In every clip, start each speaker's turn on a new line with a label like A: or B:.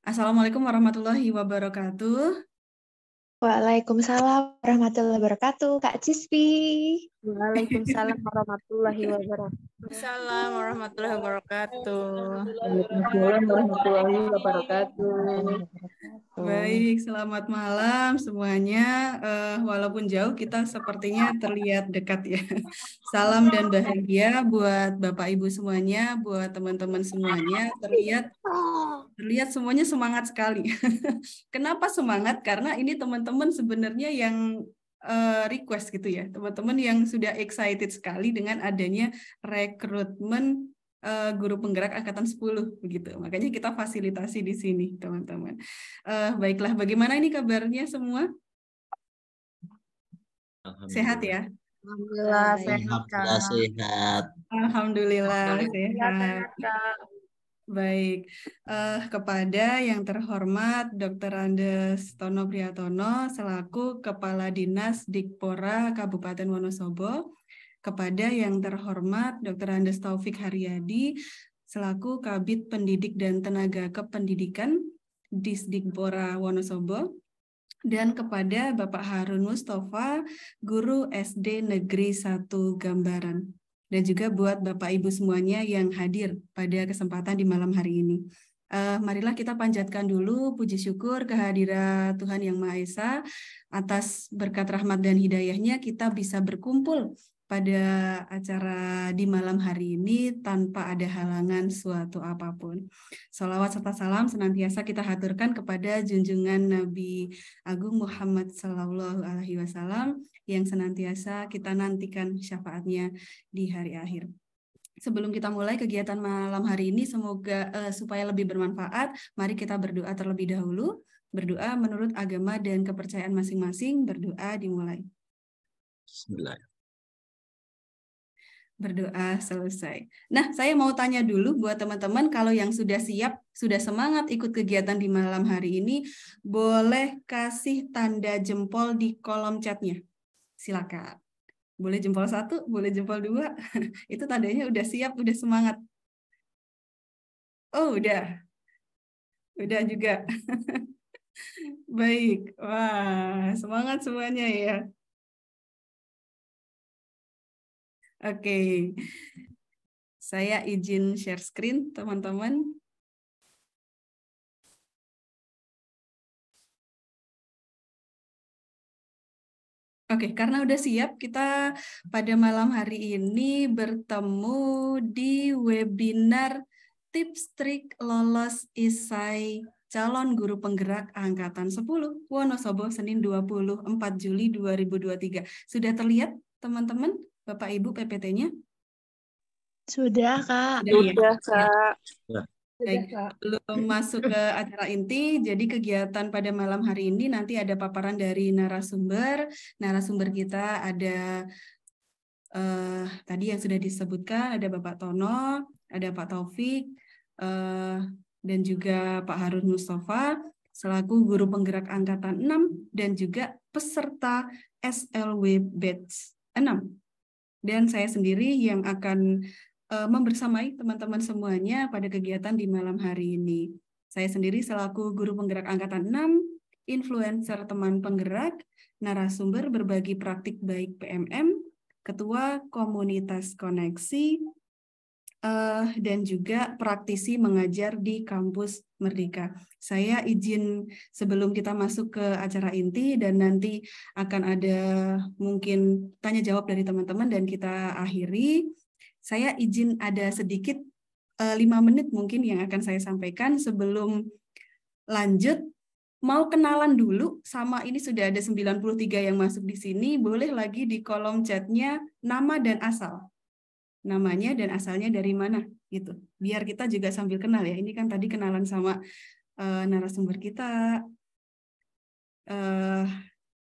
A: Assalamualaikum warahmatullahi wabarakatuh.
B: Waalaikumsalam warahmatullahi wabarakatuh, Kak Cispi.
C: Waalaikumsalam warahmatullahi wabarakatuh.
D: Waalaikumsalam warahmatullahi wabarakatuh.
C: Waalaikumsalam warahmatullahi wabarakatuh.
A: Baik, selamat malam semuanya. Walaupun jauh, kita sepertinya terlihat dekat ya. Salam dan bahagia buat Bapak Ibu semuanya, buat teman-teman semuanya. Terlihat semuanya semangat sekali. Kenapa semangat? Karena ini teman-teman sebenarnya yang request gitu ya. Teman-teman yang sudah excited sekali dengan adanya rekrutmen guru penggerak angkatan 10 begitu. Makanya kita fasilitasi di sini, teman-teman. Baiklah, bagaimana ini kabarnya semua? Sehat ya?
D: Alhamdulillah sehat,
E: Alhamdulillah
D: Kak.
E: sehat.
A: Alhamdulillah sehat.
D: Kak.
A: Baik, kepada yang terhormat Dr. Andes Tono Priyatono selaku Kepala Dinas Dikpora Kabupaten Wonosobo, kepada yang terhormat Dr. Andes Taufik Haryadi selaku Kabid Pendidik dan Tenaga Kependidikan Disdikpora Wonosobo, dan kepada Bapak Harun Mustafa, Guru SD Negeri 1 Gambaran. Dan juga buat Bapak Ibu semuanya yang hadir pada kesempatan di malam hari ini. Marilah kita panjatkan dulu puji syukur kehadirat Tuhan Yang Maha Esa atas berkat rahmat dan hidayahnya kita bisa berkumpul pada acara di malam hari ini tanpa ada halangan suatu apapun. Shalawat serta salam senantiasa kita haturkan kepada junjungan Nabi Agung Muhammad Sallallahu Alaihi Wasallam yang senantiasa kita nantikan syafaatnya di hari akhir. Sebelum kita mulai kegiatan malam hari ini, semoga supaya lebih bermanfaat, mari kita berdoa terlebih dahulu. Berdoa menurut agama dan kepercayaan masing-masing. Berdoa dimulai.
E: Bismillah.
A: Berdoa selesai. Nah, saya mau tanya dulu buat teman-teman, kalau yang sudah siap, sudah semangat ikut kegiatan di malam hari ini, boleh kasih tanda jempol di kolom chatnya. Silakan. Boleh jempol 1, boleh jempol 2. Itu tandanya udah siap, udah semangat. Oh, udah. Udah juga. Baik. Wah, semangat semuanya ya. Oke. Saya izin share screen, teman-teman. Oke, karena udah siap, kita pada malam hari ini bertemu di webinar Tips Trik Lolos Isai Calon Guru Penggerak Angkatan 10 Wonosobo Senin 24 Juli 2023. Sudah terlihat teman-teman, Bapak Ibu PPT-nya?
B: Sudah, Kak.
C: Sudah, Kak.
A: Baik, belum masuk ke acara inti, jadi kegiatan pada malam hari ini nanti ada paparan dari narasumber. Narasumber kita ada tadi yang sudah disebutkan, ada Bapak Tono, ada Pak Taufik, dan juga Pak Harun Mustafa, selaku Guru Penggerak Angkatan 6, dan juga peserta SLW Batch 6. Dan saya sendiri yang akan membersamai teman-teman semuanya pada kegiatan di malam hari ini. Saya sendiri selaku Guru Penggerak Angkatan 6, influencer teman penggerak, narasumber berbagi praktik baik PMM, Ketua Komunitas Koneksi, dan juga praktisi mengajar di Kampus Merdeka. Saya izin sebelum kita masuk ke acara inti dan nanti akan ada mungkin tanya jawab dari teman-teman dan kita akhiri. Saya izin ada sedikit 5 menit mungkin yang akan saya sampaikan sebelum lanjut. Mau kenalan dulu sama ini sudah ada 93 yang masuk di sini, boleh lagi di kolom chatnya nama dan asal. Namanya dan asalnya dari mana gitu. Biar kita juga sambil kenal ya. Ini kan tadi kenalan sama narasumber kita.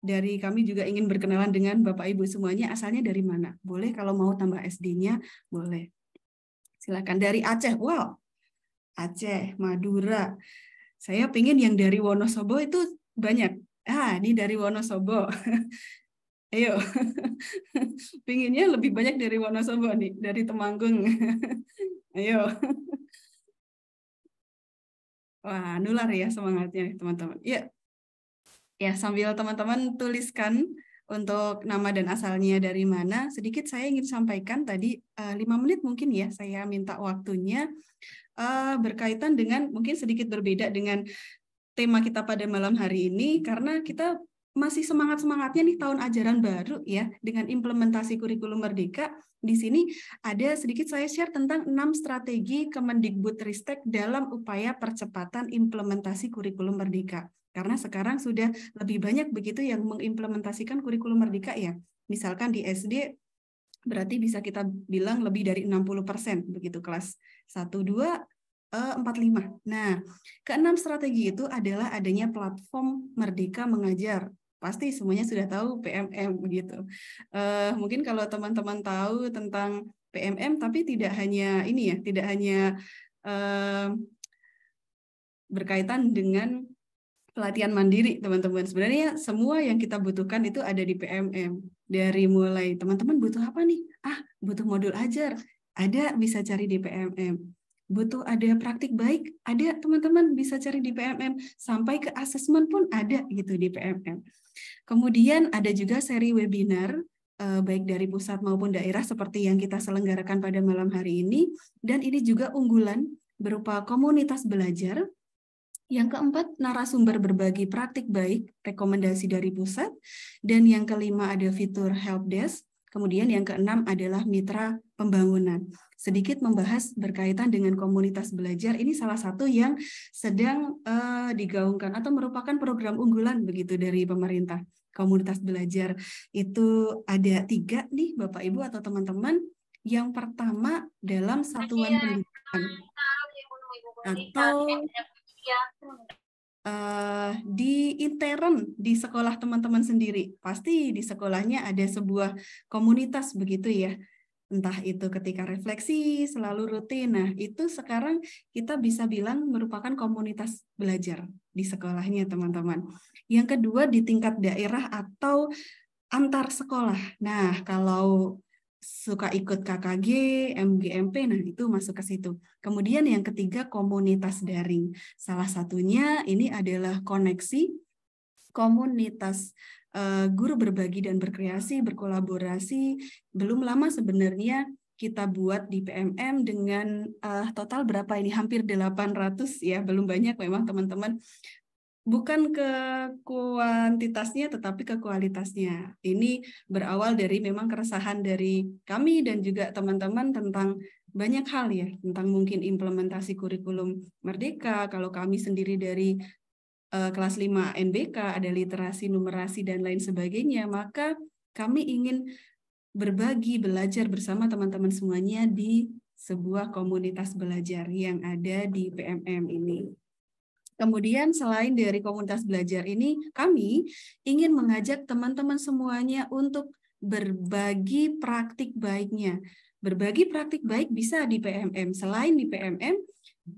A: Dari kami juga ingin berkenalan dengan Bapak Ibu semuanya, asalnya dari mana? Boleh kalau mau tambah SD-nya, boleh. Silakan dari Aceh. Wow. Aceh, Madura. Saya pengen yang dari Wonosobo itu banyak. Ini dari Wonosobo. Ayo, pinginnya lebih banyak dari Wonosobo nih, dari Temanggung. Ayo. Wah, nular ya semangatnya teman-teman. Ya, sambil teman-teman tuliskan untuk nama dan asalnya dari mana, sedikit saya ingin sampaikan tadi 5 menit mungkin ya, saya minta waktunya berkaitan dengan mungkin sedikit berbeda dengan tema kita pada malam hari ini, karena kita masih semangat-semangatnya nih tahun ajaran baru ya, dengan implementasi kurikulum Merdeka. Di sini ada sedikit saya share tentang 6 strategi Kemendikbudristek dalam upaya percepatan implementasi kurikulum Merdeka. Karena sekarang sudah lebih banyak begitu yang mengimplementasikan kurikulum Merdeka ya. Misalkan di SD berarti bisa kita bilang lebih dari 60% begitu, kelas 1, 2, 4, 5. Nah, keenam strategi itu adalah adanya platform Merdeka Mengajar. Pasti semuanya sudah tahu PMM begitu. Mungkin kalau teman-teman tahu tentang PMM, tapi tidak hanya ini ya, tidak hanya berkaitan dengan pelatihan mandiri, teman-teman. Sebenarnya semua yang kita butuhkan itu ada di PMM. Dari mulai teman-teman butuh apa nih? Butuh modul ajar. Ada, bisa cari di PMM. Butuh ada praktik baik, ada teman-teman bisa cari di PMM. Sampai ke asesmen pun ada gitu di PMM. Kemudian ada juga seri webinar baik dari pusat maupun daerah seperti yang kita selenggarakan pada malam hari ini. Dan ini juga unggulan berupa komunitas belajar. Yang keempat, narasumber berbagi praktik baik, rekomendasi dari pusat. Dan yang kelima ada fitur helpdesk. Kemudian yang keenam adalah mitra pembangunan. Sedikit membahas berkaitan dengan komunitas belajar. Ini salah satu yang sedang digaungkan atau merupakan program unggulan begitu dari pemerintah. Komunitas belajar itu ada 3 nih Bapak Ibu atau teman-teman. Yang pertama dalam satuan pendidikan atau di intern di sekolah teman-teman sendiri. Pasti di sekolahnya ada sebuah komunitas begitu ya. Entah itu ketika refleksi, selalu rutin. Nah, itu sekarang kita bisa bilang merupakan komunitas belajar di sekolahnya teman-teman. Yang kedua di tingkat daerah atau antar sekolah. Nah, kalau suka ikut KKG, MGMP, nah itu masuk ke situ. Kemudian yang ketiga komunitas daring. Salah satunya ini adalah koneksi komunitas guru berbagi dan berkreasi, berkolaborasi. Belum lama sebenarnya kita buat di PMM dengan total berapa ini? Hampir 800 ya, belum banyak memang teman-teman. Bukan ke kuantitasnya, tetapi ke kualitasnya. Ini berawal dari memang keresahan dari kami dan juga teman-teman tentang banyak hal ya, tentang mungkin implementasi kurikulum Merdeka. Kalau kami sendiri dari kelas 5 NBK, ada literasi, numerasi, dan lain sebagainya, maka kami ingin berbagi, belajar bersama teman-teman semuanya di sebuah komunitas belajar yang ada di PMM ini. Kemudian selain dari komunitas belajar ini, kami ingin mengajak teman-teman semuanya untuk berbagi praktik baiknya. Berbagi praktik baik bisa di PMM. Selain di PMM,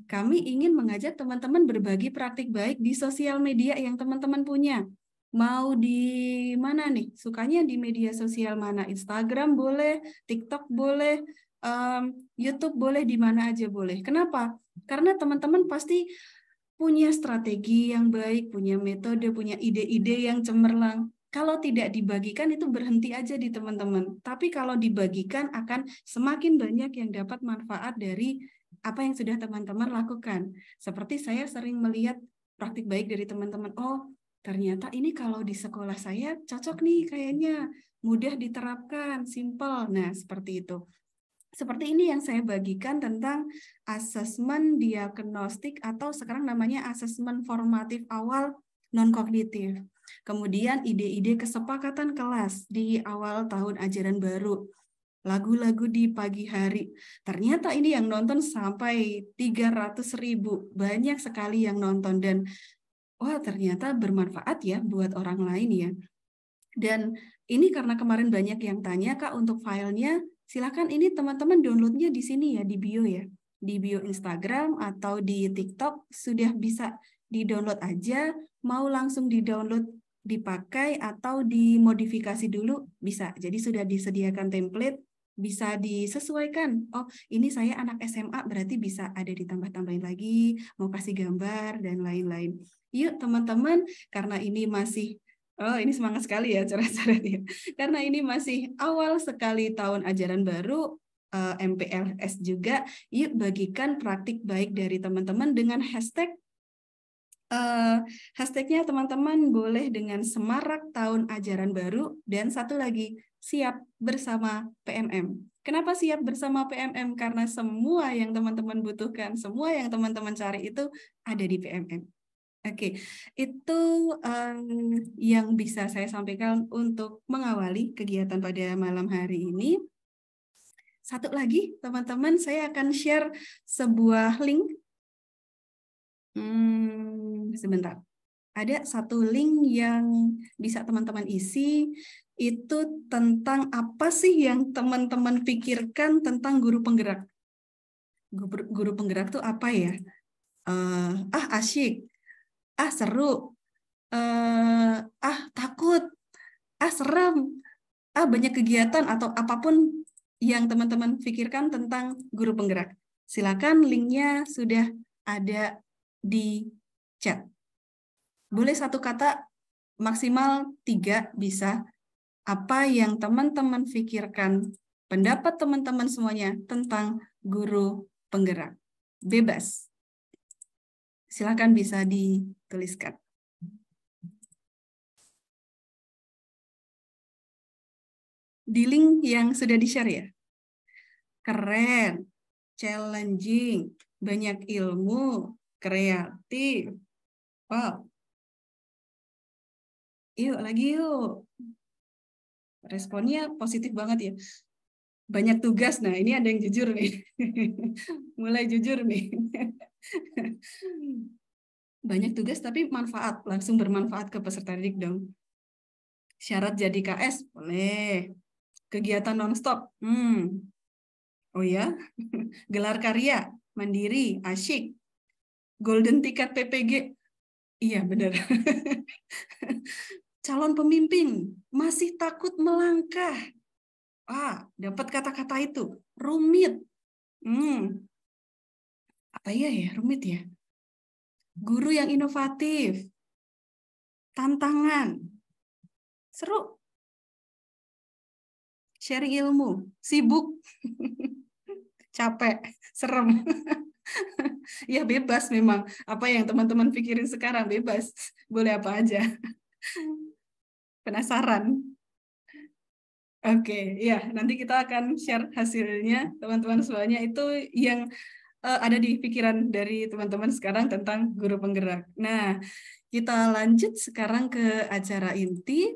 A: kami ingin mengajak teman-teman berbagi praktik baik di sosial media yang teman-teman punya. Mau di mana nih? Sukanya di media sosial mana? Instagram boleh, TikTok boleh, YouTube boleh, di mana aja boleh. Kenapa? Karena teman-teman pasti punya strategi yang baik, punya metode, punya ide-ide yang cemerlang. Kalau tidak dibagikan itu berhenti aja di teman-teman. Tapi kalau dibagikan akan semakin banyak yang dapat manfaat dari apa yang sudah teman-teman lakukan. Seperti saya sering melihat praktik baik dari teman-teman. Oh, ternyata ini kalau di sekolah saya cocok nih kayaknya. Mudah diterapkan, simple. Nah, seperti itu. Seperti ini yang saya bagikan tentang asesmen diagnostik atau sekarang namanya asesmen formatif awal non-kognitif. Kemudian ide-ide kesepakatan kelas di awal tahun ajaran baru. Lagu-lagu di pagi hari. Ternyata ini yang nonton sampai 300.000. Banyak sekali yang nonton dan wah ternyata bermanfaat ya buat orang lain ya. Dan ini karena kemarin banyak yang tanya, Kak, untuk filenya silakan ini teman-teman downloadnya di sini ya, di bio ya. Di bio Instagram atau di TikTok sudah bisa di-download aja, mau langsung di-download dipakai atau dimodifikasi dulu bisa. Jadi sudah disediakan template bisa disesuaikan. Oh, ini saya anak SMA, berarti bisa ada ditambah-tambahin lagi, mau kasih gambar, dan lain-lain. Yuk teman-teman, karena ini masih, oh ini semangat sekali ya coret-coretnya. Karena ini masih awal sekali tahun ajaran baru, MPLS juga, yuk bagikan praktik baik dari teman-teman dengan hashtag. Hashtagnya teman-teman boleh dengan semarak tahun ajaran baru, dan satu lagi, siap bersama PMM. Kenapa siap bersama PMM? Karena semua yang teman-teman butuhkan, semua yang teman-teman cari itu ada di PMM. Oke, itu yang bisa saya sampaikan untuk mengawali kegiatan pada malam hari ini. Satu lagi, teman-teman, saya akan share sebuah link. Sebentar. Ada satu link yang bisa teman-teman isi, itu tentang apa sih yang teman-teman pikirkan tentang guru penggerak. Guru penggerak tuh apa ya? Asyik, seru, takut, serem, banyak kegiatan atau apapun yang teman-teman pikirkan tentang guru penggerak. Silakan, linknya sudah ada di chat. Boleh satu kata, maksimal 3 bisa. Apa yang teman-teman pikirkan, pendapat teman-teman semuanya tentang guru penggerak. Bebas. Silakan bisa dituliskan. Di link yang sudah di-share ya. Keren, challenging, banyak ilmu, kreatif. Wow. Yuk, lagi yuk. Responnya positif banget ya. Banyak tugas, nah ini ada yang jujur nih. Mulai jujur nih. Banyak tugas tapi manfaat, langsung bermanfaat ke peserta didik dong. Syarat jadi KS, boleh. Kegiatan non-stop, oh ya. Gelar karya, mandiri, asyik. Golden ticket PPG, iya benar. Calon pemimpin, masih takut melangkah. Dapat kata-kata itu, rumit. Apa ya rumit ya? Guru yang inovatif, tantangan, seru, sharing ilmu, sibuk, capek, serem. Ya bebas memang. Apa yang teman-teman pikirin sekarang bebas. Boleh apa aja. Penasaran? Oke, ya nanti kita akan share hasilnya teman-teman semuanya itu yang ada di pikiran dari teman-teman sekarang tentang guru penggerak. Nah, kita lanjut sekarang ke acara inti.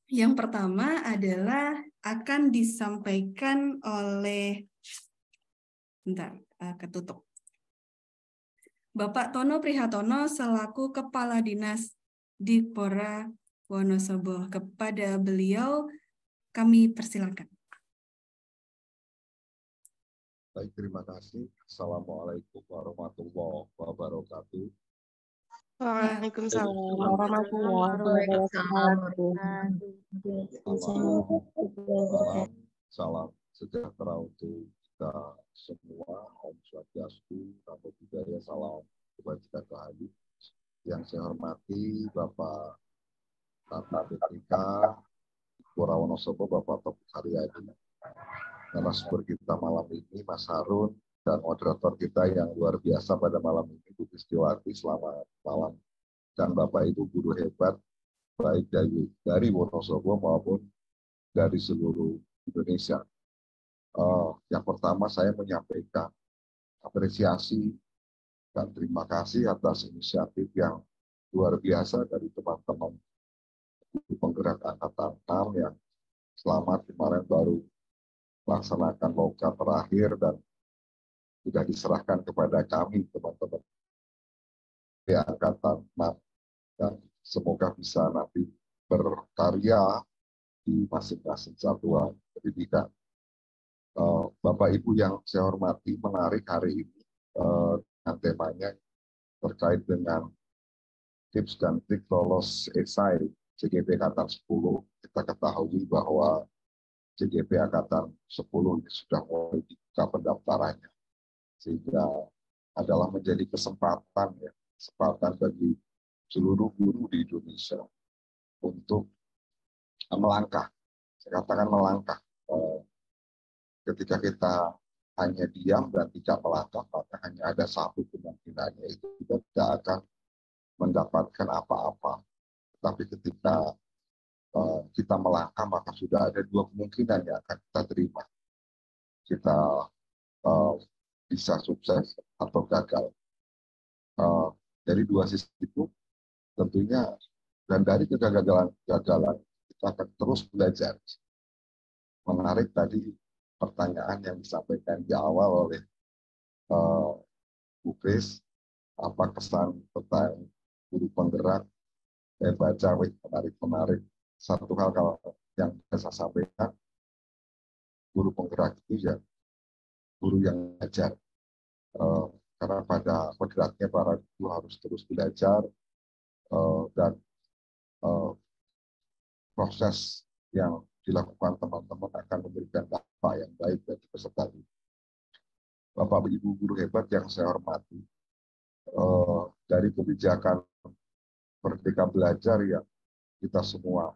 A: Yang pertama adalah akan disampaikan oleh, ketutup. Bapak Tono Prihatono selaku Kepala Dinas Dikpora Wonosobo. Kepada beliau kami persilakan.
F: Baik, terima kasih. Assalamualaikum warahmatullahi wabarakatuh.
C: Waalaikumsalam warahmatullahi wabarakatuh.
F: Salam sejahtera untuk kita semua. Om Swastiastu, Namo Buddhaya, salam kebajikan rahayu. Yang saya hormati Bapak Tata Betrika Dikpora Wonosobo, Bapak Topik Haryadi, narasumber kita malam ini Mas Harun, dan moderator kita yang luar biasa pada malam ini Bu Kristiwati, selamat malam. Dan Bapak Ibu guru hebat baik dari Wonosobo maupun dari seluruh Indonesia. Yang pertama saya menyampaikan apresiasi dan terima kasih atas inisiatif yang luar biasa dari teman-teman penggerak angkatan 6 yang selamat kemarin baru melaksanakan loka terakhir dan sudah diserahkan kepada kami teman-teman di angkatan 6, dan semoga bisa nanti berkarya di masing-masing satuan pendidikan. Bapak Ibu yang saya hormati, menarik hari ini dengan temanya terkait dengan tips dan trik lolos esai CGP angkatan 10. Kita ketahui bahwa CGP Angkatan 10 ini sudah mulai dibuka pendaftarannya, sehingga adalah menjadi kesempatan bagi seluruh guru di Indonesia untuk melangkah. Saya katakan melangkah. Ketika kita hanya diam dan tidak melangkah, maka hanya ada satu kemungkinannya, itu kita tidak akan mendapatkan apa-apa. Tapi ketika kita melangkah, maka sudah ada dua kemungkinan yang akan kita terima. Kita bisa sukses atau gagal. Dari dua sisi itu tentunya, dan dari kegagalan kita akan terus belajar. Menarik tadi pertanyaan yang disampaikan di awal oleh Bu Kris, apa kesan tentang guru penggerak? Saya baca, menarik. Satu hal kalau yang saya sampaikan, guru penggerak itu ya guru yang belajar. Karena pada kodratnya para guru harus terus belajar, dan proses yang dilakukan teman-teman akan memberikan dampak yang baik bagi peserta didik. Bapak Ibu guru hebat yang saya hormati, dari kebijakan Merdeka Belajar yang kita semua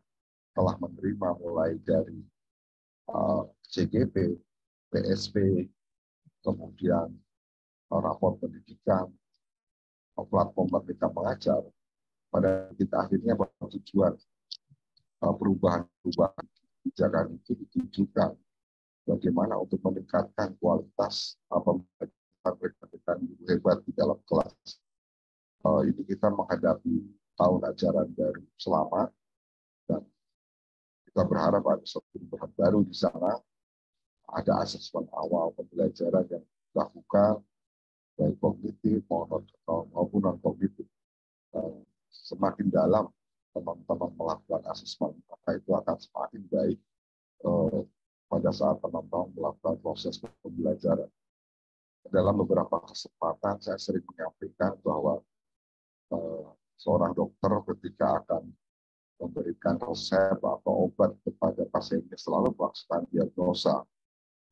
F: telah menerima, mulai dari CGP, PSP, kemudian rapor pendidikan, platform Merdeka Mengajar, pada kita akhirnya bertujuan perubahan-perubahan kebijakan itu ditujukan bagaimana untuk meningkatkan kualitas pembelajaran guru hebat di dalam kelas. Ini kita menghadapi tahun ajaran baru. Selamat, dan kita berharap ada satu perubahan baru di sana. Ada asesmen awal pembelajaran yang dilakukan, baik kognitif maupun non-kognitif. Semakin dalam teman-teman melakukan asesmen, maka itu akan semakin baik pada saat teman-teman melakukan proses pembelajaran. Dalam beberapa kesempatan saya sering menyampaikan bahwa seorang dokter ketika akan memberikan resep atau obat kepada pasiennya selalu melakukan diagnosa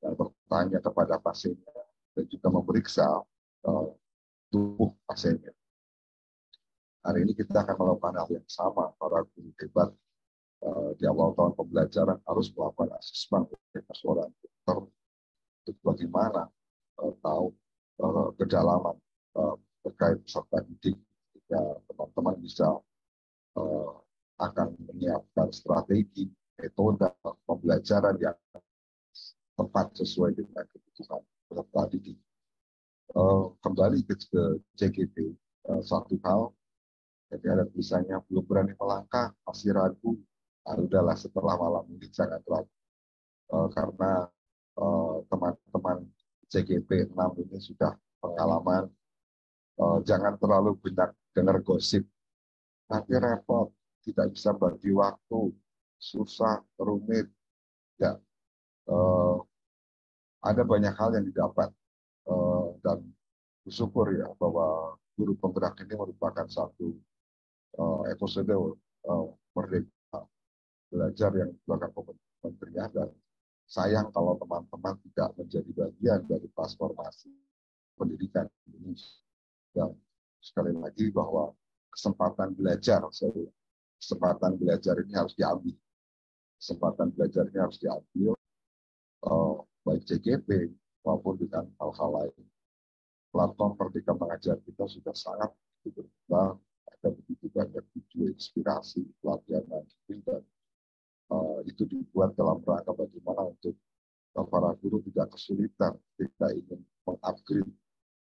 F: dan bertanya kepada pasiennya dan juga memeriksa tubuh pasiennya. Hari ini kita akan melakukan hal yang sama. Para guru hebat di awal tahun pembelajaran harus melakukan asesmen kepada seorang dokter untuk bagaimana tahu kedalaman terkait peserta didik, jika teman-teman bisa akan menyiapkan strategi, metode pembelajaran yang tepat sesuai dengan kebutuhan peserta didik. Kembali ke CGP, satu hal, jadi ada tulisannya belum berani melangkah, masih ragu. Udahlah, setelah malam ini jangan ragu, karena teman-teman CGP 6 ini sudah pengalaman. Jangan terlalu banyak dengar gosip, nanti repot, tidak bisa bagi waktu, susah, rumit. Ya, ada banyak hal yang didapat, dan bersyukur ya bahwa guru penggerak ini merupakan satu episode Merdeka Belajar yang dilakukan kementerian, dan sayang kalau teman-teman tidak menjadi bagian dari transformasi pendidikan Indonesia. Dan sekali lagi bahwa kesempatan belajar ini harus diambil. Kesempatan belajar ini harus diambil, baik CGP maupun dengan hal-hal lain. Platform Merdeka Mengajar kita sudah sangat berkembang, ada begitu banyak video inspirasi, pelatihan mandiri, dan itu dibuat dalam rangka bagaimana untuk para guru tidak kesulitan ketika ingin mengupgrade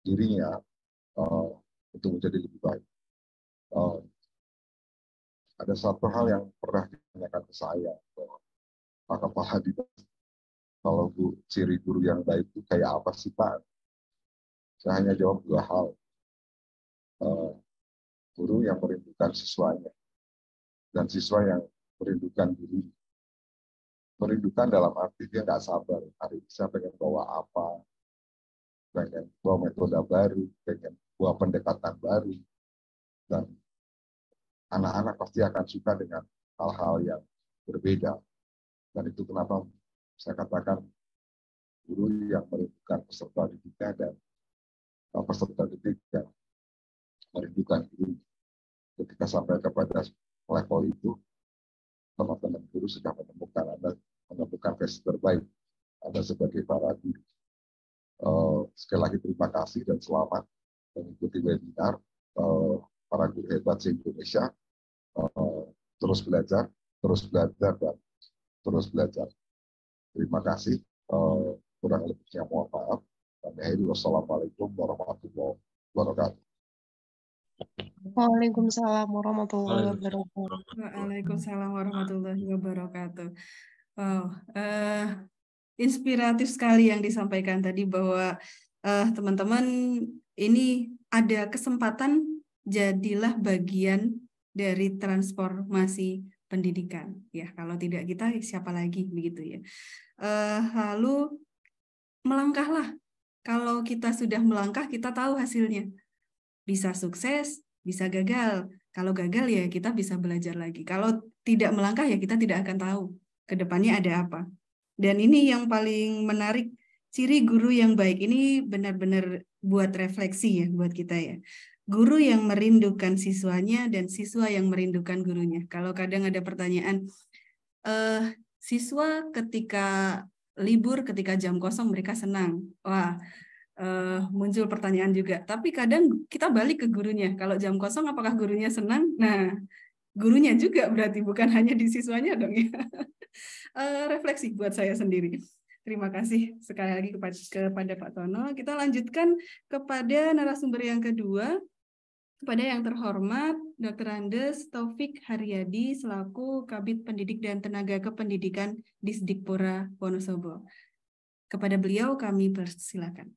F: dirinya untuk menjadi lebih baik. Ada satu hal yang pernah ditanyakan ke saya, Pak Kepala Dinas, kalau ciri guru yang baik itu kayak apa sih Pak? Saya hanya jawab dua hal. Guru yang merindukan siswanya dan siswa yang merindukan guru. Merindukan dalam arti dia nggak sabar. Hari ini saya pengen bawa apa, pengen bawa metode baru, pengen bawa pendekatan baru, dan anak-anak pasti akan suka dengan hal-hal yang berbeda. Dan itu kenapa saya katakan guru yang merindukan peserta didiknya dan peserta didik yang merindukan guru. Ketika sampai kepada level itu, teman-teman guru sudah menemukan versi terbaik Anda sebagai para guru. Sekali lagi terima kasih dan selamat mengikuti webinar para guru hebat se-Indonesia. Terus belajar, dan terus belajar. Terima kasih. Kurang lebihnya mohon maaf. Wassalamualaikum warahmatullahi wabarakatuh.
C: Waalaikumsalam warahmatullahi wabarakatuh.
A: Waalaikumsalam warahmatullahi wabarakatuh. Wow, inspiratif sekali yang disampaikan tadi bahwa teman-teman ini ada kesempatan jadilah bagian dari transformasi pendidikan. Ya, kalau tidak kita siapa lagi begitu ya. Lalu melangkahlah. Kalau kita sudah melangkah, kita tahu hasilnya. Bisa sukses, bisa gagal. Kalau gagal ya kita bisa belajar lagi. Kalau tidak melangkah ya kita tidak akan tahu ke depannya ada apa. Dan ini yang paling menarik, ciri guru yang baik ini benar-benar buat refleksi ya buat kita ya. Guru yang merindukan siswanya dan siswa yang merindukan gurunya. Kalau kadang ada pertanyaan, siswa ketika libur, ketika jam kosong mereka senang. Wah, muncul pertanyaan juga. Tapi kadang kita balik ke gurunya. Kalau jam kosong apakah gurunya senang? Nah, gurunya juga berarti bukan hanya di siswanya dong ya. Refleksi buat saya sendiri. Terima kasih sekali lagi kepada Pak Tono. Kita lanjutkan kepada narasumber yang kedua. Kepada yang terhormat Dr. Andes Taufik Haryadi selaku Kabid Pendidik dan Tenaga Kependidikan Disdikpora Wonosobo. Kepada beliau kami persilakan.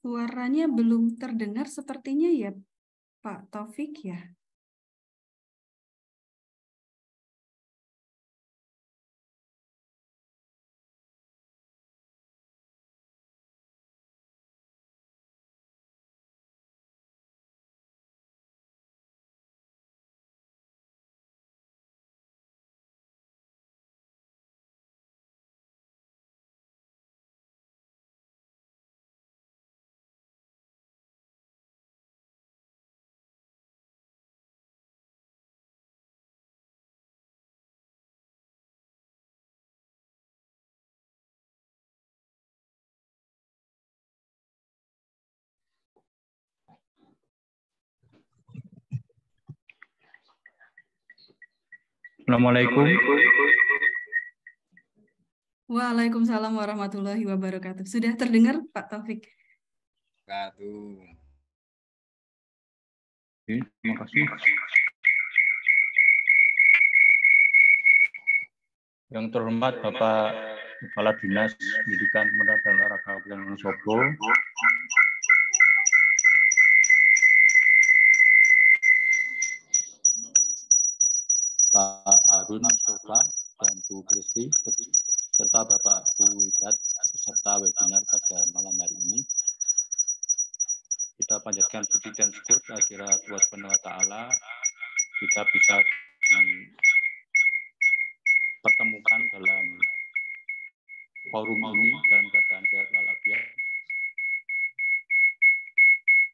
A: Suaranya belum terdengar sepertinya ya, Pak Taufik ya.
G: Assalamualaikum.
A: Waalaikumsalam warahmatullahi wabarakatuh. Sudah terdengar Pak Taufik?
G: Terima kasih. Yang terhormat Bapak Kepala Dinas Pendidikan Pemuda dan Olahraga Kabupaten Wonosobo, Pak Harun Mustafa dan Bu Kristi, serta Bapak Bu Widat, peserta webinar pada malam hari ini. Kita panjatkan puji dan syukur kehadirat Tuhan Subhanahu wa Ta'ala, kita bisa dipertemukan dalam forum ini dalam keadaan sehat walafiat.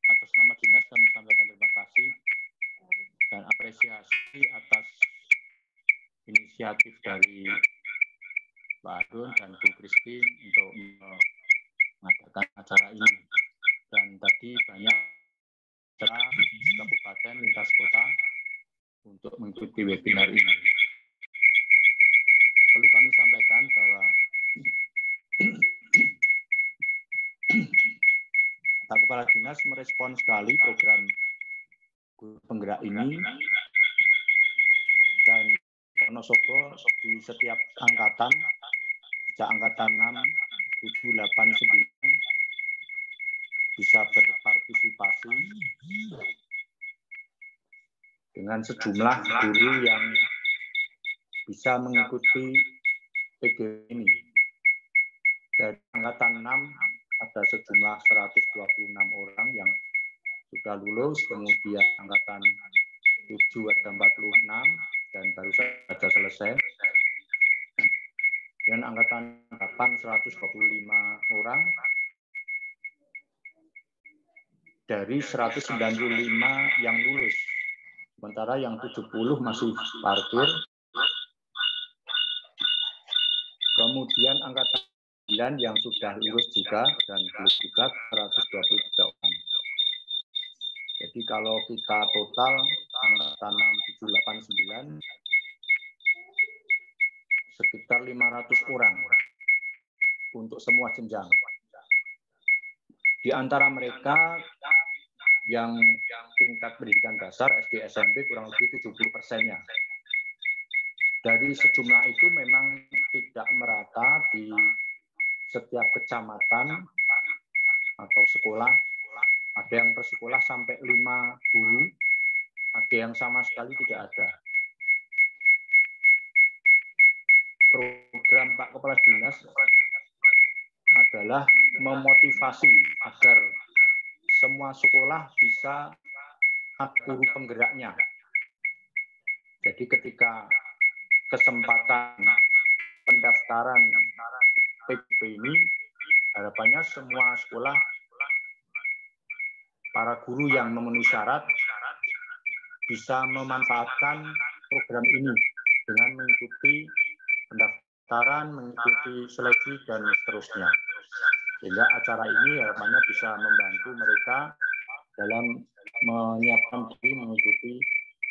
G: Atas nama dinas kami sampaikan terima kasih dan apresiasi atas inisiatif dari Pak Harun dan Bu Christine untuk mengadakan acara ini. Dan tadi banyak acara kabupaten lintas kota untuk mengikuti webinar ini. Perlu kami sampaikan bahwa Pak Kepala Dinas merespon sekali program penggerak ini, dan Wonosobo di setiap angkatan, sejak angkatan 6 789 bisa berpartisipasi dengan sejumlah guru yang bisa mengikuti PGW ini. Dari angkatan 6 ada sejumlah 126 orang yang sudah lulus, kemudian angkatan 7 ada 46 dan baru saja selesai. Dan angkatan 8 125 orang dari 195 yang lulus. Sementara yang 70 masih parkir. Kemudian angkatan 9 yang sudah lulus juga dan lulus juga 123 orang. Jadi kalau kita total angkatan 789 sekitar 500 orang untuk semua jenjang. Di antara mereka yang tingkat pendidikan dasar SD SMP kurang lebih 70%-nya. Dari sejumlah itu memang tidak merata di setiap kecamatan atau sekolah. Ada yang per sekolah sampai 5 guru, ada yang sama sekali tidak ada. Program Pak Kepala Dinas adalah memotivasi agar semua sekolah bisa ada guru penggeraknya. Jadi ketika kesempatan pendaftaran PGW ini, harapannya semua sekolah, para guru yang memenuhi syarat bisa memanfaatkan program ini dengan mengikuti pendaftaran, mengikuti seleksi, dan seterusnya. Sehingga acara ini harapannya bisa membantu mereka dalam menyiapkan diri mengikuti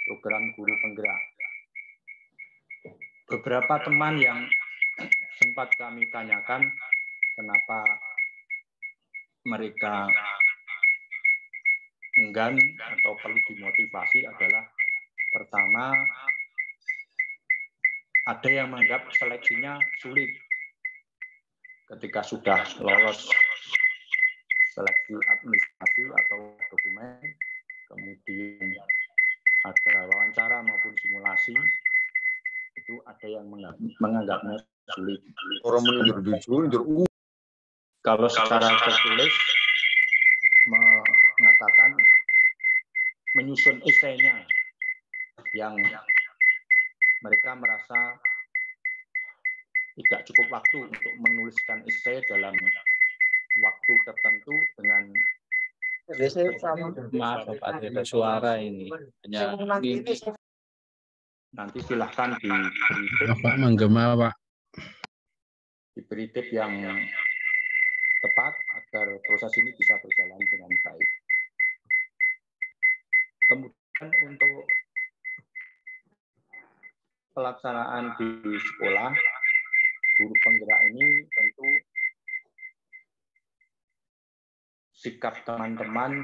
G: program guru penggerak. Beberapa teman yang sempat kami tanyakan kenapa mereka enggan atau perlu dimotivasi adalah pertama, ada yang menganggap seleksinya sulit. Ketika sudah lolos seleksi administrasi atau dokumen, kemudian ada wawancara maupun simulasi, itu ada yang menganggapnya sulit. Kalau secara tertulis mengatakan menyusun esainya yang mereka merasa tidak cukup waktu untuk menuliskan esai dalam waktu tertentu dengan
E: maaf Bapak, ada suara ini.
G: Nanti silahkan diberi tip,
E: Bapak menggema Pak.
G: diberi tip yang tepat agar proses ini bisa berjalan dengan baik. Kemudian untuk pelaksanaan di sekolah, guru penggerak ini tentu sikap teman-teman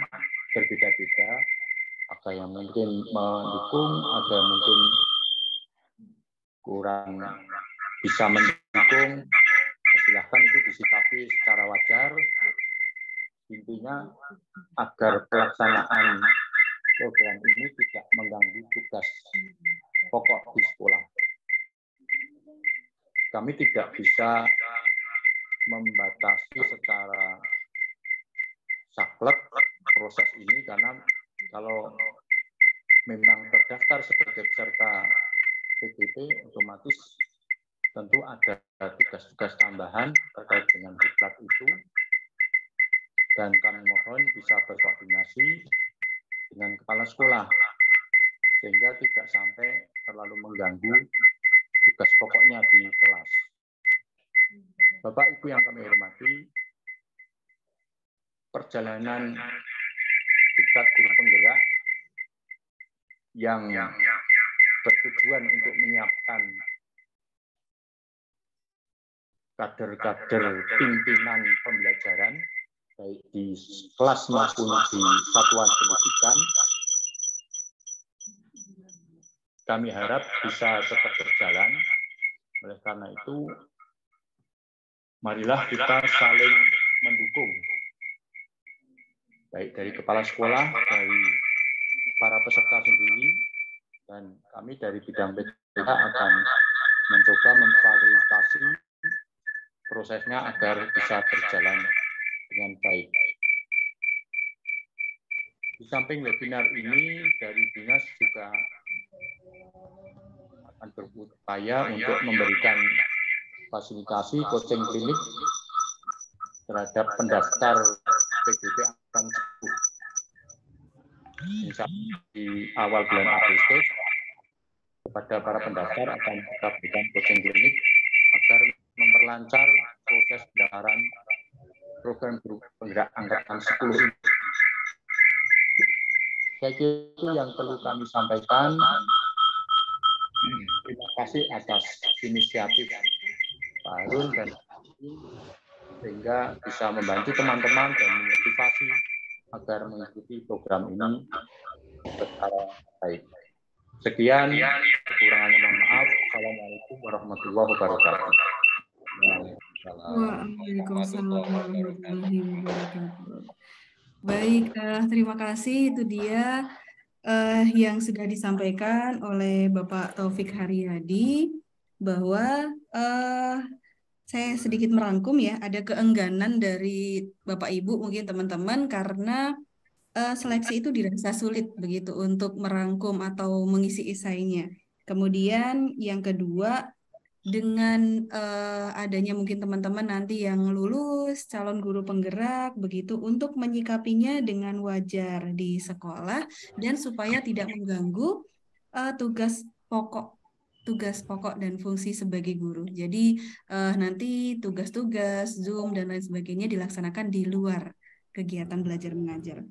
G: berbeda-beda. Ada yang mungkin mendukung, ada yang mungkin kurang bisa mendukung. Silahkan itu disikapi secara wajar. Intinya agar pelaksanaan program ini tidak mengganggu tugas pokok di sekolah. Kami tidak bisa membatasi secara saklek proses ini karena kalau memang terdaftar sebagai peserta PGP, otomatis tentu ada tugas-tugas tambahan terkait dengan diklat itu, dan kami mohon bisa berkoordinasi dengan kepala sekolah sehingga tidak sampai terlalu mengganggu tugas pokoknya di kelas. Bapak Ibu yang kami hormati, perjalanan diklat guru penggerak yang bertujuan untuk menyiapkan kader-kader pimpinan pembelajaran baik di kelas maupun di satuan pendidikan, kami harap bisa tetap berjalan. Oleh karena itu, marilah kita saling mendukung, baik dari kepala sekolah, dari para peserta sendiri, dan kami dari bidang PTK akan mencoba memfasilitasi prosesnya agar bisa berjalan dengan baik. Di samping webinar ini, dari dinas juga akan berupaya untuk memberikan fasilitasi coaching klinik terhadap pendaftar PGP angkatan 10. Insya Allah di awal bulan Agustus kepada para pendaftar akan kita berikan coaching klinik agar memperlancar proses pendaftaran program guru penggerak angkatan 10 ini. Saya kira itu yang perlu kami sampaikan. Terima kasih atas inisiatif Pak Harun dan sehingga bisa membantu teman-teman dan memotivasi agar mengikuti program ini secara baik. Sekian, kekurangannya mohon maaf. Assalamualaikum warahmatullahi wabarakatuh.
A: Waalaikumsalam warahmatullahi wabarakatuh. Baik, terima kasih. Itu dia yang sudah disampaikan oleh Bapak Taufik Haryadi, bahwa saya sedikit merangkum ya, ada keengganan dari Bapak Ibu mungkin teman-teman karena seleksi itu dirasa sulit begitu untuk merangkum atau mengisi esainya. Kemudian yang kedua, dengan adanya mungkin teman-teman nanti yang lulus calon guru penggerak begitu, untuk menyikapinya dengan wajar di sekolah dan supaya tidak mengganggu tugas pokok dan fungsi sebagai guru. Jadi nanti tugas-tugas Zoom dan lain sebagainya dilaksanakan di luar kegiatan belajar mengajar.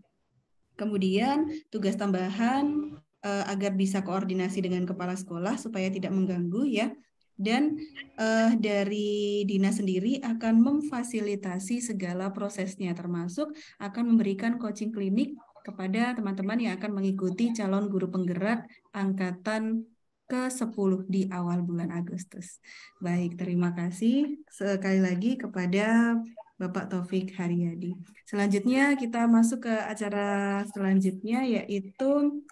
A: Kemudian tugas tambahan agar bisa koordinasi dengan kepala sekolah supaya tidak mengganggu ya. Dan dari dinas sendiri akan memfasilitasi segala prosesnya, termasuk akan memberikan coaching klinik kepada teman-teman yang akan mengikuti calon guru penggerak angkatan ke-10 di awal bulan Agustus. Baik, terima kasih sekali lagi kepada Bapak Taufik Haryadi. Selanjutnya kita masuk ke acara selanjutnya, yaitu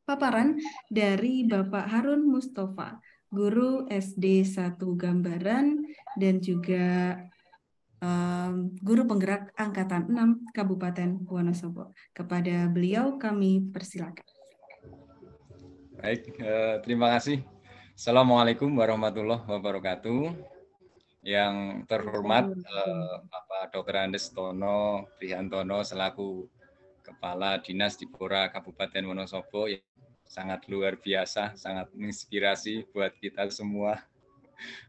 A: paparan dari Bapak Harun Mustafa, guru SD 1 Gambaran dan juga guru penggerak angkatan 6 Kabupaten Wonosobo. Kepada beliau kami persilakan.
H: Baik, terima kasih. Assalamualaikum warahmatullahi wabarakatuh. Yang terhormat Bapak Dr. Andes Tono Prihantono selaku Kepala Dinas Dipora Kabupaten Wonosobo, yang sangat luar biasa, sangat menginspirasi buat kita semua.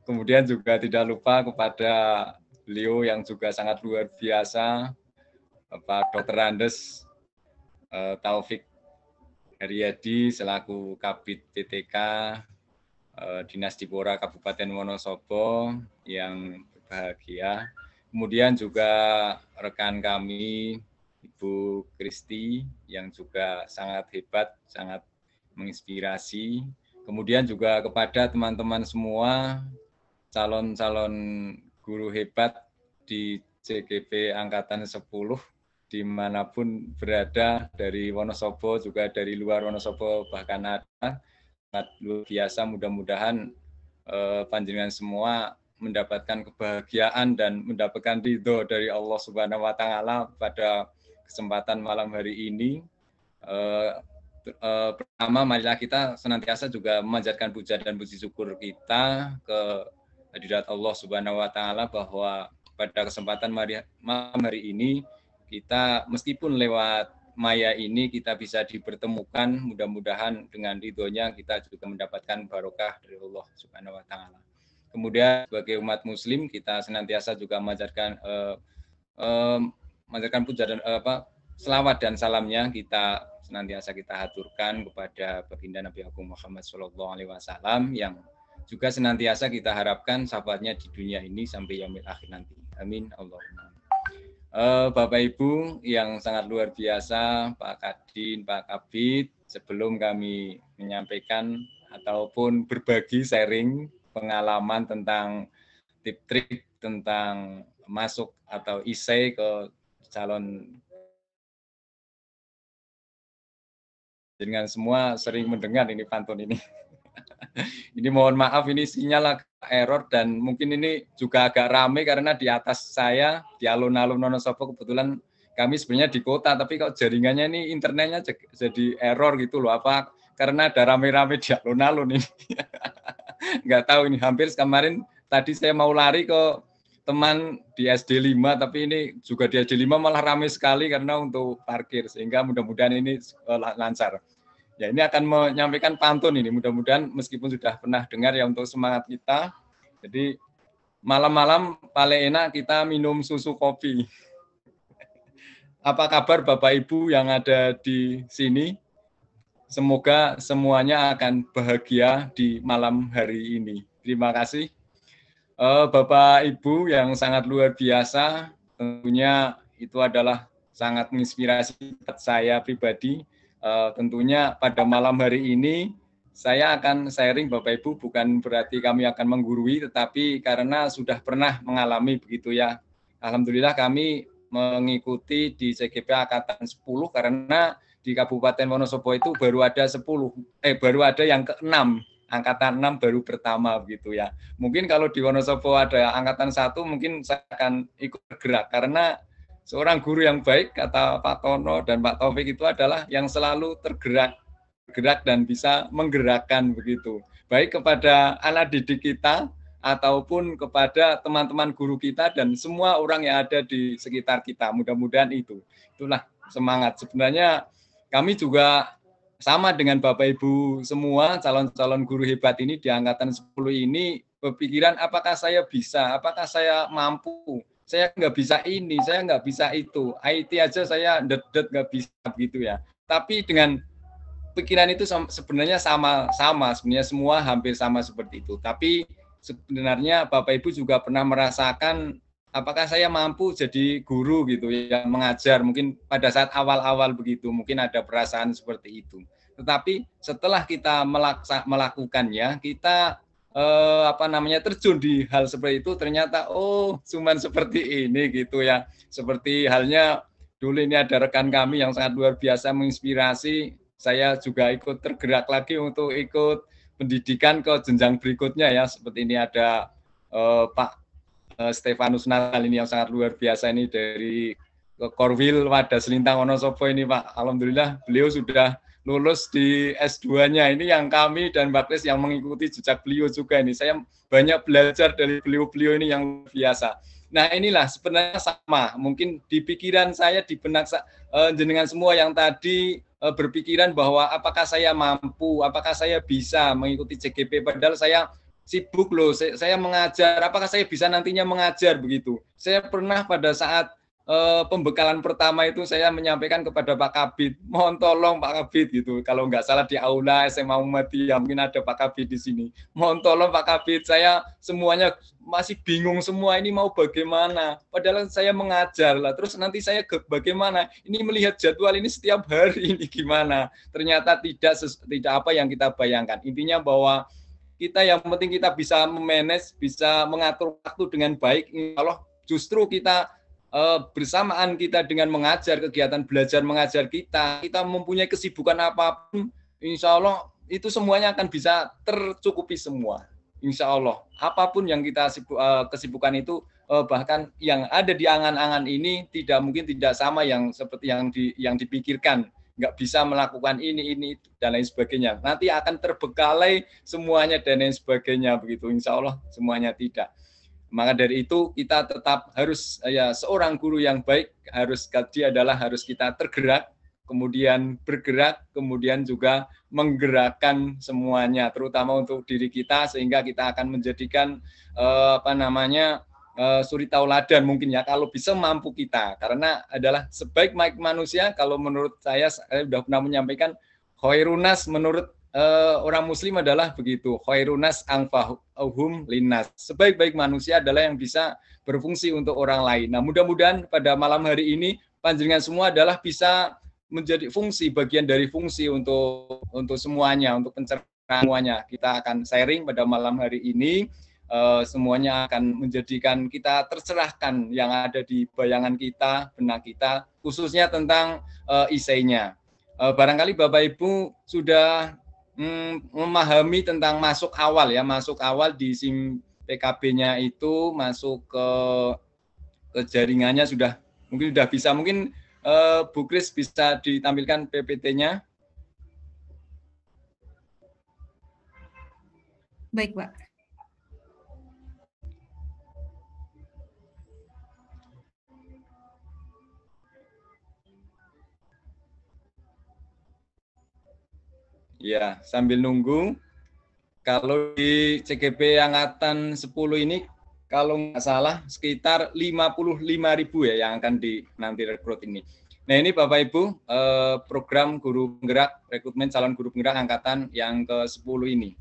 H: Kemudian juga tidak lupa kepada beliau yang juga sangat luar biasa, Bapak Dr. Andes Taufik Haryadi selaku Kabid PTK Dinas Dipora Kabupaten Wonosobo yang berbahagia. Kemudian juga rekan kami Ibu Kristi yang juga sangat hebat, sangat menginspirasi. Kemudian juga kepada teman-teman semua calon-calon guru hebat di CGP Angkatan 10 dimanapun berada, dari Wonosobo juga dari luar Wonosobo bahkan ada. Sangat luar biasa, mudah-mudahan panjenengan semua mendapatkan kebahagiaan dan mendapatkan ridho dari Allah Subhanahu wa Ta'ala pada kesempatan malam hari ini. Pertama, marilah kita senantiasa juga memanjatkan puja dan puji syukur kita ke hadirat Allah Subhanahu wa Ta'ala, bahwa pada kesempatan malam hari ini kita meskipun lewat maya ini kita bisa dipertemukan, mudah-mudahan dengan ridhonya kita juga mendapatkan barokah dari Allah Subhanahu wa Ta'ala. Kemudian sebagai umat muslim kita senantiasa juga memanjatkan puja dan selawat dan salamnya kita senantiasa kita haturkan kepada baginda Nabi Agung Muhammad SAW yang juga senantiasa kita harapkan sahabatnya di dunia ini sampai yaumil akhir nanti. Amin. Allahumma. Bapak Ibu yang sangat luar biasa, Pak Kadin, Pak Kabid, sebelum kami menyampaikan ataupun berbagi sharing pengalaman tentang tip-trik tentang masuk atau isai ke calon. Dengan semua sering mendengar ini pantun ini. Ini mohon maaf ini sinyal agak error dan mungkin ini juga agak ramai karena di atas saya di alun-alun Wonosobo kebetulan kami sebenarnya di kota tapi kok jaringannya ini internetnya jadi error gitu loh, apa karena ada rame-rame di alun-alun ini. Nggak tahu ini, hampir kemarin tadi saya mau lari ke teman di SD 5 tapi ini juga di SD 5 malah ramai sekali karena untuk parkir, sehingga mudah-mudahan ini lancar. Ya, ini akan menyampaikan pantun ini, mudah-mudahan meskipun sudah pernah dengar ya untuk semangat kita. Jadi malam-malam paling enak kita minum susu kopi. Apa kabar Bapak Ibu yang ada di sini? Semoga semuanya akan bahagia di malam hari ini. Terima kasih. Bapak Ibu yang sangat luar biasa, tentunya itu adalah sangat menginspirasi buat saya pribadi. Tentunya pada malam hari ini saya akan sharing Bapak Ibu, bukan berarti kami akan menggurui, tetapi karena sudah pernah mengalami begitu ya. Alhamdulillah kami mengikuti di CGP Angkatan 10 karena di Kabupaten Wonosobo itu baru ada baru ada yang ke-6, Angkatan 6 baru pertama begitu ya. Mungkin kalau di Wonosobo ada Angkatan 1 mungkin saya akan ikut bergerak karena seorang guru yang baik, kata Pak Tono dan Pak Taufik, itu adalah yang selalu tergerak dan bisa menggerakkan begitu. Baik kepada anak didik kita, ataupun kepada teman-teman guru kita, dan semua orang yang ada di sekitar kita. Mudah-mudahan itulah semangat. Sebenarnya kami juga sama dengan Bapak Ibu semua, calon-calon guru hebat ini di Angkatan 10 ini, berpikiran apakah saya bisa, apakah saya mampu. Saya nggak bisa ini, saya nggak bisa itu. IT aja saya dedet nggak bisa gitu ya. Tapi dengan pikiran itu sebenarnya sama, sebenarnya semua hampir sama seperti itu. Tapi sebenarnya Bapak Ibu juga pernah merasakan apakah saya mampu jadi guru gitu ya, mengajar. Mungkin pada saat awal-awal begitu, mungkin ada perasaan seperti itu. Tetapi setelah kita melakukannya, kita terjun di hal seperti itu, ternyata cuman seperti ini gitu ya. Seperti halnya dulu ini ada rekan kami yang sangat luar biasa menginspirasi, saya juga ikut tergerak lagi untuk ikut pendidikan ke jenjang berikutnya ya. Seperti ini ada Pak Stefanus Natal ini yang sangat luar biasa ini dari Korwil Wadas Lintang Wonosobo ini Pak. Alhamdulillah beliau sudah lulus di S2-nya. Ini yang kami dan Mbak Kris yang mengikuti jejak beliau juga ini. Saya banyak belajar dari beliau-beliau ini yang biasa. Nah inilah sebenarnya sama. Mungkin di pikiran saya, di benak jenengan semua yang tadi berpikiran bahwa apakah saya mampu, apakah saya bisa mengikuti CGP. Padahal saya sibuk loh, saya mengajar. Apakah saya bisa nantinya mengajar begitu. Saya pernah pada saat pembekalan pertama itu saya menyampaikan kepada Pak Kabid, mohon tolong Pak Kabid gitu. Kalau nggak salah di aula SMA Muhammadiyah, mungkin ada Pak Kabid di sini. Mohon tolong Pak Kabid, saya semuanya masih bingung semua ini mau bagaimana. Padahal saya mengajar lah, terus nanti saya bagaimana? Ini melihat jadwal ini setiap hari ini gimana? Ternyata tidak apa yang kita bayangkan. Intinya bahwa kita yang penting kita bisa memanage, bisa mengatur waktu dengan baik. Insya Allah justru kita bersamaan kita dengan mengajar, kegiatan belajar mengajar kita mempunyai kesibukan apapun, insya Allah itu semuanya akan bisa tercukupi semua. Insya Allah apapun yang kita kesibukan itu, bahkan yang ada di angan-angan ini mungkin tidak sama yang seperti yang dipikirkan. Nggak bisa melakukan ini dan lain sebagainya. Nanti akan terbengkalai semuanya dan lain sebagainya begitu. Insya Allah semuanya tidak. Maka dari itu kita tetap harus seorang guru yang baik harus kita tergerak, kemudian bergerak, kemudian juga menggerakkan semuanya, terutama untuk diri kita sehingga kita akan menjadikan suri tauladan mungkin ya kalau bisa mampu kita, karena adalah sebaik-baik manusia. Kalau menurut saya sudah pernah menyampaikan khairunas menurut orang muslim adalah begitu, khairunas anfa'uhum linnas. Sebaik-baik manusia adalah yang bisa berfungsi untuk orang lain. Nah, mudah-mudahan pada malam hari ini panjenengan semua adalah bisa menjadi bagian dari fungsi untuk semuanya, untuk pencerahan semuanya. Kita akan sharing pada malam hari ini semuanya akan menjadikan kita tercerahkan yang ada di bayangan kita, benak kita, khususnya tentang isainya. Barangkali Bapak Ibu sudah memahami tentang masuk awal di SIM PKB-nya itu masuk ke jaringannya mungkin sudah bisa. Mungkin Bu Kris bisa ditampilkan PPT-nya.
A: Baik, Pak.
H: Ya, sambil nunggu, kalau di CGP Angkatan 10 ini, kalau nggak salah, sekitar 55.000 ya yang akan nanti rekrut ini. Nah ini Bapak Ibu, program guru penggerak, rekrutmen calon guru penggerak Angkatan yang ke-10 ini.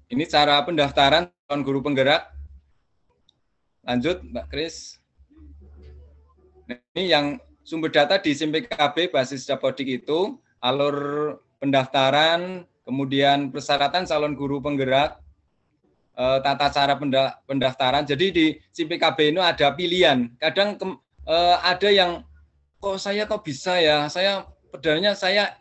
H: Ini cara pendaftaran calon guru penggerak. Lanjut, Mbak Kris. Nah, ini yang sumber data di SIM PKB basis Dapodik itu, alur pendaftaran, kemudian persyaratan calon guru penggerak, tata cara pendaftaran. Jadi di SIM PKB itu ada pilihan. Kadang ada yang, kok bisa ya, saya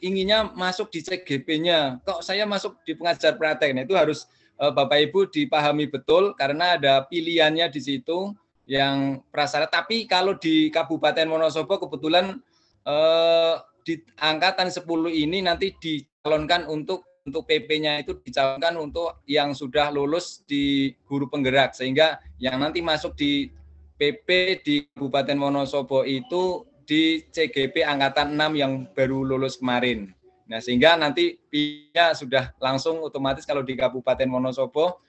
H: inginnya masuk di CGP-nya, kok saya masuk di pengajar praktek. Nah, itu harus Bapak Ibu dipahami betul, karena ada pilihannya di situ yang prasyarat. Tapi kalau di Kabupaten Wonosobo kebetulan di Angkatan 10 ini nanti dicalonkan untuk PP-nya itu dicalonkan untuk yang sudah lulus di guru penggerak, sehingga yang nanti masuk di PP di Kabupaten Wonosobo itu di CGP Angkatan 6 yang baru lulus kemarin. Nah, sehingga nanti PP-nya sudah langsung otomatis kalau di Kabupaten Wonosobo.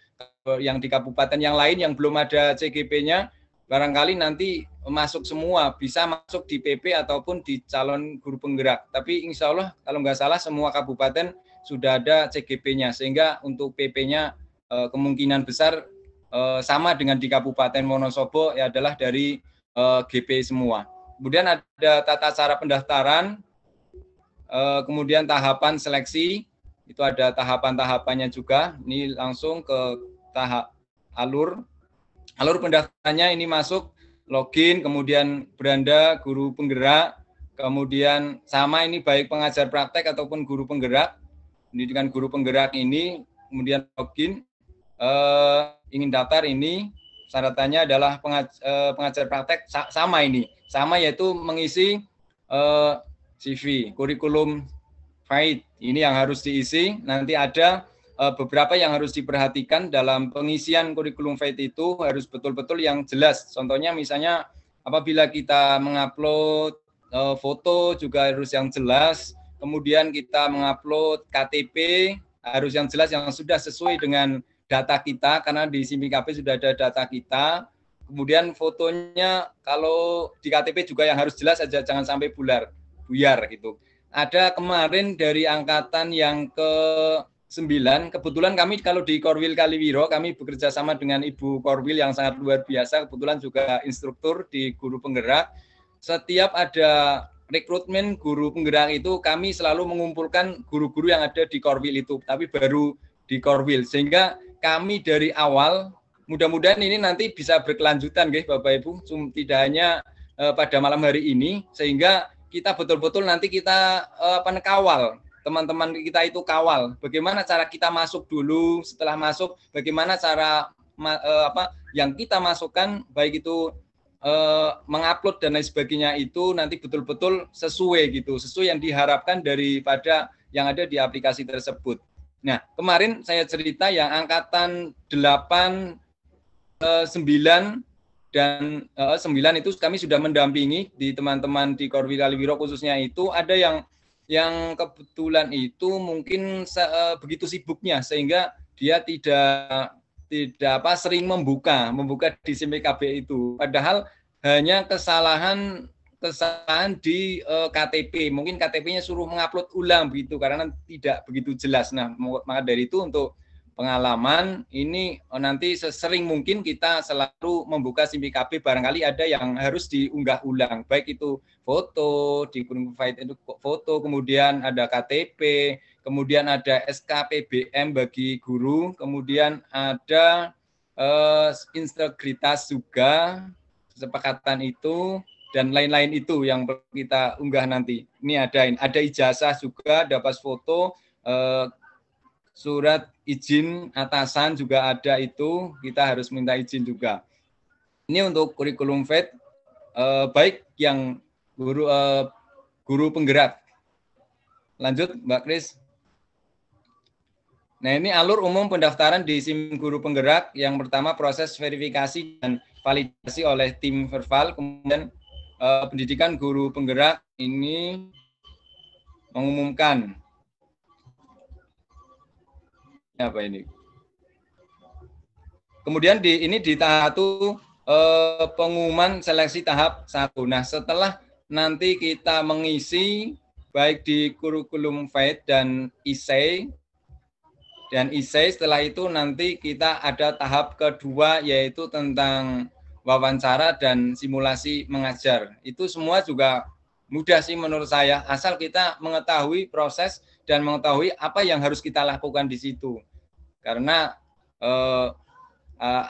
H: Yang di kabupaten yang lain yang belum ada CGP-nya, barangkali nanti masuk semua, bisa masuk di PP ataupun di calon guru penggerak. Tapi insya Allah kalau nggak salah semua kabupaten sudah ada CGP-nya, sehingga untuk PP-nya kemungkinan besar sama dengan di Kabupaten Wonosobo, ya adalah dari GP semua. Kemudian ada tata cara pendaftaran, kemudian tahapan seleksi, itu ada tahapan-tahapannya juga. Ini langsung ke tahap alur pendaftarannya. Ini masuk login, kemudian beranda guru penggerak, kemudian sama ini baik pengajar praktek ataupun guru penggerak. Pendidikan guru penggerak ini, kemudian login, ingin daftar ini, syaratannya adalah pengajar praktek sama yaitu mengisi CV, kurikulum FAID, ini yang harus diisi. Nanti ada beberapa yang harus diperhatikan dalam pengisian kurikulum FAID itu, harus betul-betul yang jelas. Contohnya misalnya apabila kita mengupload foto juga harus yang jelas, kemudian kita mengupload KTP harus yang jelas, yang sudah sesuai dengan data kita, karena di SIM PKB sudah ada data kita. Kemudian fotonya kalau di KTP juga yang harus jelas aja, jangan sampai buyar gitu. Ada kemarin dari angkatan yang ke-9, kebetulan kami kalau di Korwil Kaliwiro, kami bekerja sama dengan Ibu Korwil yang sangat luar biasa, kebetulan juga instruktur di guru penggerak. Setiap ada rekrutmen guru penggerak itu, kami selalu mengumpulkan guru-guru yang ada di Korwil itu, tapi baru di Korwil, sehingga kami dari awal, mudah-mudahan ini nanti bisa berkelanjutan, Bapak Ibu, tidak hanya pada malam hari ini, sehingga kita betul-betul nanti kita kawal, teman-teman kita itu kawal, bagaimana cara kita masuk dulu, setelah masuk bagaimana cara yang kita masukkan, baik itu mengupload dan lain sebagainya, itu nanti betul-betul sesuai yang diharapkan daripada yang ada di aplikasi tersebut. Nah, kemarin saya cerita yang angkatan 8, 9 dan 9 itu kami sudah mendampingi di teman-teman di Korwil Kaliwiro, khususnya itu ada yang kebetulan itu mungkin begitu sibuknya sehingga dia tidak sering membuka di SIM PKB itu, padahal hanya kesalahan di KTP, mungkin KTP-nya suruh mengupload ulang begitu karena tidak begitu jelas. Nah, maka dari itu untuk pengalaman ini nanti sesering mungkin kita selalu membuka SIM PKB, barangkali ada yang harus diunggah ulang, baik itu foto di kurikulum FAID itu foto, kemudian ada KTP, kemudian ada SKPBM bagi guru, kemudian ada integritas juga, kesepakatan itu, dan lain-lain itu yang kita unggah nanti. Ini ada ijazah juga, dapat foto, surat izin atasan juga ada itu, kita harus minta izin juga. Ini untuk kurikulum FED, baik yang guru penggerak. Lanjut, Mbak Kris. Nah, ini alur umum pendaftaran di SIM Guru Penggerak. Yang pertama proses verifikasi dan validasi oleh tim Verval, kemudian pendidikan guru penggerak ini mengumumkan apa ini. Kemudian ini di tahap 1 pengumuman seleksi tahap 1. Nah, setelah nanti kita mengisi baik di kurikulum FED dan ISEI, setelah itu nanti kita ada tahap kedua yaitu tentang wawancara dan simulasi mengajar. Itu semua juga mudah sih menurut saya, asal kita mengetahui proses dan mengetahui apa yang harus kita lakukan di situ. Karena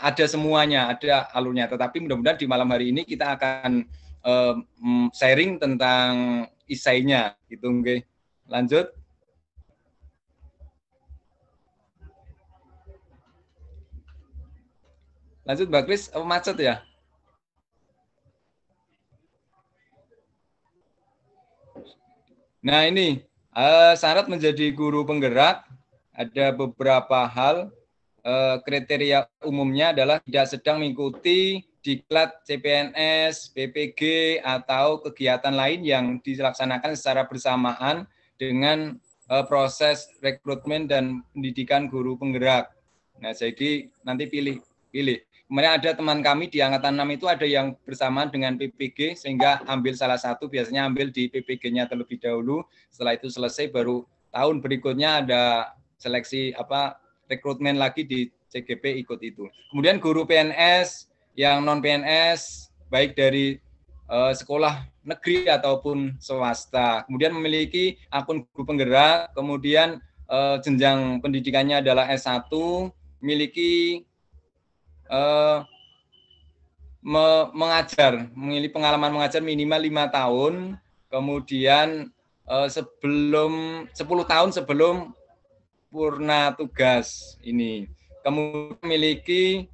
H: ada semuanya, ada alurnya. Tetapi mudah-mudahan di malam hari ini kita akan sharing tentang ISEI-nya gitu, nggih. Lanjut. Lanjut, Mbak Kris, apa macet ya? Nah, ini syarat menjadi guru penggerak ada beberapa hal. Kriteria umumnya adalah tidak sedang mengikuti diklat CPNS, PPG, atau kegiatan lain yang dilaksanakan secara bersamaan dengan proses rekrutmen dan pendidikan guru penggerak. Nah, jadi nanti pilih. Kemudian ada teman kami di Angkatan 6 itu ada yang bersamaan dengan PPG, sehingga ambil salah satu, biasanya ambil di PPG-nya terlebih dahulu, setelah itu selesai, baru tahun berikutnya ada seleksi rekrutmen lagi di CGP ikut itu. Kemudian guru PNS, yang non-PNS, baik dari sekolah negeri ataupun swasta, kemudian memiliki akun guru penggerak, kemudian jenjang pendidikannya adalah S1, memiliki memiliki pengalaman mengajar minimal 5 tahun, kemudian 10 tahun sebelum purna tugas ini. Kemudian memiliki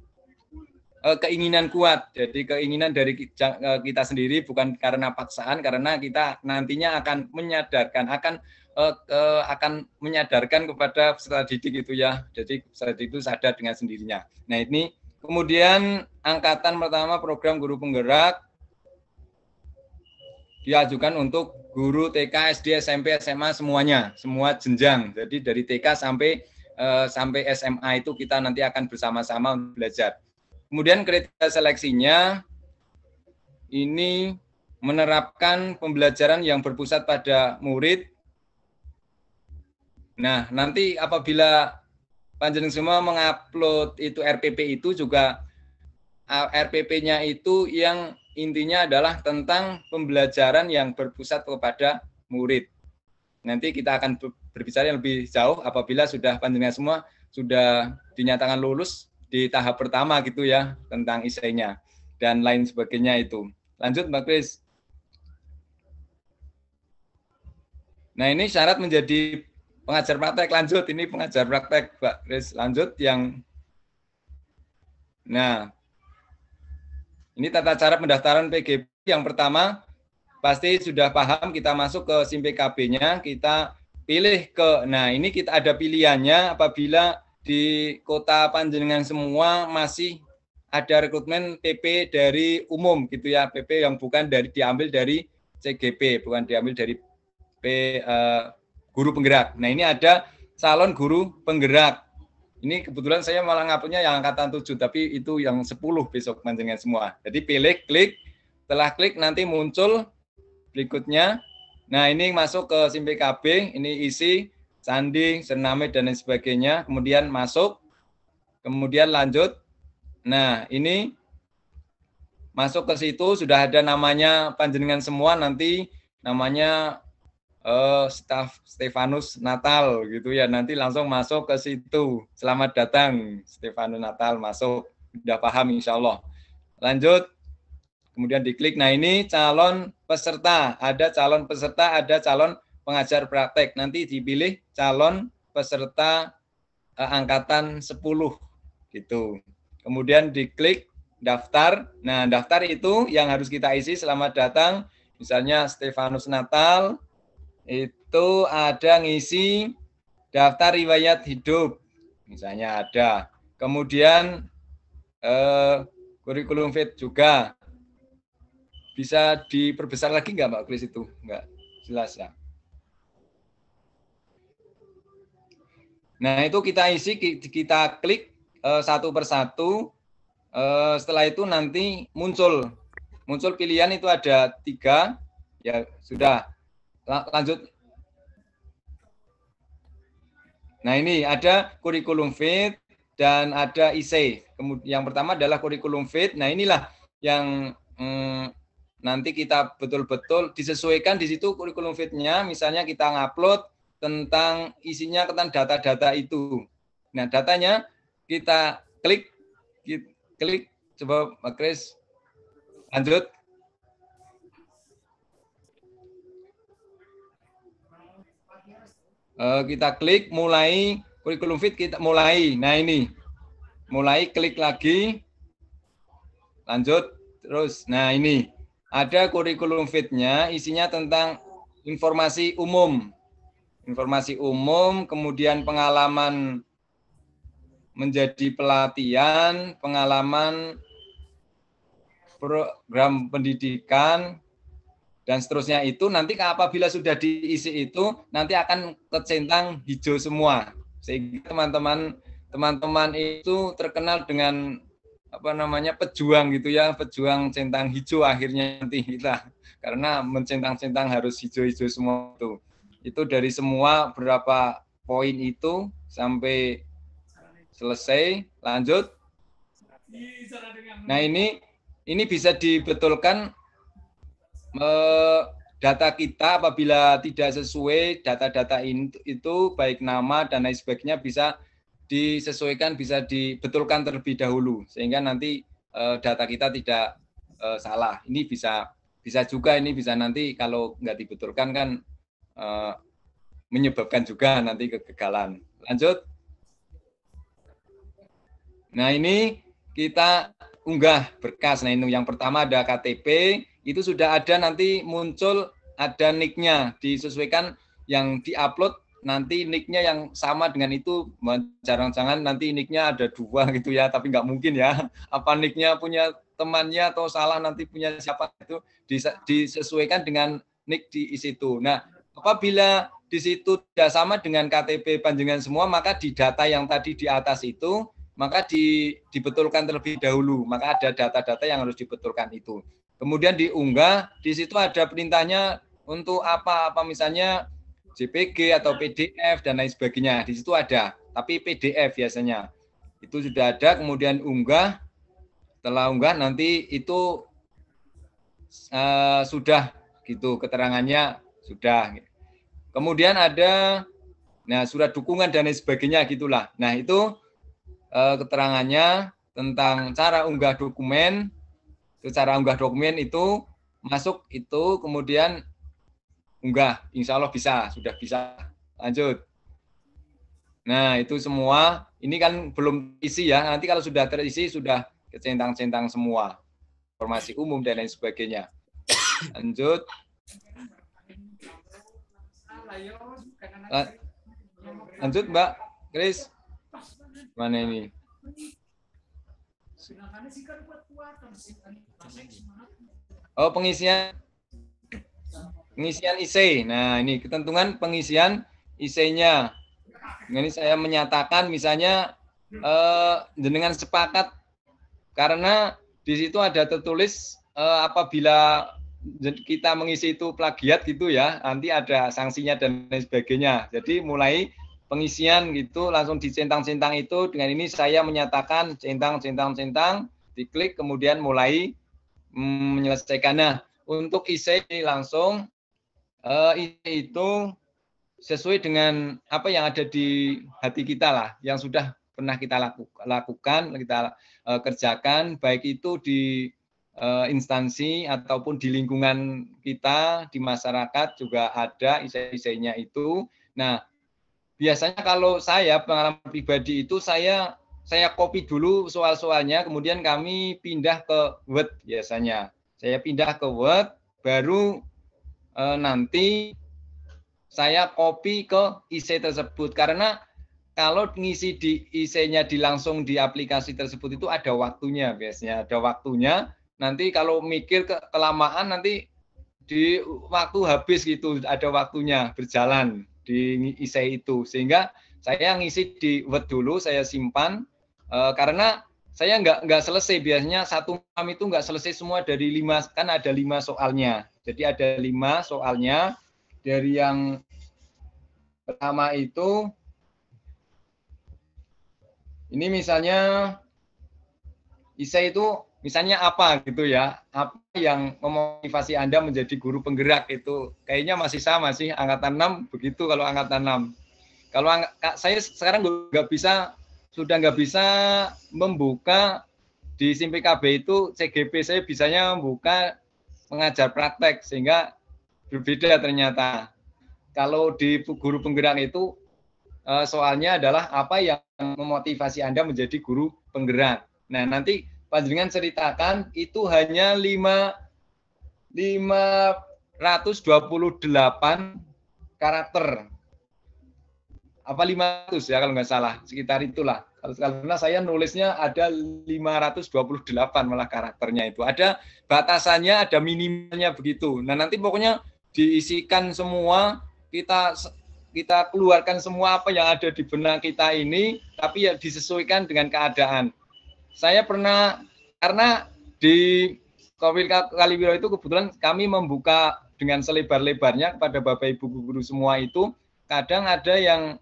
H: keinginan kuat, jadi keinginan dari kita sendiri, bukan karena paksaan, karena kita nantinya akan menyadarkan kepada peserta didik itu ya, jadi peserta didik itu sadar dengan sendirinya. Nah, ini kemudian angkatan pertama program guru penggerak diajukan untuk guru TK, SD, SMP, SMA semuanya, semua jenjang. Jadi dari TK sampai SMA itu kita nanti akan bersama-sama belajar. Kemudian kriteria seleksinya ini menerapkan pembelajaran yang berpusat pada murid. Nah, nanti apabila panjenengan semua mengupload itu RPP itu juga RPP-nya itu yang intinya adalah tentang pembelajaran yang berpusat kepada murid. Nanti kita akan berbicara lebih jauh apabila sudah panjenengan semua sudah dinyatakan lulus di tahap pertama gitu ya, tentang ISEI-nya dan lain sebagainya itu. Lanjut, Mbak Kris. Nah, ini syarat menjadi pengajar praktek. Lanjut, ini pengajar praktek, Mbak Kris. Lanjut yang, nah, ini tata cara pendaftaran PGB. Yang pertama, pasti sudah paham, kita masuk ke SIM PKB-nya, kita pilih ke, nah ini kita ada pilihannya apabila di kota panjenengan semua masih ada rekrutmen PP dari umum gitu ya, PP yang bukan diambil dari CGP, bukan diambil dari guru penggerak. Nah, ini ada calon guru penggerak. Ini kebetulan saya malah ngapunya yang angkatan 7, tapi itu yang 10 besok panjenengan semua. Jadi pilih, klik, setelah klik nanti muncul berikutnya. Nah, ini masuk ke SIM PKB, ini isi, sandi, sername, dan lain sebagainya. Kemudian masuk, kemudian lanjut. Nah, ini masuk ke situ, sudah ada namanya panjenengan semua, nanti namanya Stefanus Natal gitu ya. Nanti langsung masuk ke situ. Selamat datang Stefanus Natal, masuk. Udah paham insya Allah. Lanjut. Kemudian diklik. Nah ini calon peserta. Ada calon peserta, ada calon pengajar praktek. Nanti dipilih calon peserta angkatan 10 gitu. Kemudian diklik daftar. Nah, daftar itu yang harus kita isi. Selamat datang. Misalnya Stefanus Natal itu ada ngisi daftar riwayat hidup. Misalnya ada. Kemudian kurikulum fit juga. Bisa diperbesar lagi nggak Mbak Kris itu? Nggak jelas ya. Nah, itu kita isi, kita klik satu persatu. Setelah itu nanti muncul pilihan itu ada 3. Ya, sudah. Lanjut. Nah, ini ada kurikulum fit dan ada IC. Kemudian yang pertama adalah kurikulum fit. Nah, inilah yang nanti kita betul-betul disesuaikan di situ kurikulum fitnya. Misalnya kita ngupload tentang isinya tentang data-data itu. Nah, datanya kita klik, coba Mbak Kris, lanjut. Kita klik, mulai kurikulum fit, kita mulai. Nah ini, mulai, klik lagi, lanjut, terus. Nah ini, ada kurikulum fitnya, isinya tentang informasi umum. Informasi umum, kemudian pengalaman menjadi pelatihan, pengalaman program pendidikan, dan seterusnya itu nanti apabila sudah diisi itu nanti akan kecentang hijau semua, sehingga teman-teman itu terkenal dengan pejuang gitu ya, pejuang centang hijau akhirnya nanti kita, karena mencentang-centang harus hijau-hijau semua itu dari semua berapa poin itu sampai selesai. Lanjut. Nah ini bisa dibetulkan data kita apabila tidak sesuai data-data itu baik nama dan lain sebagainya bisa disesuaikan, bisa dibetulkan terlebih dahulu sehingga nanti data kita tidak salah. Ini bisa juga, ini bisa nanti kalau nggak dibetulkan kan menyebabkan juga nanti kegagalan. Lanjut. Nah ini kita unggah berkas. Nah ini yang pertama ada KTP. Itu sudah ada, nanti muncul ada nick-nya, disesuaikan yang diupload nanti nick-nya yang sama dengan itu. Jangan-jangan nanti nick-nya ada 2 gitu ya, tapi nggak mungkin ya. Apa nick-nya punya temannya atau salah nanti punya siapa, itu disesuaikan dengan nick di situ. Nah, apabila di situ tidak sama dengan KTP panjenengan semua, maka di data yang tadi di atas itu, maka dibetulkan terlebih dahulu. Maka ada data-data yang harus dibetulkan itu. Kemudian diunggah, di situ ada perintahnya untuk apa misalnya JPG atau PDF dan lain sebagainya. Di situ ada, tapi PDF biasanya. Itu sudah ada, kemudian unggah. Setelah unggah nanti itu sudah gitu, keterangannya sudah. Kemudian ada surat dukungan dan lain sebagainya gitulah. Nah, itu keterangannya tentang cara unggah dokumen. Cara unggah dokumen itu masuk itu, kemudian unggah, insya Allah bisa, sudah bisa. Lanjut. Nah itu semua, ini kan belum isi ya, nanti kalau sudah terisi sudah kecentang-centang semua, informasi umum dan lain sebagainya. Lanjut. Lanjut Mbak Kris, mana ini? Oh, pengisian IC. Nah, ini ketentuan pengisian IC-nya. Ini saya menyatakan misalnya jenengan sepakat karena di situ ada tertulis apabila kita mengisi itu plagiat gitu ya, nanti ada sanksinya dan lain sebagainya. Jadi mulai pengisian gitu langsung dicentang-centang itu, dengan ini saya menyatakan centang, diklik kemudian mulai menyelesaikan. Nah, untuk IC langsung itu sesuai dengan apa yang ada di hati kita lah, yang sudah pernah kita lakukan, kita kerjakan, baik itu di instansi ataupun di lingkungan kita, di masyarakat juga ada isai-isainya itu. Nah, biasanya kalau saya pengalaman pribadi itu saya copy dulu soal-soalnya, kemudian kami pindah ke Word biasanya. Saya pindah ke Word, baru nanti saya copy ke IC tersebut, karena kalau ngisi di IC-nya langsung di aplikasi tersebut itu ada waktunya biasanya, ada waktunya. Nanti kalau mikir kelamaan nanti di waktu habis gitu, ada waktunya berjalan di IC itu. Sehingga saya ngisi di Word dulu, saya simpan karena saya nggak selesai, biasanya satu malam itu nggak selesai semua dari 5, kan ada 5 soalnya. Jadi ada 5 soalnya. Dari yang pertama itu, ini misalnya IC itu misalnya apa gitu ya, apa yang memotivasi Anda menjadi guru penggerak itu, kayaknya masih sama sih, angkatan 6 begitu kalau angkatan 6. Kalau saya sekarang sudah nggak bisa membuka di SIM PKB itu CGP, saya bisanya membuka mengajar praktek, sehingga berbeda ternyata. Kalau di guru penggerak itu soalnya adalah apa yang memotivasi Anda menjadi guru penggerak. Nah, nanti panjenengan ceritakan itu hanya 528 karakter. Apa 500 ya kalau nggak salah, sekitar itulah. Karena saya nulisnya ada 528 malah karakternya itu. Ada batasannya, ada minimalnya begitu. Nah, nanti pokoknya diisikan semua, kita keluarkan semua apa yang ada di benak kita ini, tapi ya disesuaikan dengan keadaan. Saya pernah, karena di Kowil Kaliwiro itu kebetulan kami membuka dengan selebar-lebarnya kepada Bapak Ibu guru semua itu, kadang ada yang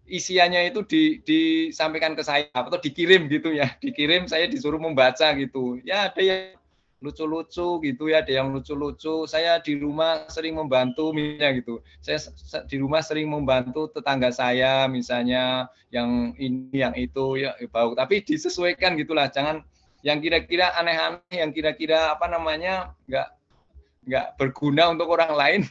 H: isiannya itu disampaikan ke saya atau dikirim gitu ya, dikirim, saya disuruh membaca gitu. Ya ada yang lucu-lucu gitu ya, ada yang lucu-lucu. Saya di rumah sering membantu misalnya gitu. Saya di rumah sering membantu tetangga saya misalnya, yang ini yang itu ya bau. Tapi disesuaikan gitulah, jangan yang kira-kira aneh-aneh, yang kira-kira apa namanya nggak berguna untuk orang lain.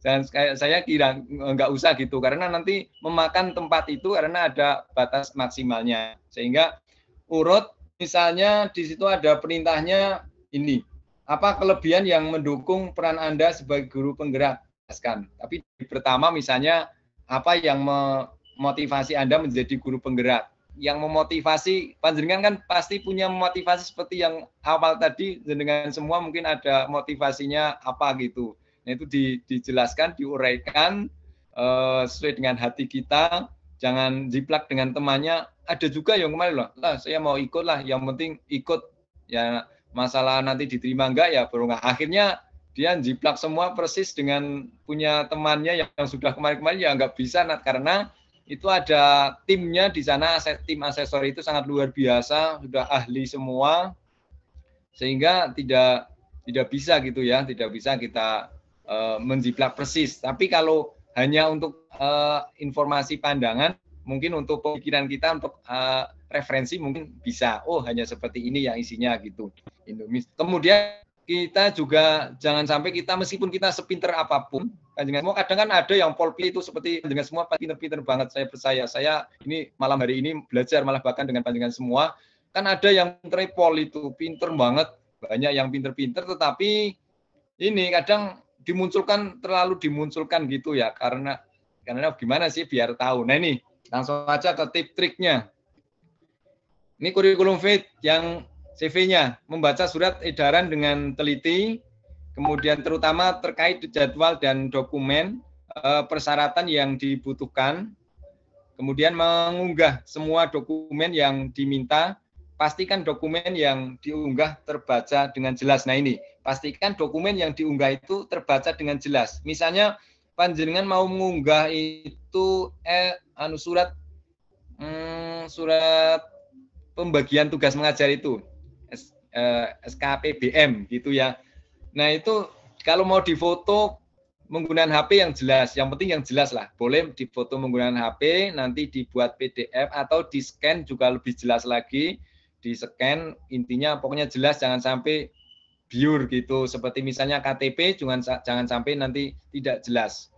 H: Dan saya kira nggak usah gitu, karena nanti memakan tempat itu karena ada batas maksimalnya. Sehingga urut, misalnya di situ ada perintahnya ini, apa kelebihan yang mendukung peran Anda sebagai guru penggerak? Tapi pertama misalnya apa yang memotivasi Anda menjadi guru penggerak? Yang memotivasi, panjenengan kan pasti punya motivasi seperti yang awal tadi, dengan semua mungkin ada motivasinya apa gitu. Nah, itu dijelaskan, diuraikan sesuai dengan hati kita, jangan jiplak dengan temannya. Ada juga yang kemarin loh, saya mau ikut lah, yang penting ikut, ya masalah nanti diterima enggak ya baru enggak. Akhirnya dia jiplak semua persis dengan punya temannya yang sudah kemarin-kemarin, ya enggak bisa, karena itu ada timnya di sana, tim asesor itu sangat luar biasa, sudah ahli semua, sehingga tidak bisa gitu ya, tidak bisa kita menjiplak persis. Tapi kalau hanya untuk informasi pandangan, mungkin untuk pemikiran kita, untuk referensi mungkin bisa, oh hanya seperti ini yang isinya gitu. Kemudian kita juga jangan sampai kita, meskipun kita sepinter apapun, kadang kan ada yang polpi itu seperti dengan semua pinter-pinter banget, saya percaya. Saya ini malam hari ini belajar malah bahkan dengan pandangan semua, kan ada yang tripol itu pinter banget, banyak yang pinter-pinter, tetapi ini kadang terlalu dimunculkan gitu ya, karena gimana sih biar tahu. Nah ini langsung aja ke tip-triknya. Ini kurikulum fit yang CV-nya, membaca surat edaran dengan teliti, kemudian terutama terkait jadwal dan dokumen, persyaratan yang dibutuhkan, kemudian mengunggah semua dokumen yang diminta, pastikan dokumen yang diunggah terbaca dengan jelas. Nah ini, pastikan dokumen yang diunggah itu terbaca dengan jelas. Misalnya panjenengan mau mengunggah itu surat pembagian tugas mengajar itu, SKPBM gitu ya. Nah itu Kalau mau difoto menggunakan HP yang jelas, yang penting yang jelas lah. Boleh difoto menggunakan HP, nanti dibuat PDF atau di-scan juga lebih jelas lagi. Di-scan, intinya pokoknya jelas, jangan sampai blur gitu. Seperti misalnya KTP, jangan sampai nanti tidak jelas.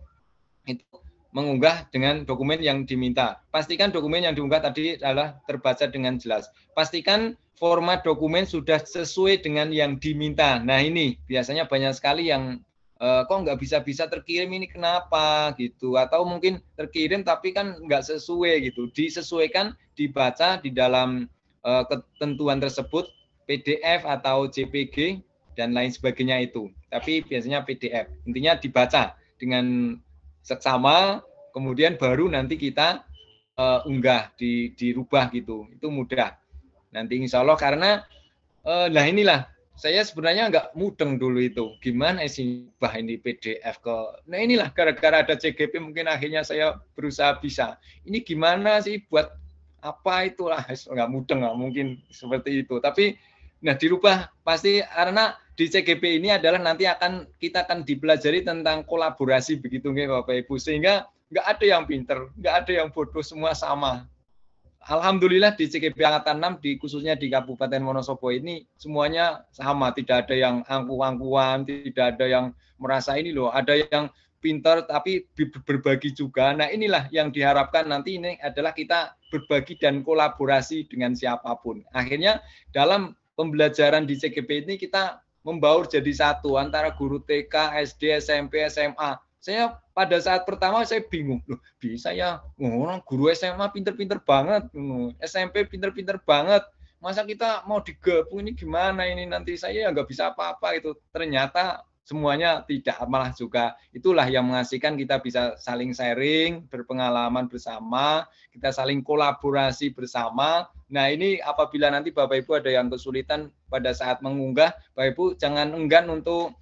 H: Itu mengunggah dengan dokumen yang diminta. Pastikan dokumen yang diunggah tadi adalah terbaca dengan jelas. Pastikan format dokumen sudah sesuai dengan yang diminta. Nah ini biasanya banyak sekali yang kok nggak bisa terkirim, ini kenapa gitu, atau mungkin terkirim tapi kan nggak sesuai gitu. Disesuaikan, dibaca di dalam ketentuan tersebut, PDF atau JPG dan lain sebagainya itu. Tapi biasanya PDF. Intinya dibaca dengan seksama, kemudian baru nanti kita unggah, dirubah gitu. Itu mudah. Nanti insya Allah, karena nah inilah saya sebenarnya nggak mudeng dulu itu. Gimana sih ini PDF ke? Nah inilah gara-gara ada CGP mungkin akhirnya saya berusaha bisa. Ini gimana sih buat apa itulah? Nggak mudeng, nggak mungkin seperti itu. Tapi nah dirubah pasti, karena di CGP ini adalah nanti kita akan dipelajari tentang kolaborasi begitu nggih Bapak Ibu, sehingga nggak ada yang pinter, nggak ada yang bodoh, semua sama. Alhamdulillah di CGP Angkatan 6 khususnya di Kabupaten Wonosobo ini semuanya sama, tidak ada yang angku-angkuan, tidak ada yang merasa ini loh, ada yang pintar tapi berbagi juga. Nah inilah yang diharapkan nanti, ini adalah kita berbagi dan kolaborasi dengan siapapun. Akhirnya dalam pembelajaran di CGP ini kita membaur jadi satu antara guru TK, SD, SMP, SMA. Saya pada saat pertama saya bingung, loh bisa ya orang guru SMA pinter-pinter banget, SMP pinter-pinter banget, masa kita mau digabung ini gimana ini, nanti saya nggak bisa apa-apa itu. Ternyata semuanya tidak, malah juga itulah yang mengasihkan, kita bisa saling sharing, berpengalaman bersama, kita saling kolaborasi bersama. Nah ini apabila nanti Bapak Ibu ada yang kesulitan pada saat mengunggah, Bapak Ibu jangan enggan untuk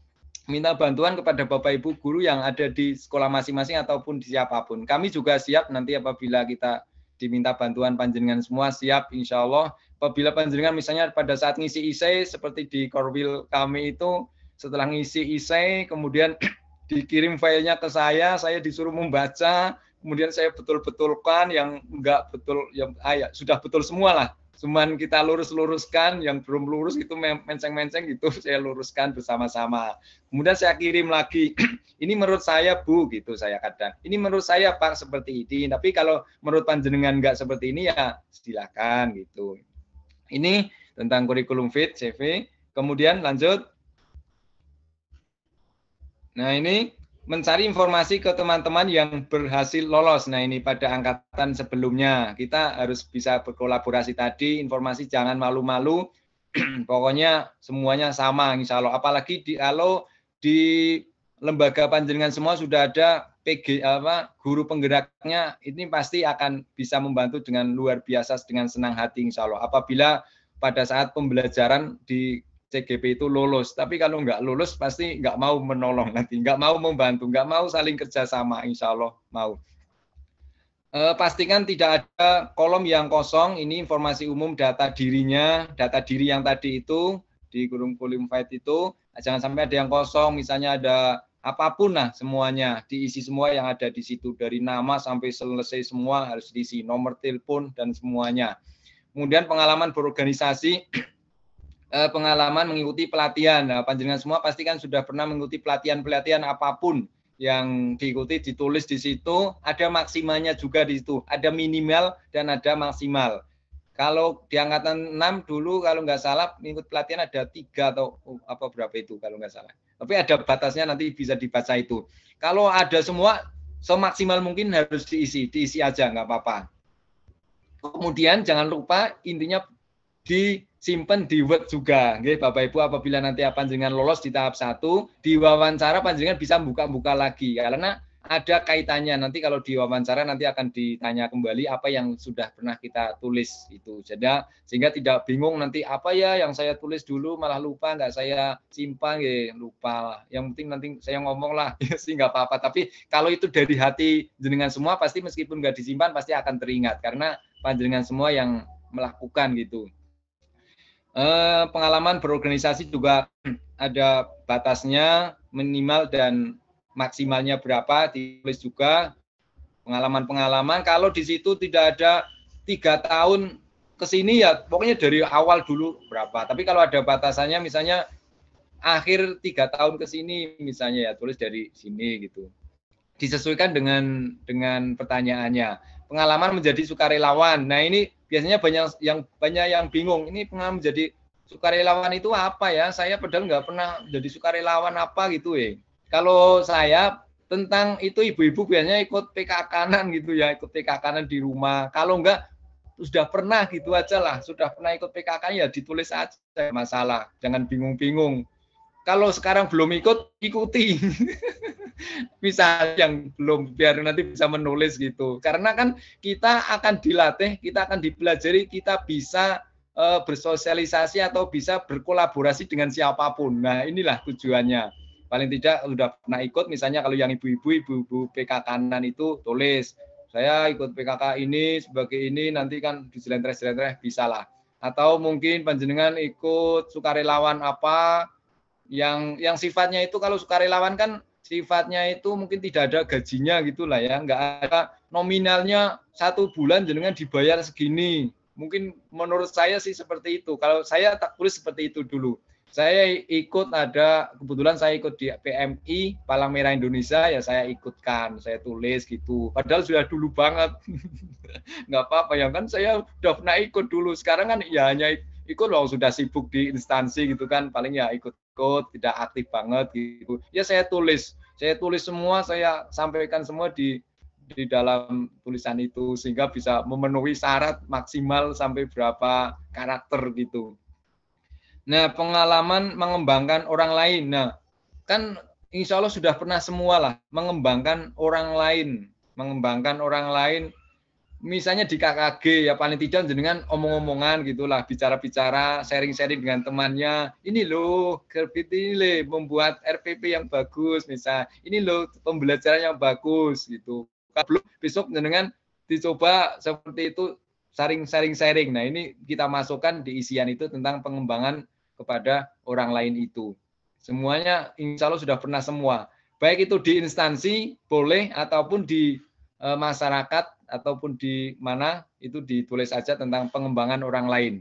H: minta bantuan kepada Bapak Ibu guru yang ada di sekolah masing-masing ataupun di siapapun. Kami juga siap nanti apabila kita diminta bantuan, panjenengan semua siap insya Allah. Apabila panjenengan misalnya pada saat ngisi isai seperti di Korwil kami itu, setelah ngisi isai kemudian dikirim filenya ke saya disuruh membaca, kemudian saya betul-betulkan yang enggak betul, yang sudah betul semua lah. Cuman kita lurus-luruskan, yang belum lurus itu menceng-menceng gitu, saya luruskan bersama-sama. Kemudian saya kirim lagi, ini menurut saya Bu, gitu saya kadang. Ini menurut saya Pak seperti ini, tapi kalau menurut panjenengan enggak seperti ini ya silakan gitu. Ini tentang kurikulum fit CV. Kemudian lanjut. Nah ini mencari informasi ke teman-teman yang berhasil lolos. Nah ini pada angkatan sebelumnya kita harus bisa berkolaborasi tadi, informasi jangan malu-malu, pokoknya semuanya sama insya Allah. Apalagi kalau di lembaga panjenengan semua sudah ada guru penggeraknya, ini pasti akan bisa membantu dengan luar biasa, dengan senang hati insya Allah. Apabila pada saat pembelajaran di CGP itu lulus, tapi kalau nggak lulus pasti nggak mau menolong nanti, nggak mau membantu, nggak mau saling kerjasama, insya Allah mau. Pastikan tidak ada kolom yang kosong, ini informasi umum data dirinya, data diri yang tadi itu, di kurikulum fight itu, jangan sampai ada yang kosong, misalnya ada apapun lah semuanya, diisi semua yang ada di situ, dari nama sampai selesai semua harus diisi, nomor telepon dan semuanya. Kemudian pengalaman berorganisasi, pengalaman mengikuti pelatihan. Nah, panjenengan semua pastikan sudah pernah mengikuti pelatihan-pelatihan apapun yang diikuti, ditulis di situ, ada maksimalnya juga di situ, ada minimal dan ada maksimal. Kalau di angkatan 6 dulu kalau nggak salah mengikuti pelatihan ada 3 atau apa berapa itu kalau nggak salah. Tapi ada batasnya, nanti bisa dibaca itu. Kalau ada semua semaksimal mungkin harus diisi aja nggak apa-apa. Kemudian jangan lupa intinya disimpan di Word juga, nggih Bapak Ibu. Apabila nanti panjenengan lolos di tahap 1, di wawancara panjenengan bisa buka-buka lagi karena ada kaitannya. Nanti kalau di wawancara nanti akan ditanya kembali apa yang sudah pernah kita tulis itu. Jadi sehingga tidak bingung nanti apa ya yang saya tulis dulu malah lupa, nggak saya simpan, nggih lupa lah. Yang penting nanti saya ngomong lah, sih nggak apa-apa. Tapi kalau itu dari hati jenengan semua pasti meskipun nggak disimpan pasti akan teringat karena panjenengan semua yang melakukan gitu. Pengalaman berorganisasi juga ada batasnya, minimal dan maksimalnya berapa, ditulis juga pengalaman-pengalaman. Kalau di situ tidak ada 3 tahun ke sini ya pokoknya dari awal dulu berapa. Tapi kalau ada batasannya misalnya akhir 3 tahun ke sini misalnya ya tulis dari sini gitu. Disesuaikan dengan pertanyaannya. Pengalaman menjadi sukarelawan. Nah, ini biasanya banyak yang bingung. Ini pengalaman menjadi sukarelawan itu apa ya? Saya padahal nggak pernah jadi sukarelawan apa gitu ya. Kalau saya tentang itu ibu-ibu biasanya ikut PKK-an gitu ya, ikut PKK-an di rumah. Kalau enggak sudah pernah gitu aja lah, sudah pernah ikut PKK ya ditulis aja, masalah. Jangan bingung-bingung. Kalau sekarang belum ikut, ikuti. Misalnya yang belum, biar nanti bisa menulis gitu. Karena kan kita akan dilatih, kita akan dipelajari, kita bisa bersosialisasi atau bisa berkolaborasi dengan siapapun. Nah, inilah tujuannya. Paling tidak sudah pernah ikut, misalnya kalau yang ibu-ibu PKK-an itu tulis, saya ikut PKK ini sebagai ini, nanti kan diselentreh-selentreh bisa lah. Atau mungkin panjenengan ikut sukarelawan apa, yang sifatnya itu kalau sukarelawan kan sifatnya itu mungkin tidak ada gajinya gitulah ya, nggak ada nominalnya 1 bulan jenengan dibayar segini. Mungkin menurut saya sih seperti itu. Kalau saya tak tulis seperti itu dulu. Saya ikut kebetulan saya ikut di PMI Palang Merah Indonesia ya saya ikutkan, saya tulis gitu. Padahal sudah dulu banget, nggak apa-apa ya kan saya udah pernah ikut dulu. Sekarang kan ya hanya ikut loh sudah sibuk di instansi gitu kan, paling ya ikut tidak aktif banget gitu. Ya saya tulis semua, saya sampaikan semua di dalam tulisan itu sehingga bisa memenuhi syarat maksimal sampai berapa karakter gitu. Nah, pengalaman mengembangkan orang lain. Nah, kan insya Allah sudah pernah semua lah mengembangkan orang lain. Misalnya di KKG ya paling tidak dengan omong-omongan gitulah, bicara-bicara, sharing-sharing dengan temannya. Ini loh, Gerbit ini membuat RPP yang bagus, misal. Ini loh pembelajaran yang bagus gitu. Kalau besok dengan dicoba seperti itu, sharing. Nah, ini kita masukkan di isian itu tentang pengembangan kepada orang lain itu. Semuanya insya Allah sudah pernah semua. Baik itu di instansi boleh ataupun di masyarakat ataupun di mana itu ditulis saja tentang pengembangan orang lain.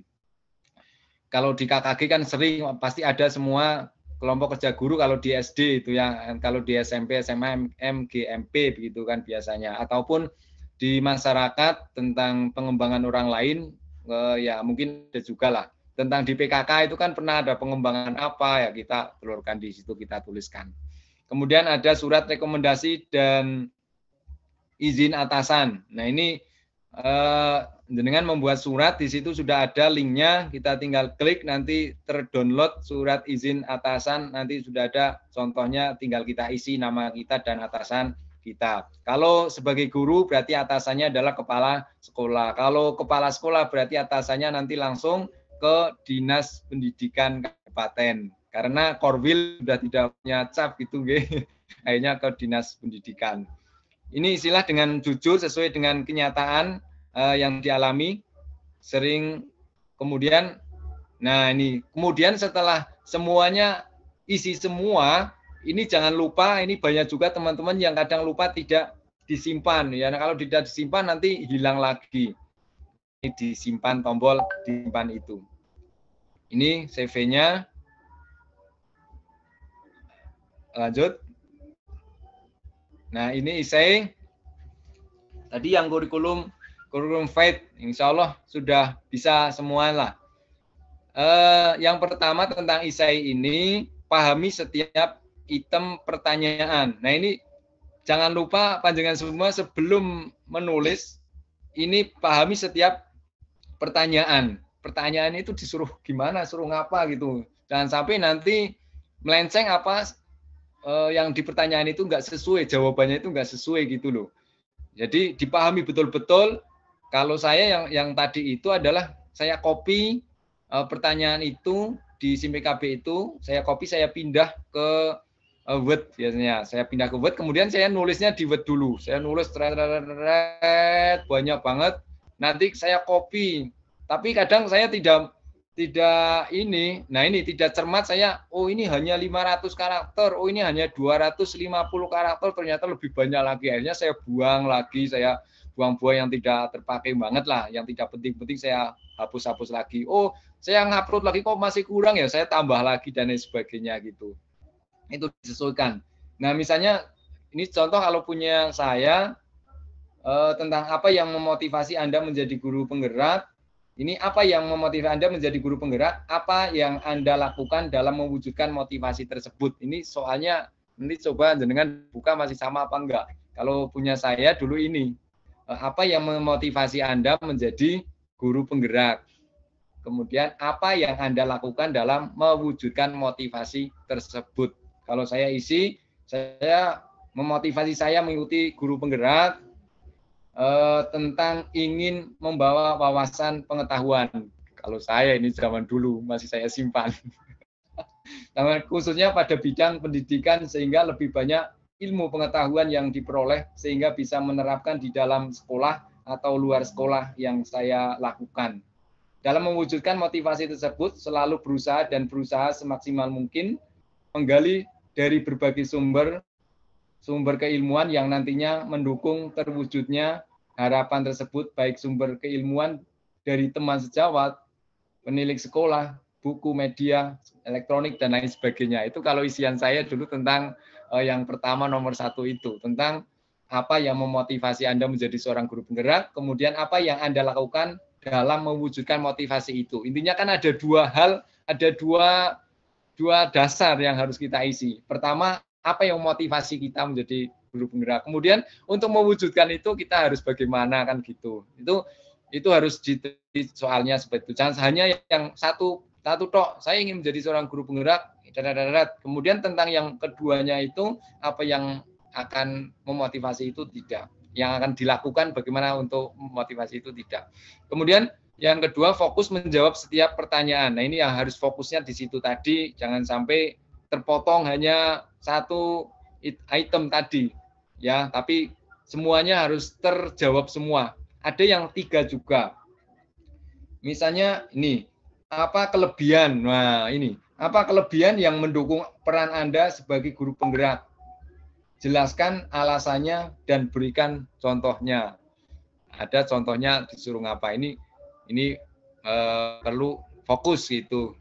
H: Kalau di KKG kan sering pasti ada semua kelompok kerja guru kalau di SD itu ya, kalau di SMP, SMA, MGMP begitu kan biasanya. Ataupun di masyarakat tentang pengembangan orang lain ya mungkin ada juga lah. Tentang di PKK itu kan pernah ada pengembangan apa ya kita telurkan di situ, kita tuliskan. Kemudian ada surat rekomendasi dan izin atasan. Nah ini dengan membuat surat di situ sudah ada linknya, kita tinggal klik nanti terdownload surat izin atasan, nanti sudah ada contohnya, tinggal kita isi nama kita dan atasan kita. Kalau sebagai guru berarti atasannya adalah kepala sekolah. Kalau kepala sekolah berarti atasannya nanti langsung ke Dinas Pendidikan Kabupaten. Karena Korwil sudah tidak punya cap gitu, akhirnya ke Dinas Pendidikan. Ini istilah dengan jujur sesuai dengan kenyataan yang dialami sering. Kemudian kemudian setelah semuanya isi semua, ini jangan lupa, ini banyak juga teman-teman yang kadang lupa tidak disimpan ya. Nah, kalau tidak disimpan nanti hilang lagi. Ini disimpan, tombol disimpan itu. Ini CV-nya. Lanjut. Nah, ini essay. Tadi yang kurikulum FAID, insya Allah sudah bisa semua lah. Yang pertama tentang essay ini, pahami setiap item pertanyaan. Nah, ini jangan lupa panjenengan semua sebelum menulis, ini pahami setiap pertanyaan. Pertanyaan itu disuruh gimana, suruh ngapa gitu. Jangan sampai nanti melenceng apa yang di pertanyaan itu nggak sesuai, jawabannya itu nggak sesuai gitu loh. Jadi dipahami betul-betul. Kalau saya yang tadi itu adalah saya copy pertanyaan itu di SIMPKB itu, saya copy, saya pindah ke Word biasanya. Saya pindah ke Word, kemudian saya nulisnya di Word dulu. Saya nulis banyak banget. Nanti saya copy. Tapi kadang saya tidak tidak ini. Nah, ini tidak cermat saya, oh ini hanya 500 karakter, oh ini hanya 250 karakter, ternyata lebih banyak lagi. Akhirnya saya buang lagi, saya buang-buang yang tidak terpakai banget lah, yang tidak penting-penting saya hapus-hapus lagi. Oh, saya ngupload lagi kok masih kurang ya, saya tambah lagi dan lain sebagainya gitu. Itu disesuaikan. Nah, misalnya ini contoh kalau punya saya tentang apa yang memotivasi Anda menjadi guru penggerak. Ini apa yang memotivasi Anda menjadi guru penggerak, apa yang Anda lakukan dalam mewujudkan motivasi tersebut. Ini soalnya nanti coba jenengan buka masih sama apa enggak. Kalau punya saya dulu ini, apa yang memotivasi Anda menjadi guru penggerak. Kemudian apa yang Anda lakukan dalam mewujudkan motivasi tersebut. Kalau saya isi, saya memotivasi saya mengikuti guru penggerak, tentang ingin membawa wawasan pengetahuan. Kalau saya ini zaman dulu masih saya simpan. Khususnya pada bidang pendidikan sehingga lebih banyak ilmu pengetahuan yang diperoleh sehingga bisa menerapkan di dalam sekolah atau luar sekolah yang saya lakukan. Dalam mewujudkan motivasi tersebut selalu berusaha semaksimal mungkin menggali dari berbagai sumber keilmuan yang nantinya mendukung terwujudnya harapan tersebut, baik sumber keilmuan dari teman sejawat, penilik sekolah, buku, media, elektronik, dan lain sebagainya. Itu kalau isian saya dulu tentang yang pertama nomor 1 itu, tentang apa yang memotivasi Anda menjadi seorang guru penggerak, kemudian apa yang Anda lakukan dalam mewujudkan motivasi itu. Intinya kan ada dua hal, ada dua dasar yang harus kita isi. Pertama, apa yang memotivasi kita menjadi guru penggerak. Kemudian untuk mewujudkan itu kita harus bagaimana kan gitu. Itu harus diteliti soalnya seperti itu. Jangan hanya yang satu tok, saya ingin menjadi seorang guru penggerak. Kemudian tentang yang keduanya itu apa yang akan memotivasi itu tidak. Yang akan dilakukan bagaimana untuk memotivasi itu tidak. Kemudian yang kedua fokus menjawab setiap pertanyaan. Nah, ini yang harus fokusnya di situ tadi, jangan sampai terpotong hanya satu item tadi, ya, tapi semuanya harus terjawab semua. Ada yang 3 juga. Misalnya ini, apa kelebihan? Nah, ini, apa kelebihan yang mendukung peran Anda sebagai guru penggerak? Jelaskan alasannya dan berikan contohnya. Ada contohnya disuruh ngapa? Ini perlu fokus gitu.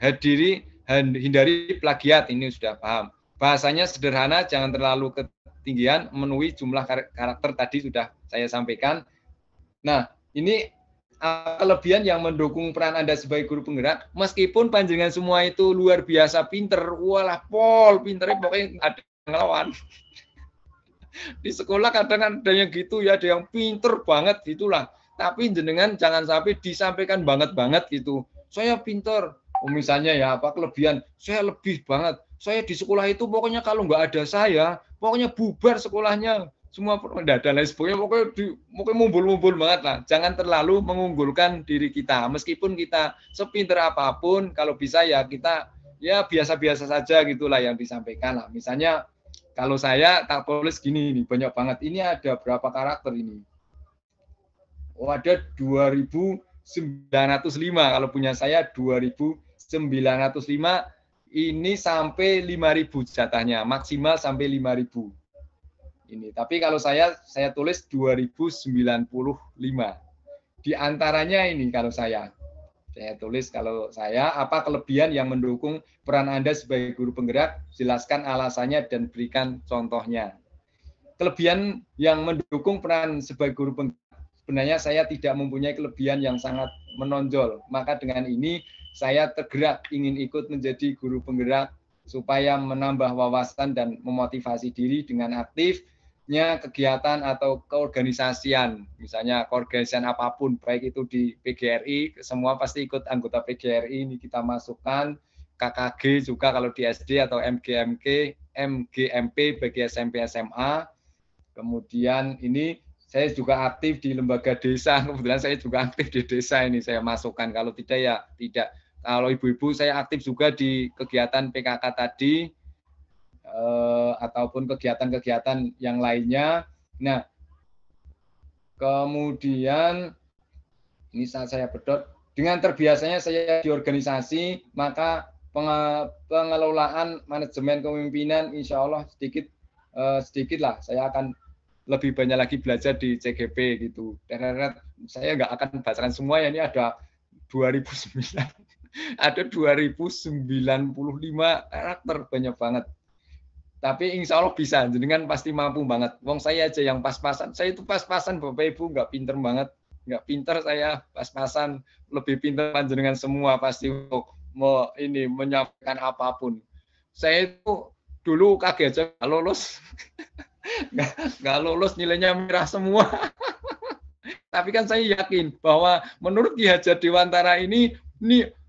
H: Hindari plagiat, ini sudah paham. Bahasanya sederhana, jangan terlalu ketinggian, memenuhi jumlah karakter tadi sudah saya sampaikan. Nah, ini kelebihan yang mendukung peran Anda sebagai guru penggerak, meskipun panjenengan semua itu luar biasa pinter, walah pol, pinternya pokoknya ada ngelawan. Di sekolah kadang ada yang gitu ya, ada yang pinter banget gitulah. Tapi jenengan jangan sampai disampaikan banget gitu. Saya pinter. Oh, misalnya ya apa kelebihan, saya lebih banget. Saya di sekolah itu pokoknya kalau nggak ada saya, pokoknya bubar sekolahnya. Semua dan lain sebagainya, pokoknya mumbul-mumbul banget lah. Jangan terlalu mengunggulkan diri kita. Meskipun kita sepinter apapun, kalau bisa ya kita ya biasa-biasa saja gitulah yang disampaikan lah. Misalnya kalau saya tak tulis gini nih, banyak banget. Ini ada berapa karakter ini? Oh, ada 2.905. Kalau punya saya 2.905. Ini sampai 5.000 jatahnya, maksimal sampai 5.000. Ini, tapi kalau saya tulis 2.095. Di antaranya ini kalau saya tulis kalau saya apa kelebihan yang mendukung peran Anda sebagai guru penggerak, jelaskan alasannya dan berikan contohnya. Kelebihan yang mendukung peran sebagai guru penggerak, sebenarnya saya tidak mempunyai kelebihan yang sangat menonjol. Maka dengan ini saya tergerak ingin ikut menjadi guru penggerak supaya menambah wawasan dan memotivasi diri dengan aktifnya kegiatan atau keorganisasian. Misalnya keorganisasian apapun, baik itu di PGRI, semua pasti ikut anggota PGRI, ini kita masukkan, KKG juga kalau di SD atau MGMP bagi SMP SMA. Kemudian ini saya juga aktif di lembaga desa, kebetulan saya juga aktif di desa ini saya masukkan, kalau tidak ya tidak. Kalau ibu-ibu saya aktif juga di kegiatan PKK tadi, ataupun kegiatan-kegiatan yang lainnya. Nah, kemudian ini saat saya bedot, dengan terbiasanya saya di organisasi, maka pengelolaan manajemen kepemimpinan insya Allah sedikit lah saya akan lebih banyak lagi belajar di CGP gitu. Dan saya nggak akan bacakan semua ya, ini ada 2009 ada 2095 karakter, banyak banget. Tapi insya Allah bisa, jenengan pasti mampu banget. Wong saya aja yang pas-pasan, saya itu pas-pasan Bapak Ibu, nggak pinter banget, nggak pinter saya, pas-pasan, lebih pinter panjenengan semua pasti untuk menyampaikan apapun. Saya itu dulu kaget aja nggak lulus, nggak lulus, nilainya merah semua. Tapi kan saya yakin bahwa menurut Ki Hajar Dewantara ini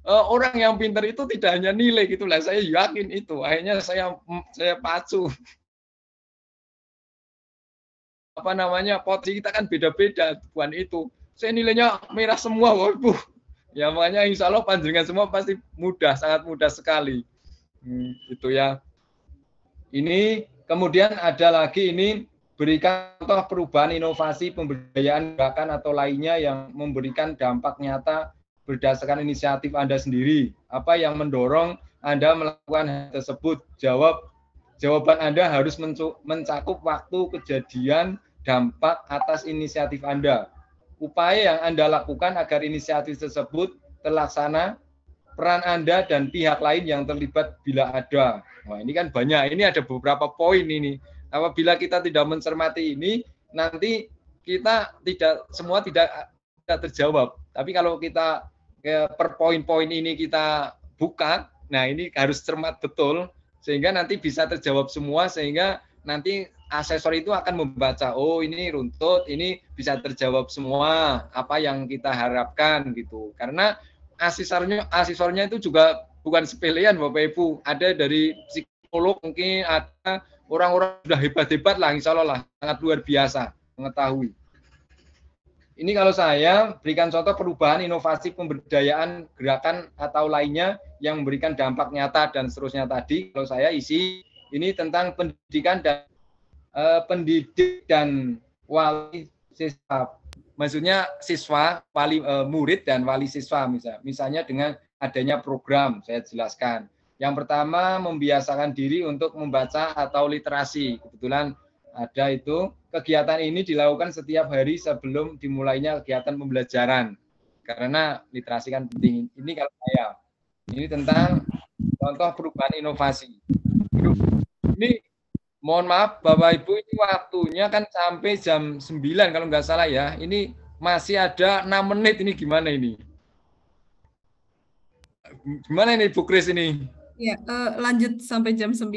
H: orang yang pintar itu tidak hanya nilai gitulah. Saya yakin itu. Akhirnya saya pacu. Posisi kita kan beda-beda, bukan itu. Saya nilainya merah semua, Ibu. Ya makanya insya Allah panjenengan semua pasti mudah, sangat mudah sekali. Itu ya. Ini kemudian ada lagi ini, berikan contoh perubahan, inovasi, pemberdayaan gerakan atau lainnya yang memberikan dampak nyata berdasarkan inisiatif Anda sendiri. Apa yang mendorong Anda melakukan hal tersebut? Jawaban Anda harus mencakup waktu, kejadian, dampak atas inisiatif Anda. Upaya yang Anda lakukan agar inisiatif tersebut terlaksana, peran Anda dan pihak lain yang terlibat bila ada. Wah, ini kan banyak. Ini ada beberapa poin ini. Apabila kita tidak mencermati ini, nanti kita tidak terjawab. Tapi kalau kita per poin-poin ini kita buka, nah ini harus cermat betul, sehingga nanti bisa terjawab semua, sehingga nanti asesor itu akan membaca, oh ini runtut, ini bisa terjawab semua apa yang kita harapkan gitu. Karena asisornya itu juga bukan sepelean Bapak Ibu, ada dari psikolog, mungkin ada orang-orang sudah hebat-hebat lah, insya Allah lah, sangat luar biasa mengetahui. Ini kalau saya berikan contoh perubahan, inovasi, pemberdayaan, gerakan atau lainnya yang memberikan dampak nyata dan seterusnya tadi. Kalau saya isi ini tentang pendidikan dan pendidik dan wali siswa. Maksudnya siswa, wali murid dan wali siswa misalnya dengan adanya program saya jelaskan. Yang pertama membiasakan diri untuk membaca atau literasi. Kebetulan ada itu. Kegiatan ini dilakukan setiap hari sebelum dimulainya kegiatan pembelajaran. Karena literasi kan penting. Ini kalau saya. Ini tentang contoh perubahan inovasi. Ini mohon maaf Bapak Ibu, ini waktunya kan sampai jam 9 kalau nggak salah ya. Ini masih ada 6 menit, ini gimana ini? Gimana ini Bu Kris ini?
A: Ya, lanjut sampai jam 9,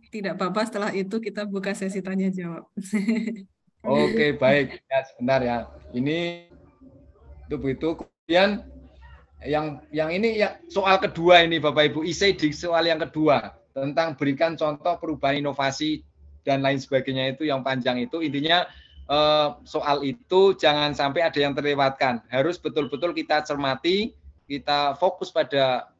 A: tidak apa-apa, setelah itu kita buka sesi tanya jawab.
H: Oke, baik. Ya, sebentar ya. Ini itu kemudian yang ini ya soal kedua ini Bapak Ibu, isi di soal yang kedua tentang berikan contoh perubahan inovasi dan lain sebagainya, itu yang panjang itu intinya soal itu jangan sampai ada yang terlewatkan. Harus betul-betul kita cermati, kita fokus pada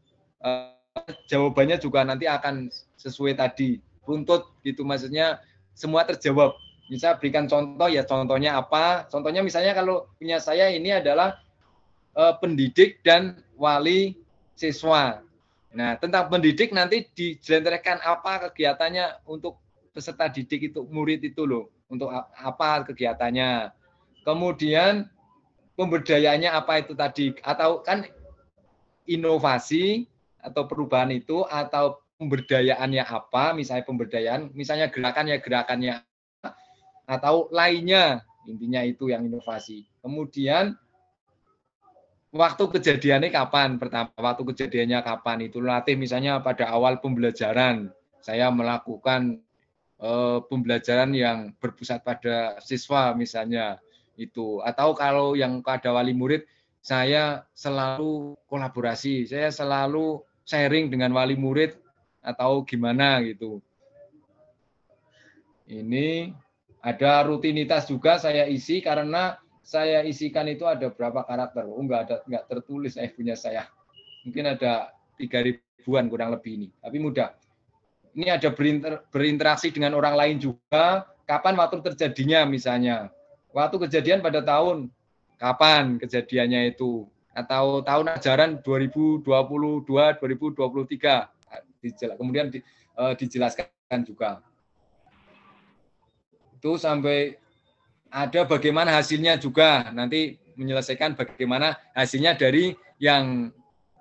H: jawabannya juga nanti akan sesuai tadi, runtut gitu, maksudnya semua terjawab. Bisa berikan contoh, ya contohnya apa? Contohnya misalnya kalau punya saya ini adalah pendidik dan wali siswa. Nah, tentang pendidik nanti dijelentrehkan apa kegiatannya untuk peserta didik itu, murid itu loh, untuk apa kegiatannya. Kemudian pemberdayaannya apa itu tadi, atau kan inovasi atau perubahan itu, atau pemberdayaannya apa, misalnya pemberdayaan, misalnya gerakannya atau lainnya, intinya itu yang inovasi. Kemudian waktu kejadiannya kapan, pertama waktu kejadiannya kapan, itu latih misalnya pada awal pembelajaran, saya melakukan pembelajaran yang berpusat pada siswa misalnya itu, atau kalau yang pada wali murid, saya selalu kolaborasi, saya selalu sharing dengan wali murid atau gimana gitu. Ini ada rutinitas juga saya isi, karena saya isikan itu ada berapa karakter. Oh, enggak tertulis punya saya. Mungkin ada 3.000-an kurang lebih ini. Tapi mudah. Ini ada berinteraksi dengan orang lain juga. Kapan waktu terjadinya misalnya. Waktu kejadian pada tahun. Kapan kejadiannya itu. atau tahun ajaran 2022-2023. Kemudian dijelaskan juga. Itu sampai ada bagaimana hasilnya juga, nanti menyelesaikan bagaimana hasilnya dari yang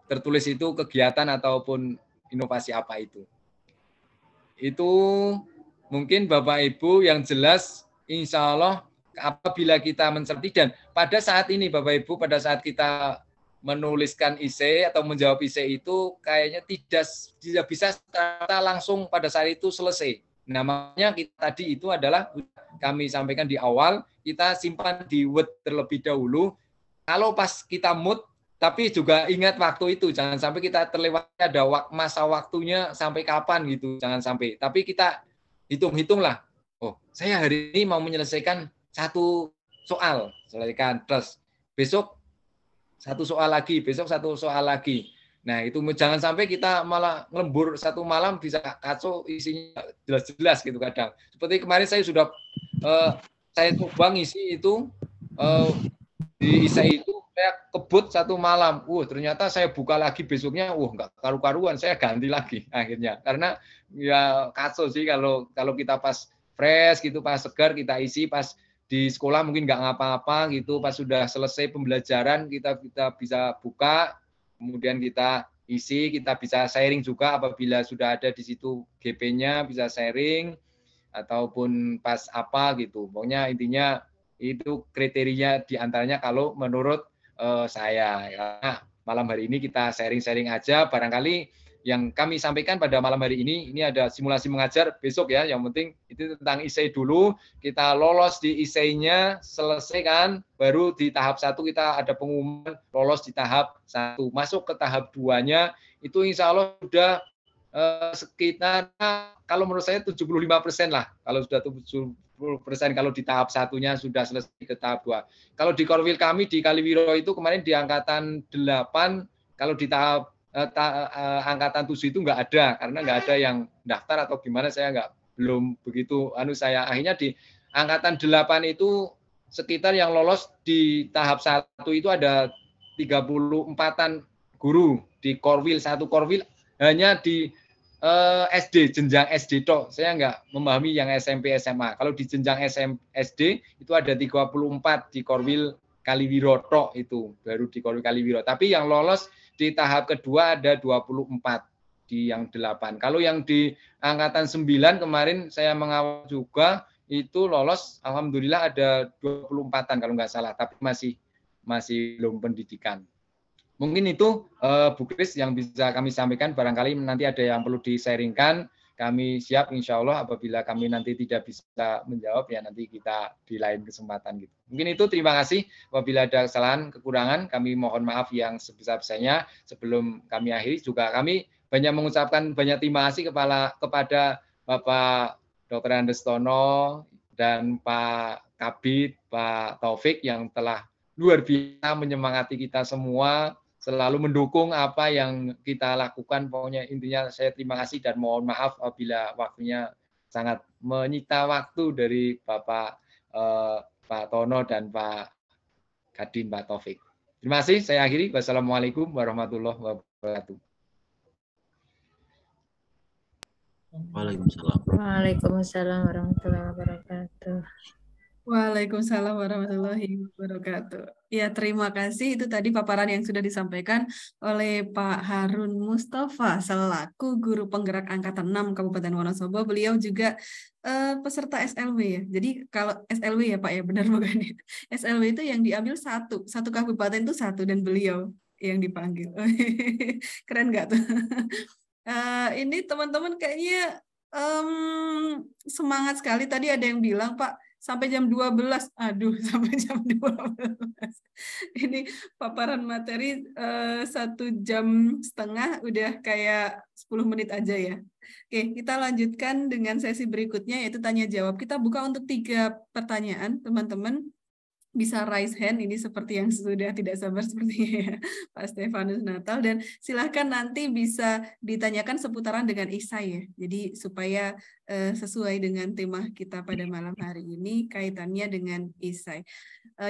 H: tertulis itu kegiatan ataupun inovasi apa itu. Itu mungkin Bapak Ibu yang jelas, insya Allah apabila kita mencerti, dan pada saat ini Bapak Ibu, pada saat kita menuliskan IC atau menjawab IC itu kayaknya tidak bisa secara langsung pada saat itu selesai. Namanya kita tadi itu adalah kami sampaikan di awal, kita simpan di Word terlebih dahulu. Kalau pas kita mood, tapi juga ingat waktu itu, jangan sampai kita terlewat ada masa waktunya sampai kapan gitu, jangan sampai. Tapi kita hitung-hitunglah. Oh, saya hari ini mau menyelesaikan satu soal, selesaikan, terus besok satu soal lagi, besok satu soal lagi. Nah, itu jangan sampai kita malah ngelembur satu malam bisa kacau isinya jelas-jelas gitu kadang. Seperti kemarin saya sudah saya coba ngisi itu di ISAI itu saya kebut satu malam. Ternyata saya buka lagi besoknya, nggak karu-karuan, saya ganti lagi akhirnya. Karena ya kacau sih kalau kita pas fresh gitu, pas segar kita isi, pas di sekolah mungkin nggak ngapa-apa gitu, pas sudah selesai pembelajaran kita bisa buka, kemudian kita isi, kita bisa sharing juga apabila sudah ada di situ GP-nya, bisa sharing ataupun pas apa gitu. Pokoknya intinya itu kriteria diantaranya kalau menurut saya. Nah, malam hari ini kita sharing-sharing aja, barangkali yang kami sampaikan pada malam hari ini ada simulasi mengajar besok ya, yang penting itu tentang ISAI dulu, kita lolos di ISAI-nya, selesai kan, baru di tahap 1 kita ada pengumuman lolos di tahap 1, masuk ke tahap 2-nya, itu insya Allah sudah sekitar, kalau menurut saya 75% lah, kalau sudah 70% kalau di tahap 1-nya sudah selesai ke tahap 2. Kalau di Korwil kami di Kaliwiro itu kemarin di angkatan 8, kalau di tahap angkatan 7 itu nggak ada, karena nggak ada yang daftar atau gimana, saya belum begitu saya akhirnya di angkatan 8 itu sekitar yang lolos di tahap 1 itu ada 34-an guru di Korwil, satu Korwil hanya di SD, jenjang SD tok. Saya nggak memahami yang SMP SMA. Kalau di jenjang SD itu ada 34 di Korwil Kaliwiro tok, itu baru di Korwil Kaliwiro. Tapi yang lolos di tahap kedua ada 24 di yang 8. Kalau yang di angkatan 9 kemarin saya mengawal juga itu lolos, alhamdulillah ada 24-an kalau nggak salah, tapi masih belum pendidikan. Mungkin itu Bu Kris yang bisa kami sampaikan, barangkali nanti ada yang perlu di-sharingkan. Kami siap insya Allah apabila kami nanti tidak bisa menjawab ya nanti kita di lain kesempatan gitu. Mungkin itu, terima kasih. Apabila ada kesalahan, kekurangan, kami mohon maaf yang sebesar-besarnya. Sebelum kami akhiri juga kami banyak mengucapkan banyak terima kasih kepada Bapak Dr. Andes Tono dan Pak Kabid, Pak Taufik yang telah luar biasa menyemangati kita semua, selalu mendukung apa yang kita lakukan. Pokoknya intinya saya terima kasih dan mohon maaf apabila waktunya sangat menyita waktu dari Bapak Pak Tono dan Pak Kadin, Pak Taufik. Terima kasih, saya akhiri. Wassalamualaikum warahmatullahi wabarakatuh.
E: Waalaikumsalam.
D: Waalaikumsalam warahmatullahi wabarakatuh.
A: Waalaikumsalam warahmatullahi wabarakatuh. Ya, terima kasih. Itu tadi paparan yang sudah disampaikan oleh Pak Harun Mustafa selaku Guru Penggerak Angkatan 6 Kabupaten Wonosobo. Beliau juga peserta SLW ya. Jadi kalau SLW ya Pak ya, benar bukan ya? SLW itu yang diambil satu kabupaten itu satu, dan beliau yang dipanggil. Keren nggak tuh? Ini teman-teman kayaknya semangat sekali. Tadi ada yang bilang Pak, sampai jam 12. Aduh, sampai jam 12. Ini paparan materi 1,5 jam, udah kayak 10 menit aja ya. Oke, kita lanjutkan dengan sesi berikutnya, yaitu tanya jawab. Kita buka untuk 3 pertanyaan, teman-teman. Bisa raise hand, ini seperti yang sudah tidak sabar sepertinya ya, Pak Stefanus Natal, dan silahkan nanti bisa ditanyakan seputaran dengan ISAI ya, jadi supaya sesuai dengan tema kita pada malam hari ini kaitannya dengan ISAI.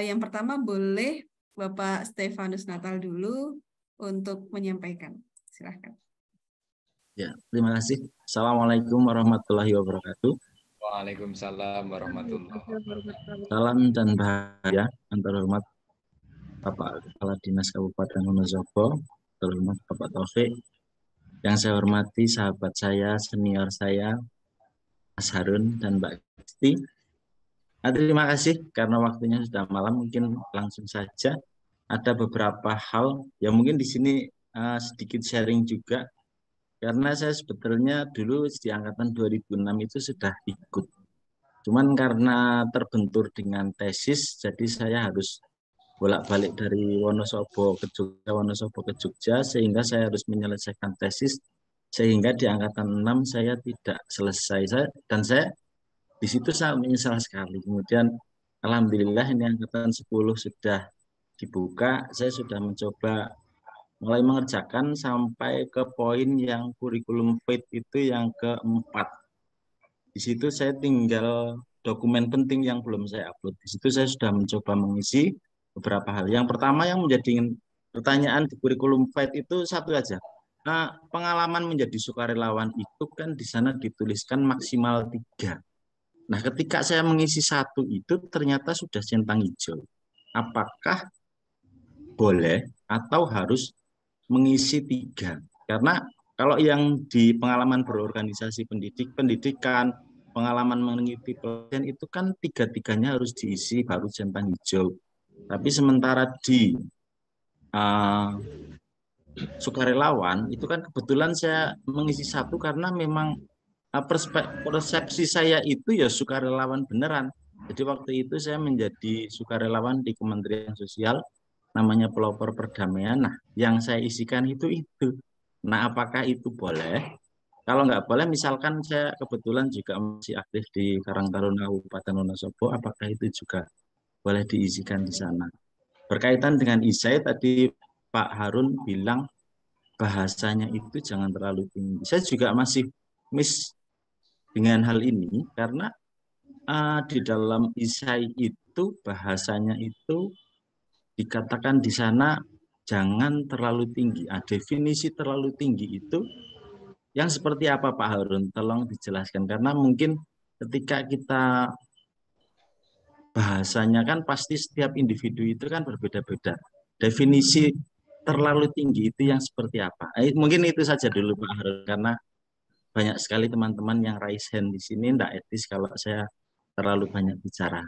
A: Yang pertama boleh Bapak Stefanus Natal dulu untuk menyampaikan. Silahkan.
E: Ya, terima kasih. Assalamualaikum warahmatullahi wabarakatuh.
H: Waalaikumsalam warahmatullahi wabarakatuh.
E: Salam dan bahagia antar hormat Bapak Kepala Dinas Kabupaten Wonosobo, terhormat Bapak Taufik, yang saya hormati sahabat saya, senior saya, Mas Harun dan Mbak Kristi. Terima kasih karena waktunya sudah malam, mungkin langsung saja. Ada beberapa hal yang mungkin di sini sedikit sharing juga. Karena saya sebetulnya dulu di angkatan 2006 itu sudah ikut. Cuman karena terbentur dengan tesis, jadi saya harus bolak-balik dari Wonosobo ke Jogja, sehingga saya harus menyelesaikan tesis, sehingga di angkatan 6 saya tidak selesai. Dan saya di situ sangat menyesal sekali. Kemudian alhamdulillah ini angkatan 10 sudah dibuka, saya sudah mencoba mulai mengerjakan sampai ke poin yang kurikulum fit itu yang keempat. Di situ saya tinggal dokumen penting yang belum saya upload. Di situ saya sudah mencoba mengisi beberapa hal. Yang pertama yang menjadi pertanyaan di kurikulum fit itu satu aja. Nah, pengalaman menjadi sukarelawan itu kan di sana dituliskan maksimal 3. Nah, ketika saya mengisi 1 itu ternyata sudah centang hijau. Apakah boleh atau harus mengisi 3? Karena kalau yang di pengalaman berorganisasi pendidikan, pengalaman mengikuti pelatihan itu kan 3-3-nya harus diisi baru centang hijau. Tapi sementara di sukarelawan itu kan kebetulan saya mengisi 1 karena memang persepsi saya itu ya sukarelawan beneran. Jadi waktu itu saya menjadi sukarelawan di Kementerian Sosial, namanya pelopor perdamaian. Nah, yang saya isikan itu. Nah, apakah itu boleh? Kalau nggak boleh, misalkan saya kebetulan juga masih aktif di Karang Taruna Kabupaten Wonosobo, apakah itu juga boleh diisikan di sana? Berkaitan dengan isai tadi Pak Harun bilang bahasanya itu jangan terlalu tinggi. Saya juga masih miss dengan hal ini karena di dalam isai itu bahasanya itu dikatakan di sana jangan terlalu tinggi. Definisi terlalu tinggi itu yang seperti apa Pak Harun? Tolong dijelaskan. Karena mungkin ketika kita bahasanya kan pasti setiap individu itu kan berbeda-beda. Definisi terlalu tinggi itu yang seperti apa? Mungkin itu saja dulu Pak Harun. Karena banyak sekali teman-teman yang raise hand di sini. Tidak etis kalau saya terlalu banyak bicara.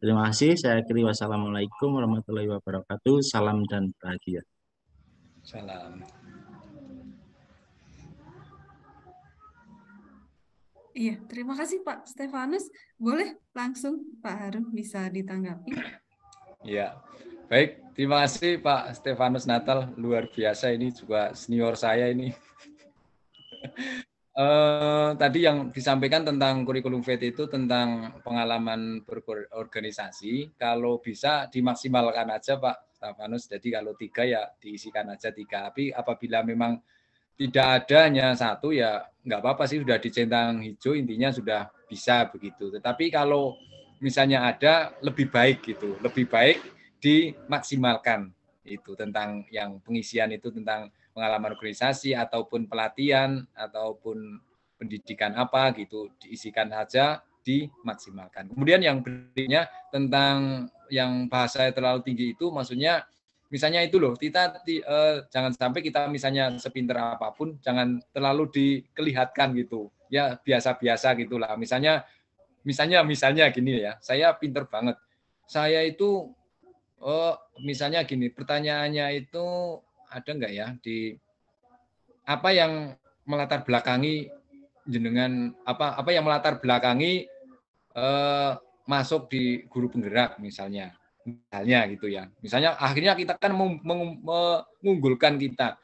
E: Terima kasih. Saya akhiri. Wassalamualaikum warahmatullahi wabarakatuh. Salam dan bahagia.
H: Salam.
A: Iya, terima kasih Pak Stefanus. Boleh langsung Pak Harun bisa ditanggapi.
H: Ya, baik. Terima kasih Pak Stefanus Natal. Luar biasa, ini juga senior saya ini. Tadi yang disampaikan tentang kurikulum vitae itu tentang pengalaman berorganisasi, kalau bisa dimaksimalkan aja Pak Stefanus. Jadi kalau 3 ya diisikan aja 3. Tapi apabila memang tidak ada hanya 1 ya nggak apa-apa sih, sudah dicentang hijau, intinya sudah bisa begitu. Tetapi kalau misalnya ada lebih baik gitu, lebih baik dimaksimalkan itu tentang yang pengisian itu tentang pengalaman organisasi ataupun pelatihan ataupun pendidikan apa gitu, diisikan saja, dimaksimalkan. Kemudian yang berikutnya tentang yang bahasa terlalu tinggi itu maksudnya misalnya itu loh, kita jangan sampai kita misalnya sepinter apapun jangan terlalu dikelihatan gitu. Ya biasa-biasa gitulah. Misalnya gini ya, saya pinter banget. Saya itu misalnya gini, pertanyaannya itu ada enggak ya di apa yang melatar belakangi jenengan apa yang melatar belakangi masuk di guru penggerak misalnya gitu ya. Misalnya akhirnya kita kan mengunggulkan kita.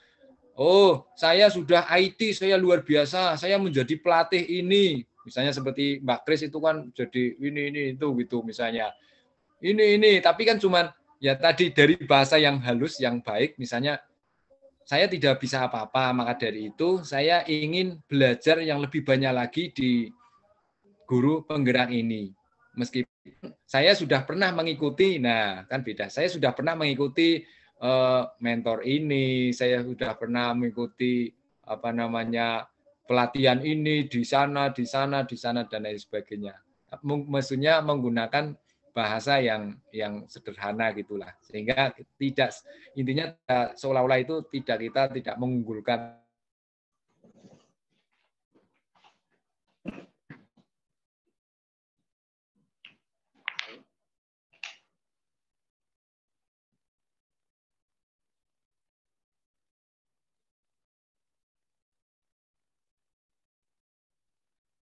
H: Oh, saya sudah IT, saya luar biasa, saya menjadi pelatih ini. Misalnya seperti Mbak Kris itu kan jadi ini itu gitu misalnya. Ini tapi kan cuman ya tadi dari bahasa yang halus yang baik misalnya saya tidak bisa apa-apa, maka dari itu saya ingin belajar yang lebih banyak lagi di guru penggerak ini. meskipun saya sudah pernah mengikuti, nah kan beda. Saya sudah pernah mengikuti mentor ini, saya sudah pernah mengikuti apa namanya pelatihan ini di sana, di sana, di sana dan lain sebagainya. Maksudnya menggunakan bahasa yang sederhana gitulah, sehingga tidak intinya seolah-olah itu kita tidak mengunggulkan.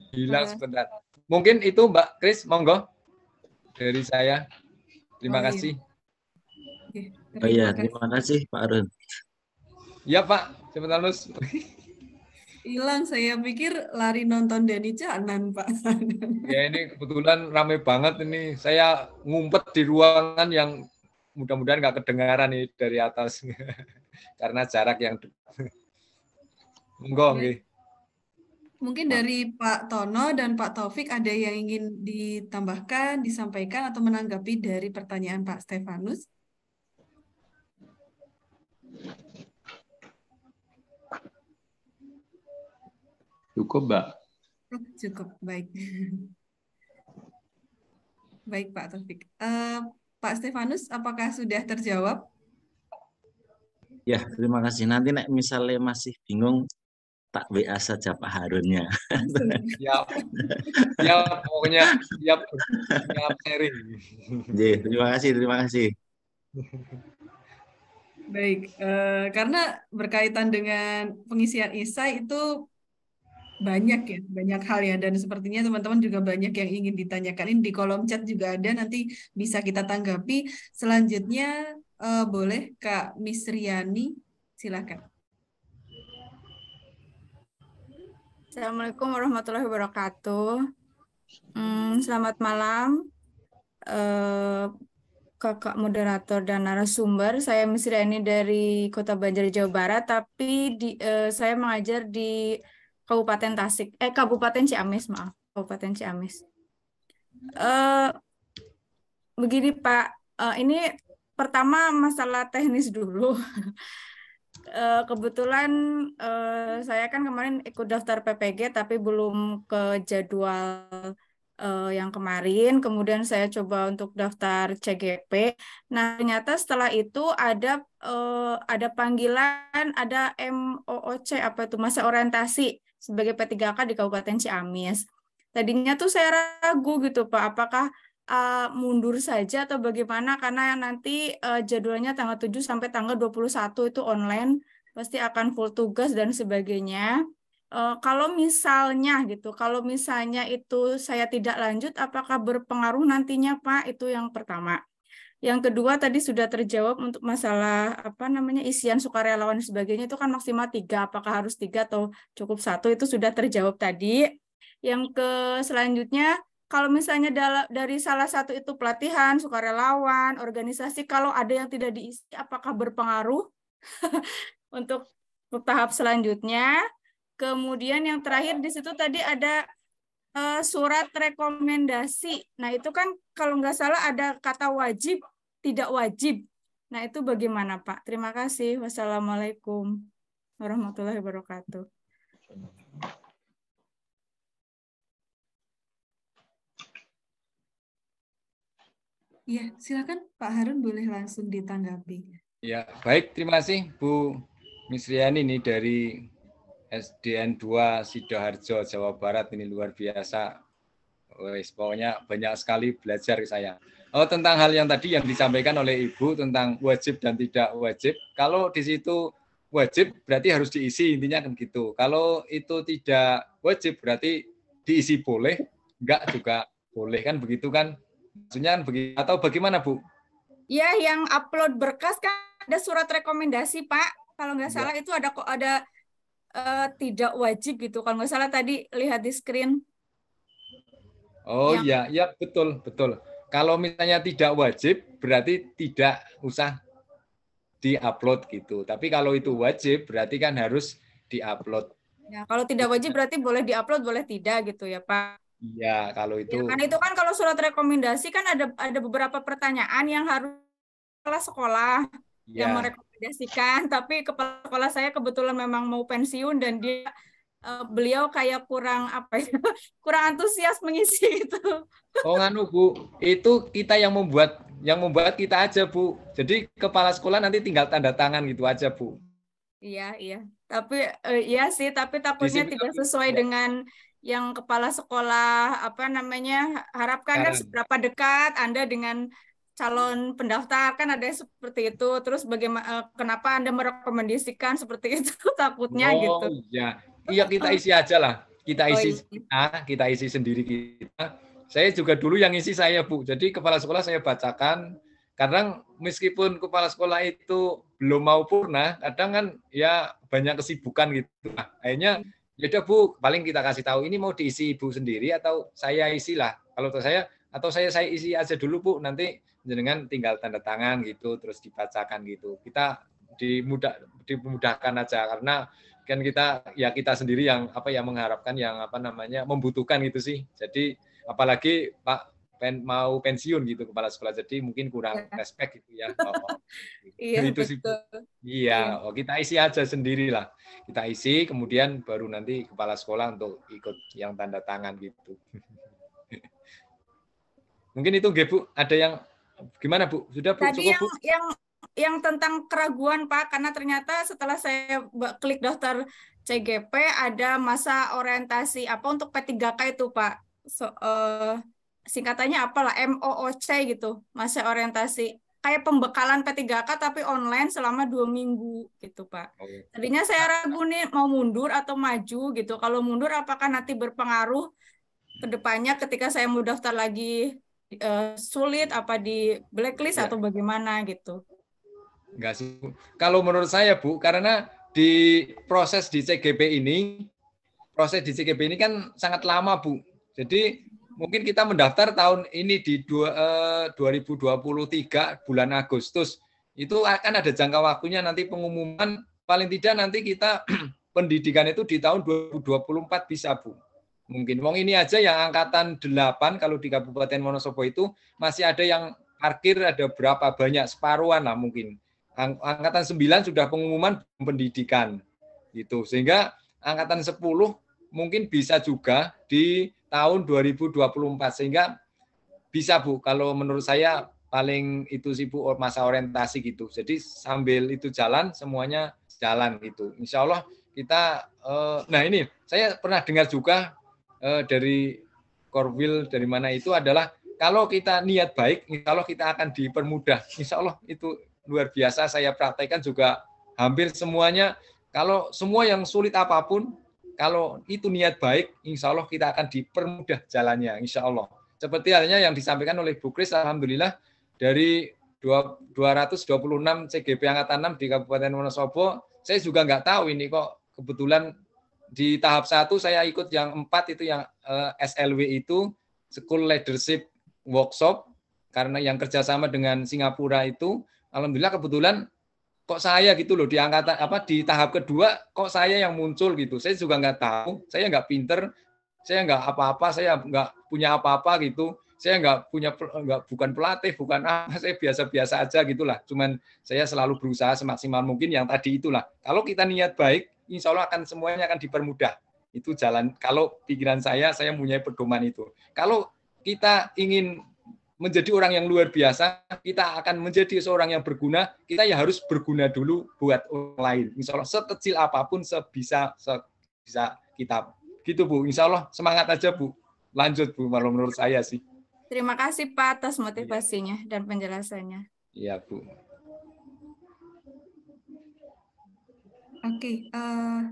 H: Hilang sebentar. Mungkin itu Mbak Kris, monggo dari saya. Terima kasih.
E: Iya, terima kasih Pak Arun.
H: Ya Pak, sebentar Nus.
A: Hilang, saya pikir lari nonton Dani Canan, Pak.
H: Ya ini kebetulan rame banget ini. Saya ngumpet di ruangan yang mudah-mudahan nggak kedengaran nih dari atas. Karena jarak yang dekat. Monggo nggih.
A: Mungkin dari Pak Tono dan Pak Taufik ada yang ingin ditambahkan, disampaikan, atau menanggapi dari pertanyaan Pak Stefanus?
G: Cukup, Mbak.
A: Cukup, baik. Baik, Pak Taufik. Pak Stefanus, apakah sudah terjawab?
E: Ya, terima kasih. Nanti nek misalnya masih bingung, tak WA saja Pak Harunnya.
H: Ya, pokoknya siap sharing.
E: Terima kasih, terima kasih.
A: Baik, karena berkaitan dengan pengisian isai itu banyak hal ya, dan sepertinya teman-teman juga banyak yang ingin ditanyakan. Ini di kolom chat juga ada, nanti bisa kita tanggapi. Selanjutnya boleh Kak Miss Riani, silakan.
I: Assalamualaikum warahmatullahi wabarakatuh. Selamat malam, Kakak moderator dan narasumber. Saya Miss Riani dari Kota Banjar, Jawa Barat, tapi saya mengajar di Kabupaten Kabupaten Ciamis, maaf, Kabupaten Ciamis. Begini Pak, ini pertama masalah teknis dulu. Kebetulan saya kan kemarin ikut daftar PPG tapi belum ke jadwal yang kemarin. Kemudian saya coba untuk daftar CGP. Nah, ternyata setelah itu ada panggilan, ada MOOC apa itu, masa orientasi sebagai P3K di Kabupaten Ciamis. Tadinya tuh saya ragu gitu Pak, apakah mundur saja atau bagaimana, karena nanti jadwalnya tanggal 7 sampai tanggal 21 itu online, pasti akan full tugas dan sebagainya. Kalau misalnya itu saya tidak lanjut, apakah berpengaruh nantinya Pak? Itu yang pertama. Yang kedua tadi sudah terjawab untuk masalah isian sukarelawan dan sebagainya, itu kan maksimal 3, apakah harus 3 atau cukup 1, itu sudah terjawab tadi. Yang selanjutnya, kalau misalnya dari salah satu itu pelatihan, sukarelawan, organisasi, kalau ada yang tidak diisi, apakah berpengaruh untuk tahap selanjutnya? Kemudian yang terakhir di situ tadi ada surat rekomendasi. Nah itu kan kalau nggak salah ada kata wajib, tidak wajib. Nah itu bagaimana Pak? Terima kasih. Wassalamualaikum warahmatullahi wabarakatuh.
A: Ya, silakan Pak Harun, boleh langsung ditanggapi.
H: Ya, baik, terima kasih Bu Miss Riani ini dari SDN 2 Sidoarjo, Jawa Barat, ini luar biasa. Pokoknya banyak sekali belajar saya. Tentang hal yang tadi yang disampaikan oleh Ibu tentang wajib dan tidak wajib. Kalau di situ wajib berarti harus diisi, intinya kan gitu. Kalau itu tidak wajib berarti diisi boleh, enggak juga boleh, kan begitu kan? Maksudnya begitu atau bagaimana Bu?
I: Ya, yang upload berkas kan ada surat rekomendasi Pak. Kalau nggak salah itu ada tidak wajib gitu. Kalau nggak salah tadi lihat di screen.
H: Oh iya, ya betul. Kalau misalnya tidak wajib berarti tidak usah diupload gitu. Tapi kalau itu wajib berarti kan harus diupload.
I: Ya, kalau tidak wajib berarti boleh diupload, boleh tidak gitu ya Pak.
H: Iya, kalau itu
I: Ya kan kalau surat rekomendasi kan ada beberapa pertanyaan yang harus kepala sekolah yang
H: ya.
I: merekomendasikan, tapi kepala sekolah saya kebetulan memang mau pensiun dan beliau kayak kurang apa ya, kurang antusias mengisi itu.
H: Oh nganu Bu, itu kita yang membuat kita aja Bu. Jadi kepala sekolah nanti tinggal tanda tangan gitu aja Bu.
I: Iya. Tapi iya sih, tapi takutnya
H: Di sini
I: tidak sesuai dengan yang kepala sekolah harapkan kan
H: sekarang.
I: seberapa dekat Anda dengan calon pendaftar, kan ada seperti itu. Terus bagaimana kenapa Anda merekomendasikan seperti itu takutnya gitu.
H: Oh iya. Iya kita isi aja lah. Kita isi
I: iya.
H: kita isi sendiri kita. Saya juga dulu yang isi saya Bu. Jadi kepala sekolah saya bacakan. Kadang meskipun kepala sekolah itu belum mau purna, kadang kan ya banyak kesibukan gitu. Nah, akhirnya ya udah Bu, paling kita kasih tahu ini mau diisi Ibu sendiri atau saya isi lah. Kalau saya isi aja dulu Bu, nanti jenengan tinggal tanda tangan gitu, terus dibacakan gitu. Kita dimudahkan aja karena kan kita sendiri yang mengharapkan yang membutuhkan gitu sih. Jadi apalagi Pak mau pensiun gitu kepala sekolah, jadi mungkin kurang respect gitu ya.
I: Iya
H: itu
I: betul.
H: sih. Iya, kita isi aja sendiri lah. Kita isi, kemudian baru nanti kepala sekolah untuk ikut yang tanda tangan gitu. Mungkin itu Bu, ada yang gimana Bu? Sudah Bu?
I: Tadi
H: Cukup Bu?
I: yang tentang keraguan Pak, karena ternyata setelah saya klik daftar CGP ada masa orientasi untuk P3K itu Pak. Singkatannya apalah, MOOC gitu, masa orientasi. Kayak pembekalan P3K tapi online selama 2 minggu gitu Pak. Tadinya saya ragu nih mau mundur atau maju gitu. Kalau mundur apakah nanti berpengaruh ke depannya ketika saya mau daftar lagi sulit apa di blacklist atau bagaimana gitu?
H: Enggak sih. Kalau menurut saya Bu, karena di proses di CGP ini kan sangat lama Bu. Jadi mungkin kita mendaftar tahun ini di 2023 bulan Agustus. Itu akan ada jangka waktunya nanti pengumuman, paling tidak nanti kita pendidikan itu di tahun 2024 bisa Bu. Mungkin ini aja yang angkatan 8 kalau di Kabupaten Wonosobo itu masih ada yang parkir ada berapa banyak, separuhan lah mungkin. Angkatan 9 sudah pengumuman pendidikan gitu. Sehingga angkatan 10 mungkin bisa juga di tahun 2024 sehingga bisa Bu, kalau menurut saya paling itu sih Bu, masa orientasi gitu. Jadi sambil itu jalan semuanya jalan gitu. Insya Allah kita nah ini saya pernah dengar juga dari Korwil dari mana itu adalah kalau kita niat baik, insya Allah kita akan dipermudah. Insya Allah itu luar biasa, saya praktekkan juga hampir semuanya. Kalau semua yang sulit apapun, kalau itu niat baik, insya Allah kita akan dipermudah jalannya, insya Allah. Seperti halnya yang disampaikan oleh Bu Kris, alhamdulillah dari 226 CGP Angkatan 6 di Kabupaten Wonosobo, saya juga nggak tahu ini kok kebetulan di tahap 1 saya ikut yang 4 itu yang SLW itu, School Leadership Workshop, karena yang kerjasama dengan Singapura itu, alhamdulillah kebetulan kok saya gitu loh di angkatan di tahap kedua kok saya yang muncul gitu. Saya juga nggak tahu, saya nggak pinter, saya nggak apa-apa, saya nggak punya apa-apa gitu. Saya bukan pelatih, bukan saya biasa-biasa aja gitulah. Cuman saya selalu berusaha semaksimal mungkin yang tadi itulah. Kalau kita niat baik, insya Allah semuanya akan dipermudah. Itu jalan. Kalau pikiran saya mempunyai pedoman itu. Kalau kita ingin menjadi orang yang luar biasa, kita akan menjadi seorang yang berguna, kita ya harus berguna dulu buat orang lain. Insya Allah sekecil apapun sebisa kita. Gitu Bu, insya Allah semangat aja Bu. Lanjut Bu, kalau menurut saya sih.
I: Terima kasih Pak atas motivasinya dan penjelasannya.
H: Iya Bu.
A: Oke,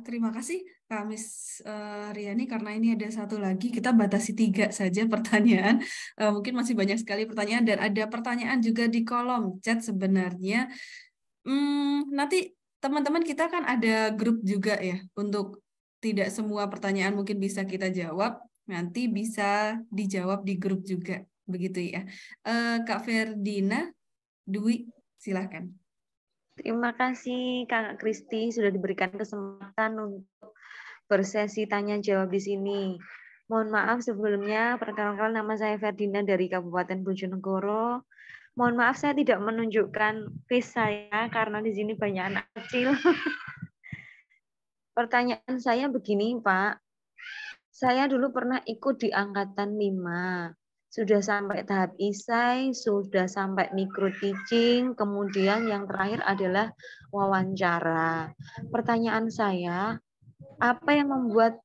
A: terima kasih Kak Miss Riani, karena ini ada satu lagi, kita batasi 3 saja pertanyaan. Mungkin masih banyak sekali pertanyaan dan ada pertanyaan juga di kolom chat sebenarnya. Nanti teman-teman kita kan ada grup juga ya, untuk tidak semua pertanyaan mungkin bisa kita jawab, nanti bisa dijawab di grup juga, begitu ya. Kak Ferdina, Dwi, silahkan.
B: Terima kasih Kak Kristi sudah diberikan kesempatan untuk bersesi tanya jawab di sini. Mohon maaf sebelumnya, perkenalkan nama saya Ferdina dari Kabupaten Bojonegoro. Mohon maaf saya tidak menunjukkan face saya karena di sini banyak anak kecil. Pertanyaan saya begini, Pak. Saya dulu pernah ikut di angkatan 5. Sudah sampai tahap isai, sudah sampai micro teaching, kemudian yang terakhir adalah wawancara. Pertanyaan saya, apa yang membuat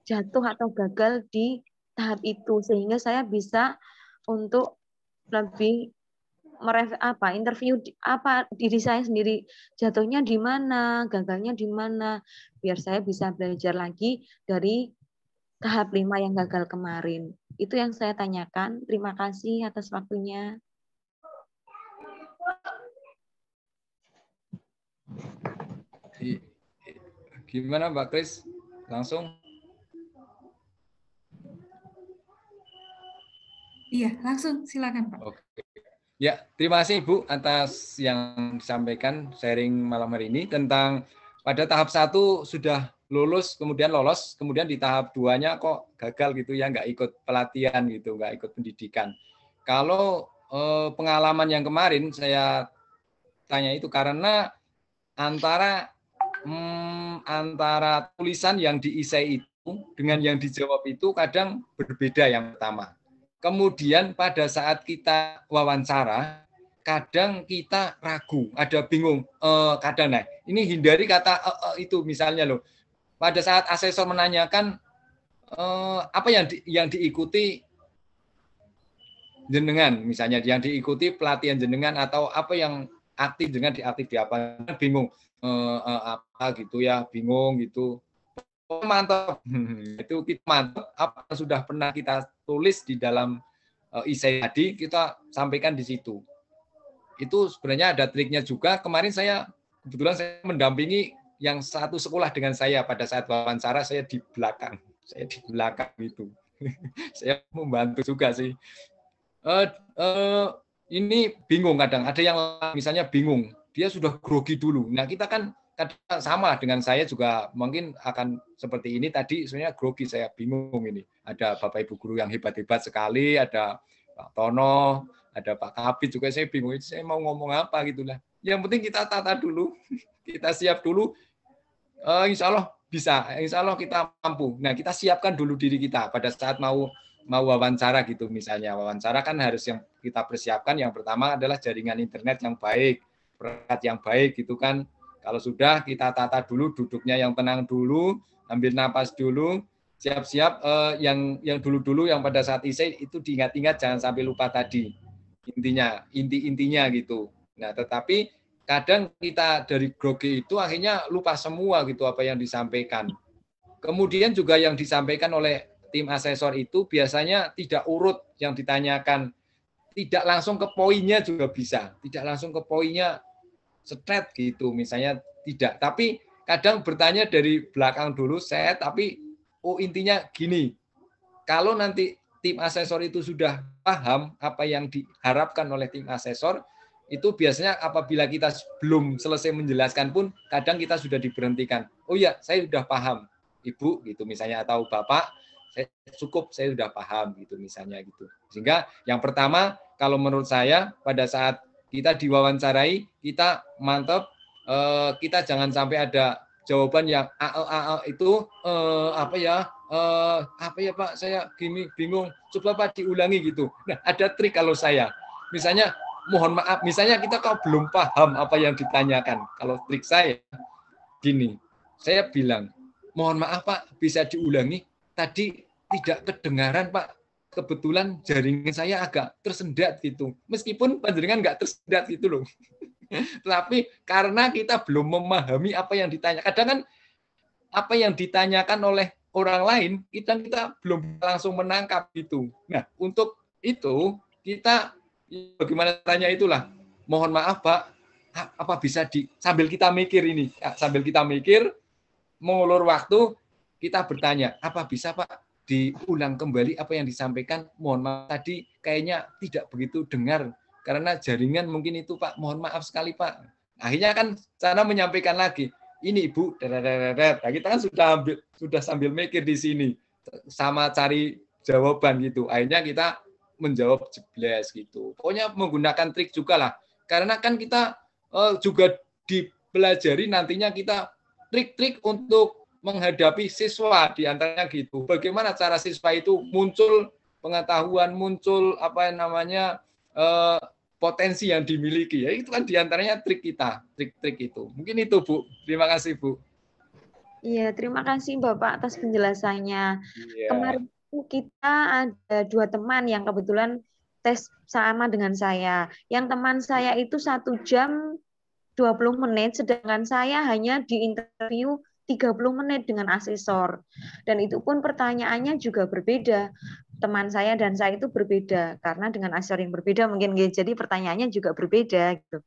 B: jatuh atau gagal di tahap itu sehingga saya bisa untuk lebih interview apa diri saya sendiri, jatuhnya di mana, gagalnya di mana, biar saya bisa belajar lagi dari tahap 5 yang gagal kemarin. Itu yang saya tanyakan. Terima kasih atas waktunya.
H: Gimana Mbak Kris? Langsung?
A: Iya, langsung silakan Pak.
H: Oke. Ya, terima kasih Ibu atas yang disampaikan sharing malam hari ini tentang pada tahap 1 sudah lulus, kemudian lolos, kemudian di tahap 2-nya kok gagal gitu ya, nggak ikut pelatihan gitu, nggak ikut pendidikan. Kalau pengalaman yang kemarin saya tanya itu karena antara tulisan yang diisi itu dengan yang dijawab itu kadang berbeda yang pertama. Kemudian pada saat kita wawancara, kadang kita ragu, ada bingung, kadang nah ini hindari kata itu misalnya loh. Pada saat asesor menanyakan apa yang diikuti jenengan, misalnya yang diikuti pelatihan jenengan atau apa yang aktif dengan diaktif di apa, bingung apa gitu ya, bingung gitu. Mantap, itu kita mantap apa yang sudah pernah kita tulis di dalam isai tadi kita sampaikan di situ. Itu sebenarnya ada triknya juga. Kemarin kebetulan saya mendampingi yang satu sekolah dengan saya pada saat wawancara, saya di belakang gitu. Saya membantu juga sih. Ini bingung kadang, ada yang misalnya bingung, dia sudah grogi dulu. Nah kita kan kadang sama dengan saya juga mungkin akan seperti ini tadi, sebenarnya grogi, saya bingung ini. Ada Bapak Ibu guru yang hebat-hebat sekali, ada Pak Tono, ada Pak Kabit juga, saya bingung, saya mau ngomong apa gitulah. Yang penting kita tata dulu, kita siap dulu. Insya Allah bisa, insya Allah kita mampu. Nah kita siapkan dulu diri kita pada saat mau wawancara gitu misalnya. Wawancara kan harus yang kita persiapkan, yang pertama adalah jaringan internet yang baik, perangkat yang baik gitu kan. Kalau sudah kita tata dulu, duduknya yang tenang dulu, ambil napas dulu, siap-siap yang dulu-dulu yang pada saat isai itu diingat-ingat, jangan sampai lupa tadi intinya gitu. Nah tetapi kadang kita dari grogi itu akhirnya lupa semua gitu apa yang disampaikan. Kemudian juga yang disampaikan oleh tim asesor itu biasanya tidak urut yang ditanyakan, tidak langsung ke poinnya juga bisa, tidak langsung ke poinnya straight gitu misalnya tidak, tapi kadang bertanya dari belakang dulu tapi intinya gini. Kalau nanti tim asesor itu sudah paham apa yang diharapkan oleh tim asesor, itu biasanya apabila kita belum selesai menjelaskan pun kadang kita sudah diberhentikan. Oh ya, saya sudah paham, Ibu gitu misalnya, atau Bapak, saya sudah paham gitu misalnya gitu. Sehingga yang pertama kalau menurut saya pada saat kita diwawancarai, kita mantap, kita jangan sampai ada jawaban yang itu apa ya Pak, saya gini bingung, coba Pak diulangi gitu. Nah ada trik kalau saya, misalnya mohon maaf, misalnya kita kalau belum paham apa yang ditanyakan, kalau trik saya gini, saya bilang mohon maaf Pak, bisa diulangi, tadi tidak kedengaran Pak, kebetulan jaringan saya agak tersendat gitu. Meskipun panjenengan nggak tersendat gitu loh. Tapi karena kita belum memahami apa yang ditanya. Kadang kan apa yang ditanyakan oleh orang lain, kita belum langsung menangkap itu. Nah, untuk itu kita bagaimana tanya itulah. Mohon maaf Pak, apa bisa sambil kita mikir ini, sambil kita mikir, mengulur waktu, kita bertanya, apa bisa Pak diulang kembali apa yang disampaikan, mohon maaf tadi kayaknya tidak begitu dengar karena jaringan mungkin itu Pak, mohon maaf sekali Pak. Akhirnya kan cara menyampaikan lagi, ini Ibu, nah, kita kan sudah sambil mikir di sini, sama cari jawaban gitu. Akhirnya kita menjawab jebles gitu. Pokoknya menggunakan trik juga lah. Karena kan kita juga dipelajari nantinya kita trik-trik untuk menghadapi siswa di antaranya gitu. Bagaimana cara siswa itu muncul pengetahuan, muncul apa namanya potensi yang dimiliki. Ya itu kan di antaranya trik kita, trik-trik itu. Mungkin itu Bu. Terima kasih Bu.
B: Iya, terima kasih Bapak atas penjelasannya.
H: Iya.
B: Kemarin kita ada 2 teman yang kebetulan tes sama dengan saya. Yang teman saya itu 1 jam 20 menit, sedangkan saya hanya diinterview 30 menit dengan asesor. Dan itu pun pertanyaannya juga berbeda. Teman saya dan saya itu berbeda, karena dengan asesor yang berbeda mungkin jadi pertanyaannya juga berbeda gitu.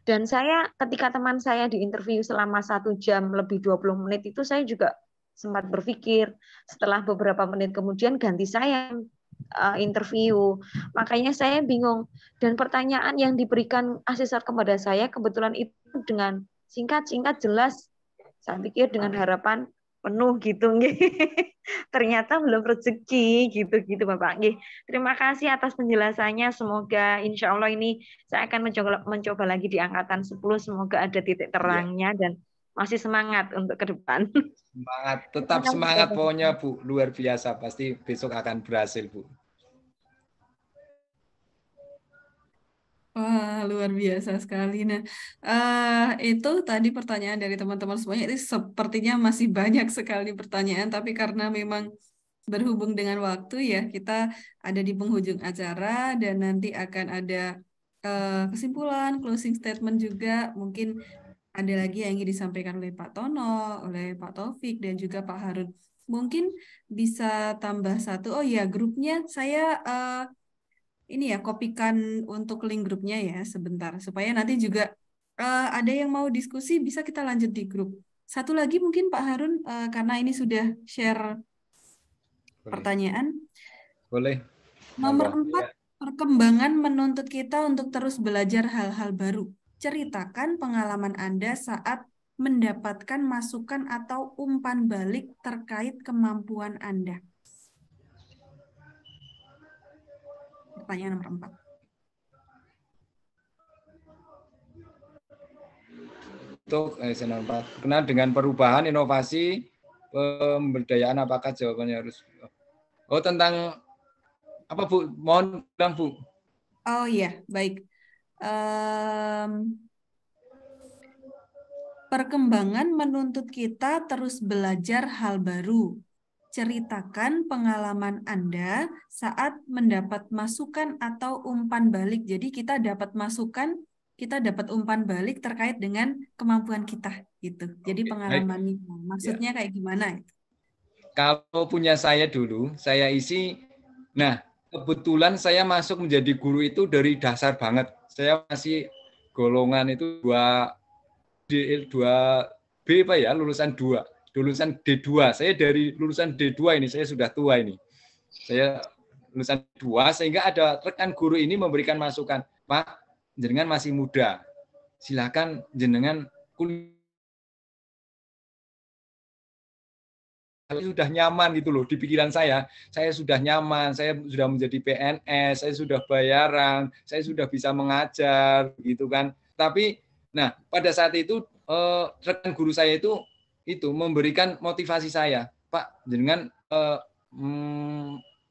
B: Dan saya ketika teman saya diinterview selama 1 jam lebih 20 menit itu saya juga sempat berpikir, setelah beberapa menit kemudian ganti saya interview. Makanya saya bingung. Dan pertanyaan yang diberikan asesor kepada saya kebetulan itu dengan singkat-singkat jelas. Saya pikir dengan harapan penuh gitu. Ternyata belum rezeki gitu Bapak. Terima kasih atas penjelasannya. Semoga insya Allah ini saya akan mencoba lagi di angkatan 10. Semoga ada titik terangnya dan masih semangat untuk ke depan.
H: Semangat, tetap semangat pokoknya Bu. Luar biasa, pasti besok akan berhasil Bu.
A: Wah, luar biasa sekali. Nah, itu tadi pertanyaan dari teman-teman semuanya. Ini sepertinya masih banyak sekali pertanyaan, tapi karena memang berhubung dengan waktu ya, kita ada di penghujung acara dan nanti akan ada kesimpulan, closing statement juga. Mungkin ada lagi yang ingin disampaikan oleh Pak Tono, oleh Pak Taufik, dan juga Pak Harun. Mungkin bisa tambah satu. Oh ya, grupnya saya ini ya, kopikan untuk link grupnya ya sebentar supaya nanti juga ada yang mau diskusi bisa kita lanjut di grup. Satu lagi mungkin Pak Harun karena ini sudah share pertanyaan.
H: Boleh.
A: Nomor 4, perkembangan menuntut kita untuk terus belajar hal-hal baru. Ceritakan pengalaman Anda saat mendapatkan masukan atau umpan balik terkait kemampuan Anda. Pertanyaan nomor 4.
H: Untuk nomor 4, berkenaan dengan perubahan, inovasi, pemberdayaan, apakah jawabannya harus? Oh, tentang apa Bu? Mohon bilang Bu.
A: Oh iya, baik. Perkembangan menuntut kita terus belajar hal baru. Ceritakan pengalaman Anda saat mendapat masukan atau umpan balik. Jadi kita dapat masukan, kita dapat umpan balik terkait dengan kemampuan kita gitu. Jadi pengalaman ini maksudnya kayak gimana?
H: Kalau punya saya dulu, saya isi. Nah, kebetulan saya masuk menjadi guru itu dari dasar banget. Saya masih golongan itu 2B Pak ya, lulusan D2. Saya dari lulusan D2 ini, saya sudah tua ini. Saya lulusan D2 sehingga ada rekan guru ini memberikan masukan, Pak, jenengan masih muda. Silakan jenengan kuliah. Sudah nyaman gitu loh di pikiran saya sudah nyaman, saya sudah menjadi PNS, saya sudah bayaran, saya sudah bisa mengajar gitu kan. Tapi nah pada saat itu rekan guru saya itu memberikan motivasi saya, Pak jenengan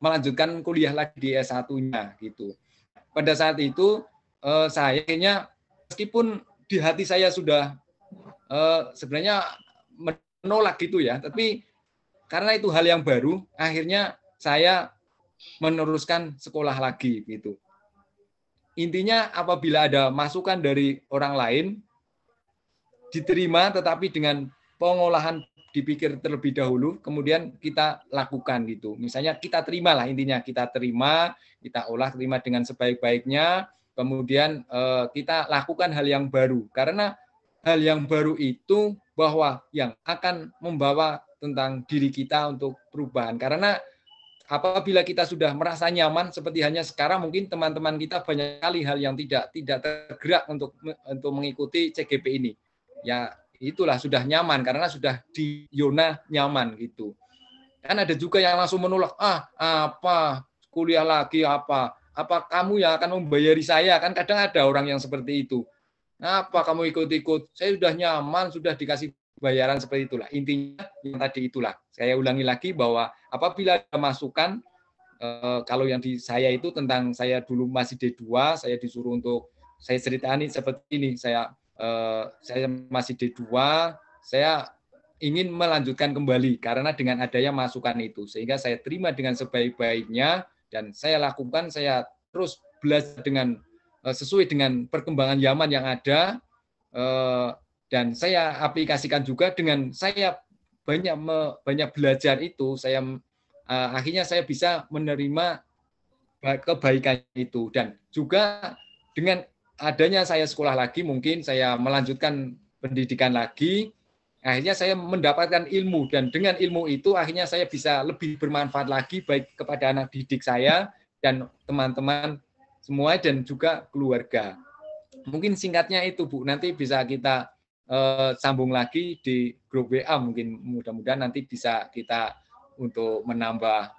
H: melanjutkan kuliah lagi di S1-nya gitu. Pada saat itu saya kayaknya meskipun di hati saya sudah sebenarnya menolak gitu ya, tapi karena itu hal yang baru, akhirnya saya meneruskan sekolah lagi gitu. Intinya apabila ada masukan dari orang lain, diterima tetapi dengan pengolahan dipikir terlebih dahulu, kemudian kita lakukan gitu. Misalnya kita terimalah intinya, kita terima, kita olah, terima dengan sebaik-baiknya, kemudian kita lakukan hal yang baru. Karena hal yang baru itu bahwa yang akan membawa tentang diri kita untuk perubahan. Karena apabila kita sudah merasa nyaman seperti hanya sekarang, mungkin teman-teman kita banyak kali hal yang tidak tergerak untuk mengikuti CGP ini. Ya itulah sudah nyaman karena sudah di zona nyaman gitu. Kan ada juga yang langsung menolak, apa kuliah lagi, apa kamu yang akan membayari saya, kan kadang ada orang yang seperti itu. Apa kamu ikut-ikut, saya sudah nyaman, sudah dikasih bayaran seperti itulah. Intinya yang tadi itulah, saya ulangi lagi bahwa apabila ada masukan, kalau yang di saya itu tentang saya dulu masih D2, saya disuruh untuk, saya ceritani seperti ini, saya masih D2, saya ingin melanjutkan kembali karena dengan adanya masukan itu, sehingga saya terima dengan sebaik-baiknya dan saya lakukan, saya terus belajar dengan sesuai dengan perkembangan zaman yang ada, dan saya aplikasikan juga dengan saya banyak belajar itu, saya akhirnya saya bisa menerima kebaikan itu, dan juga dengan adanya saya sekolah lagi, mungkin saya melanjutkan pendidikan lagi, akhirnya saya mendapatkan ilmu, dan dengan ilmu itu akhirnya saya bisa lebih bermanfaat lagi baik kepada anak didik saya dan teman-teman semua dan juga keluarga. Mungkin singkatnya itu Bu, nanti bisa kita sambung lagi di grup WA, mungkin mudah-mudahan nanti bisa kita untuk menambah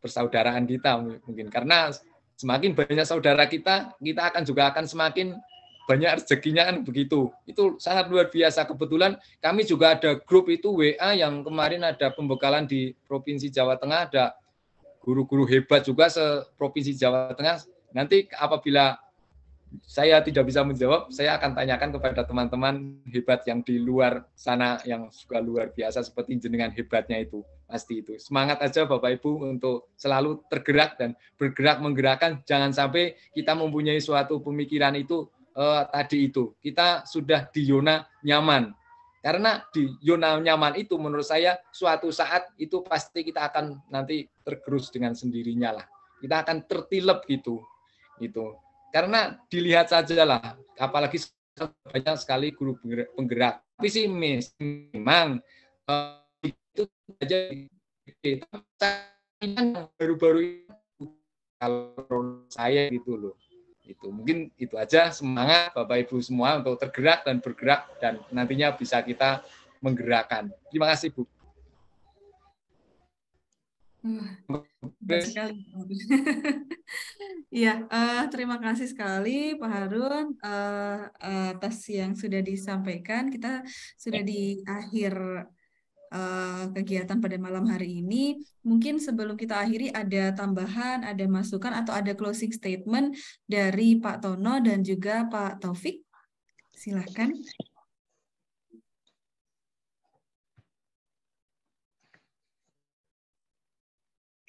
H: persaudaraan kita mungkin, karena semakin banyak saudara kita akan semakin banyak rezekinya kan begitu. Itu sangat luar biasa. Kebetulan kami juga ada grup itu WA yang kemarin ada pembekalan di Provinsi Jawa Tengah, ada guru-guru hebat juga se-Provinsi Jawa Tengah. Nanti apabila saya tidak bisa menjawab, saya akan tanyakan kepada teman-teman hebat yang di luar sana yang juga luar biasa seperti jenengan hebatnya itu. Pasti itu. Semangat aja Bapak Ibu untuk selalu tergerak dan bergerak menggerakkan. Jangan sampai kita mempunyai suatu pemikiran itu tadi itu. Kita sudah di zona nyaman. Karena di zona nyaman itu menurut saya suatu saat itu pasti kita akan nanti tergerus dengan sendirinya lah. Kita akan tertilep gitu. Gitu. Karena dilihat saja lah, apalagi banyak sekali guru penggerak. Tapi sih memang itu saja baru-baru kalau saya gitu loh. Itu mungkin itu aja. Semangat Bapak Ibu semua untuk tergerak dan bergerak dan nantinya bisa kita menggerakkan. Terima kasih Bu.
A: Sekali. Ya, terima kasih sekali Pak Harun atas yang sudah disampaikan. Kita sudah di akhir kegiatan pada malam hari ini. Mungkin sebelum kita akhiri ada tambahan, ada masukan atau ada closing statement dari Pak Tono dan juga Pak Taufik. Silakan.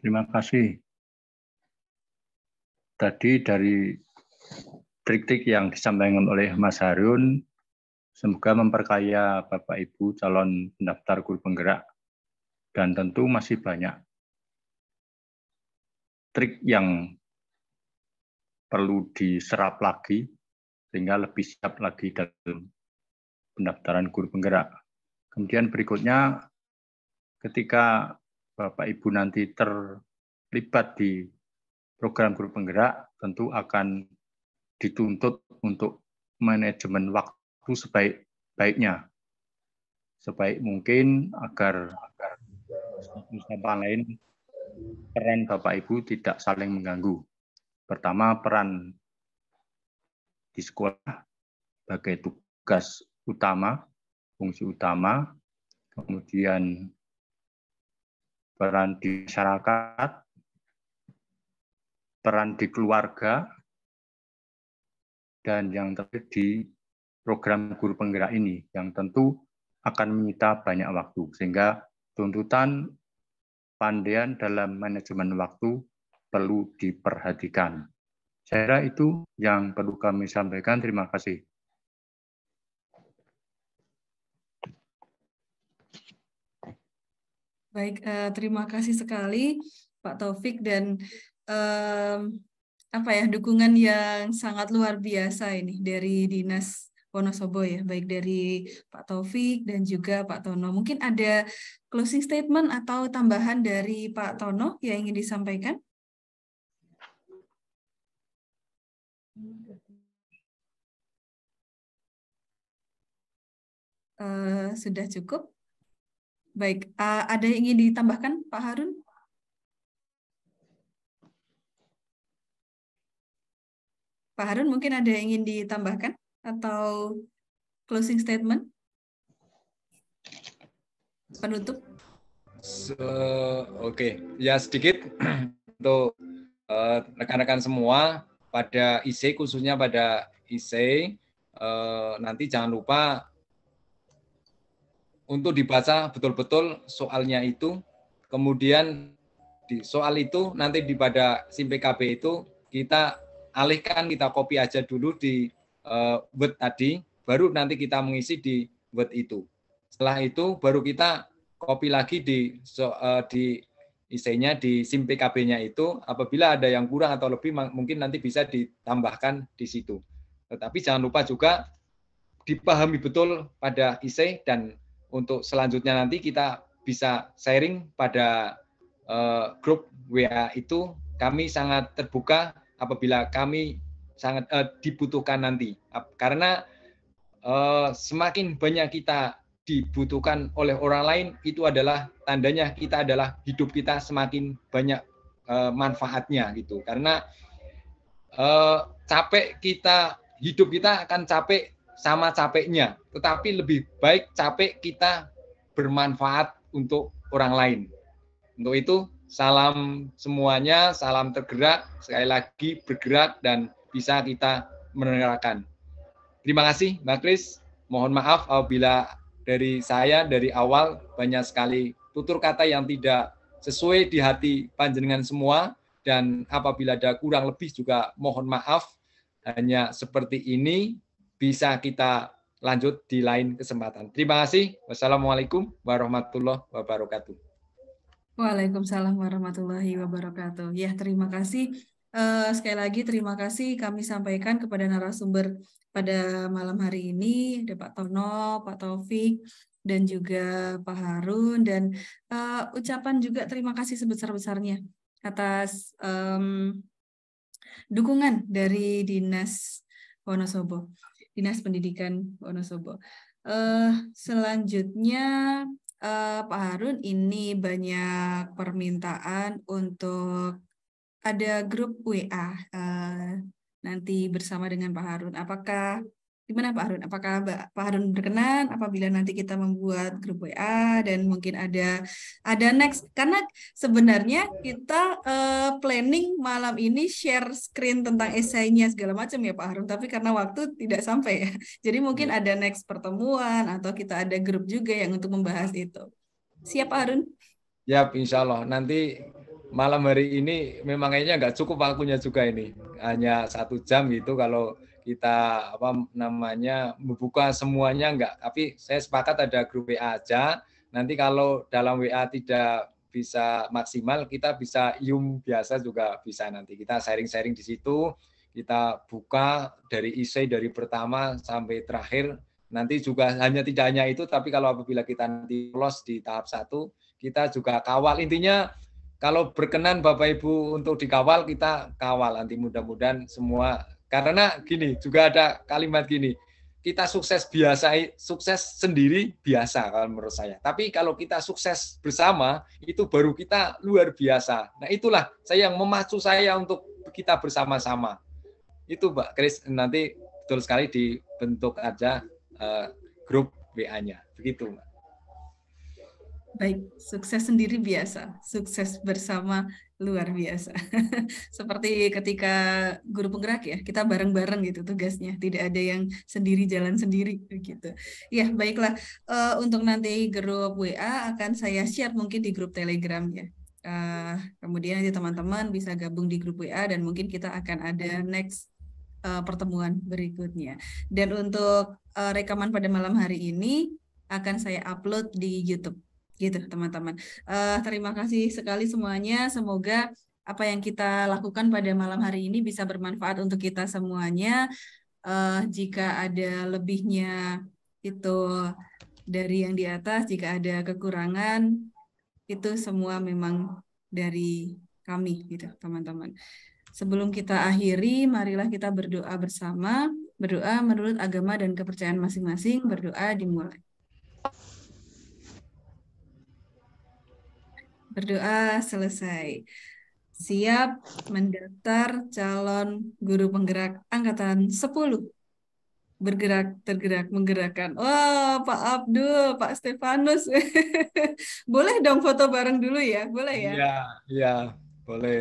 J: Terima kasih. Tadi dari trik-trik yang disampaikan oleh Mas Harun, semoga memperkaya Bapak Ibu calon pendaftar guru penggerak. Dan tentu masih banyak trik yang perlu diserap lagi, sehingga lebih siap lagi dalam pendaftaran guru penggerak. Kemudian berikutnya, ketika Bapak Ibu nanti terlibat di program guru penggerak, tentu akan dituntut untuk manajemen waktu sebaik-baiknya, sebaik mungkin agar satu sama lain peran Bapak Ibu tidak saling mengganggu. Pertama, peran di sekolah sebagai tugas utama, fungsi utama, kemudian peran di masyarakat, peran di keluarga, dan yang terakhir di program guru penggerak ini, yang tentu akan menyita banyak waktu, sehingga tuntutan pandaian dalam manajemen waktu perlu diperhatikan. Saya kira itu yang perlu kami sampaikan. Terima kasih.
A: Baik, terima kasih sekali Pak Taufik dan dukungan yang sangat luar biasa ini dari Dinas Wonosobo ya, baik dari Pak Taufik dan juga Pak Tono. Mungkin ada closing statement atau tambahan dari Pak Tono yang ingin disampaikan? Sudah cukup? Baik, ada yang ingin ditambahkan Pak Harun? Pak Harun mungkin ada yang ingin ditambahkan atau closing statement? Penutup?
H: Oke. Ya sedikit untuk rekan-rekan semua pada IC, khususnya pada IC, nanti jangan lupa untuk dibaca betul-betul soalnya itu, kemudian di soal itu nanti pada SIM PKB itu kita alihkan, kita copy aja dulu di Word tadi, baru nanti kita mengisi di Word itu. Setelah itu baru kita copy lagi di isinya di SIM PKB-nya itu. Apabila ada yang kurang atau lebih mungkin nanti bisa ditambahkan di situ. Tetapi jangan lupa juga dipahami betul pada IC, dan untuk selanjutnya nanti kita bisa sharing pada grup WA itu. Kami sangat terbuka apabila kami sangat dibutuhkan nanti. Karena semakin banyak kita dibutuhkan oleh orang lain, itu adalah tandanya kita adalah hidup kita semakin banyak manfaatnya gitu. Karena capek kita, hidup kita akan capek sama capeknya, tetapi lebih baik capek kita bermanfaat untuk orang lain. Untuk itu, salam semuanya, salam tergerak, sekali lagi bergerak dan bisa kita menerapkan. Terima kasih Mbak Kris, mohon maaf apabila dari saya dari awal banyak sekali tutur kata yang tidak sesuai di hati panjenengan semua, dan apabila ada kurang lebih juga mohon maaf. Hanya seperti ini, bisa kita lanjut di lain kesempatan. Terima kasih. Wassalamualaikum warahmatullahi wabarakatuh.
A: Waalaikumsalam warahmatullahi wabarakatuh. Ya, terima kasih. Sekali lagi terima kasih kami sampaikan kepada narasumber pada malam hari ini, ada Pak Tono, Pak Taufik, dan juga Pak Harun, dan ucapan juga terima kasih sebesar-besarnya atas dukungan dari Dinas Wonosobo, Dinas Pendidikan Wonosobo. Selanjutnya Pak Harun, ini banyak permintaan untuk ada grup WA nanti bersama dengan Pak Harun. Apakah gimana Pak Harun? Apakah Pak Harun berkenan apabila nanti kita membuat grup WA dan mungkin ada next? Karena sebenarnya kita planning malam ini share screen tentang esainya segala macam ya Pak Harun, tapi karena waktu tidak sampai ya. Jadi mungkin ada next pertemuan atau kita ada grup juga yang untuk membahas itu. Siap Pak Harun?
H: Ya, insya Allah. Nanti malam hari ini memang kayaknya nggak cukup waktunya juga ini. Hanya 1 jam gitu kalau kita membuka semuanya enggak. Tapi saya sepakat ada grup WA aja. Nanti kalau dalam WA tidak bisa maksimal, kita bisa biasa juga bisa nanti. Kita sharing-sharing di situ. Kita buka dari isi dari pertama sampai terakhir. Nanti juga tidak hanya itu, tapi kalau apabila kita nanti lolos di tahap 1, kita juga kawal. Intinya kalau berkenan Bapak Ibu untuk dikawal, kita kawal nanti mudah-mudahan semua. Karena gini, juga ada kalimat gini, kita sukses sendiri biasa kalau menurut saya. Tapi kalau kita sukses bersama, itu baru kita luar biasa. Nah itulah saya yang memacu saya untuk kita bersama-sama. Itu Mbak Kris, nanti betul sekali dibentuk aja grup WA-nya. Begitu Mbak.
A: Baik, sukses sendiri biasa, sukses bersama luar biasa. Seperti ketika guru penggerak ya, kita bareng-bareng gitu tugasnya, tidak ada yang sendiri jalan sendiri gitu. Ya, baiklah. Untuk nanti grup WA akan saya share mungkin di grup Telegram ya. Kemudian nanti teman-teman bisa gabung di grup WA dan mungkin kita akan ada next pertemuan berikutnya. Dan untuk rekaman pada malam hari ini akan saya upload di YouTube. Gitu teman-teman. Terima kasih sekali semuanya. Semoga apa yang kita lakukan pada malam hari ini bisa bermanfaat untuk kita semuanya. Jika ada lebihnya itu dari yang di atas, jika ada kekurangan itu semua memang dari kami gitu teman-teman. Sebelum kita akhiri, marilah kita berdoa bersama. Berdoa menurut agama dan kepercayaan masing-masing. Berdoa dimulai. Berdoa selesai. Siap mendaftar calon guru penggerak angkatan 10. Bergerak, tergerak, menggerakkan. Wah, Pak Abdul, Pak Stefanus. Boleh dong foto bareng dulu ya? Boleh ya?
H: Iya, iya, boleh.